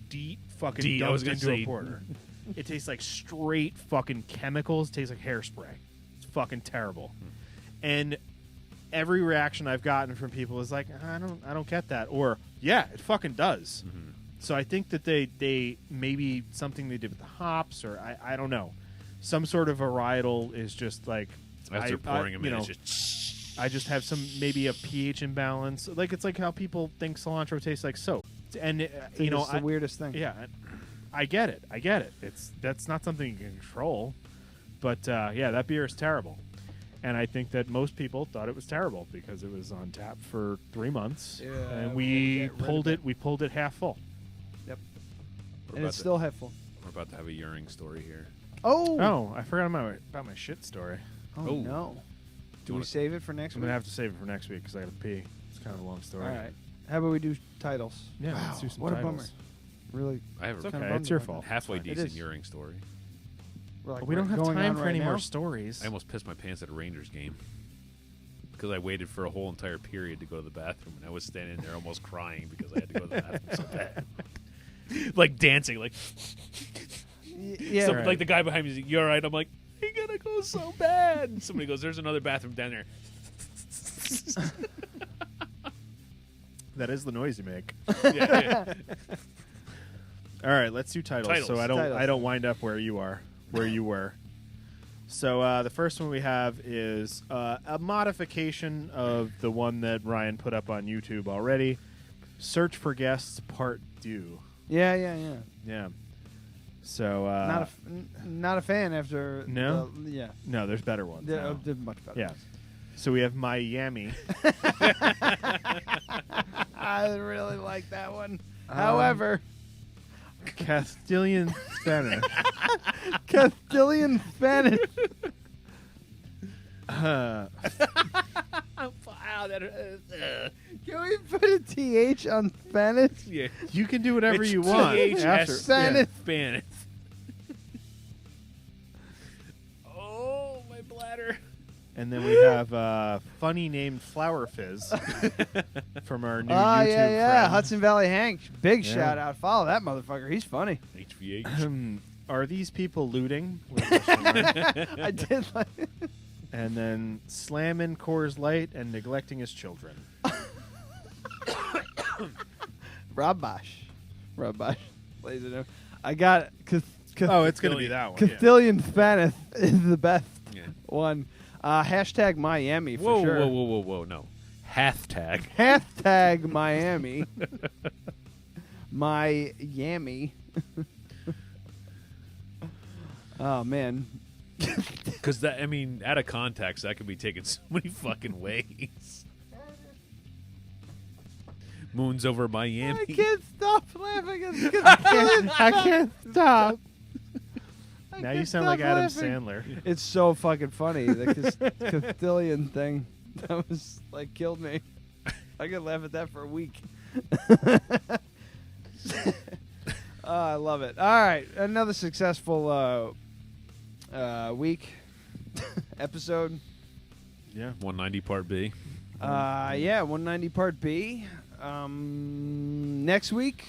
DEET fucking DEET, I was dumped gonna into a say. porter. It tastes like straight fucking chemicals. It tastes like hairspray. It's fucking terrible. And every reaction I've gotten from people is like, I don't get that, or yeah, it fucking does. So I think that they maybe something they did with the hops, or I don't know, some sort of varietal is just like As they're pouring them in, it's just. I just have maybe a pH imbalance. Like it's like how people think cilantro tastes like soap, and It's the weirdest thing. Yeah, I get it. That's not something you can control, but yeah, that beer is terrible. And I think that most people thought it was terrible because it was on tap for 3 months, and we pulled it. We pulled it half full. Yep. We're And about it's to- still half full. We're about to have a Uring story here. Oh, I forgot about my shit story. Oh, no. Do we save it for next I'm week? gonna have to save it for next week because I gotta pee. It's kind of a long story. All right. How about we do titles? Yeah, Wow, let's do some what titles. a bummer. Really. I have It's a okay. kinda It's your bummed fault. about halfway It decent is. Uring story. We're like, We don't have going time on for right any now? more stories. I almost pissed my pants at a Rangers game because I waited for a whole entire period to go to the bathroom, and I was standing there almost crying because I had to go to the bathroom so bad. Like dancing, like Yeah. so, Right. like the guy behind me is like, "You all right?" I'm like, "I gotta go so bad." And somebody goes, "There's another bathroom down there." That is the noise you make. Yeah. All right, let's do titles, so I Titles. don't wind up where you were. So the first one we have is a modification of the one that Ryan put up on YouTube already. Search for Guests Part 2. Yeah. Yeah. So Not a fan after. No? Yeah. no, there's better ones. now. They're much better. Yeah. So we have Miami. I really like that one. However, Casthillian Sthpanith. Casthillian Sthpanith. Can we put a TH on Sthpanith? Yeah. You can do whatever It's you want. THS Sthpanith. Sthpanith. Oh, my bladder. And then we have funny named Flower Fizz from our new YouTube yeah. friend. Hudson Valley Hank. Big Yeah. shout out. Follow that motherfucker. He's funny. HVH. Are these people looting? I did like And then slamming Coors Light and neglecting his children. Rob Bosch. Plays it. I got. Oh, it's going to be that one. Casthillian Sthpanith is the best Yeah. one. Hashtag Miami for Whoa, sure. whoa. No. Hashtag. Hashtag Miami. My yammy. Oh, man. Because that, I mean, out of context, that could be taken so many fucking ways. Moon's over Miami. I can't stop laughing. I can't stop. Now you can't sound stop like Adam laughing. Sandler. It's so fucking funny. The Casthillian thing. That was, like, killed me. I could laugh at that for a week. Oh, I love it. All right. Another successful week. Episode. Yeah. 190 Part B. Yeah, 190 Part B. Next week.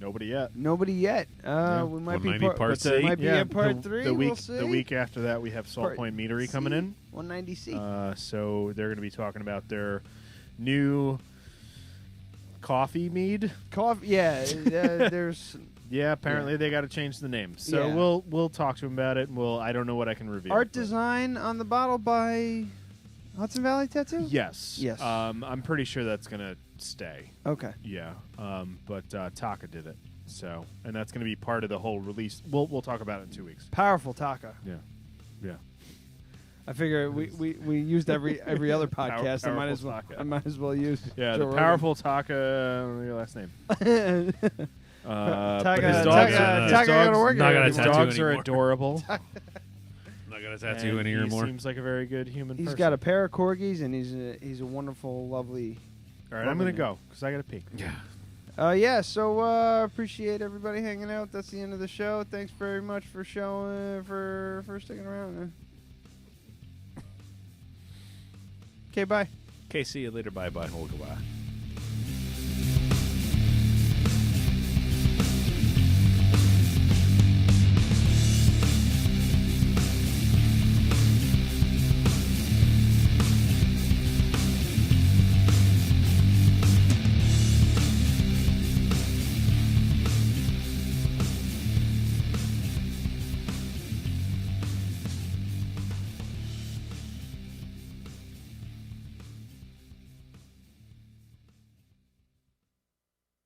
Nobody yet. We might be 190 Part C. Might be a Part 3. The week, we'll see. the week after that, we have Salt Part Point Meadery C. coming in. 190C. So they're going to be talking about their new coffee mead. Coffee. Yeah. There's. Yeah, apparently they got to change the name. So Yeah. we'll talk to them about it. And I don't know what I can reveal. Art but- design on the bottle by Hudson Valley Tattoo? Yes. Yes. I'm pretty sure that's gonna stay. Okay. Yeah. But Taka did it. So, and that's gonna be part of the whole release. We'll talk about it in 2 weeks. Powerful Taka. Yeah. Yeah. I figure we used every other podcast. Powerful Taka. I might as well use. Yeah. Joe The Rogan. powerful Taka. Your last name. Taka- But his Taka- dogs, Taka gotta work not gonna his tattoo dogs are anymore. adorable. Not going to tattoo and any he anymore. seems like a very good human He's person. got a pair of corgis, and he's a wonderful, lovely. All right, I'm going to go because I got to pee. Yeah. So appreciate everybody hanging out. That's the end of the show. Thanks very much for for sticking around. Okay, bye. Okay, see you later. Bye-bye. Hold goodbye.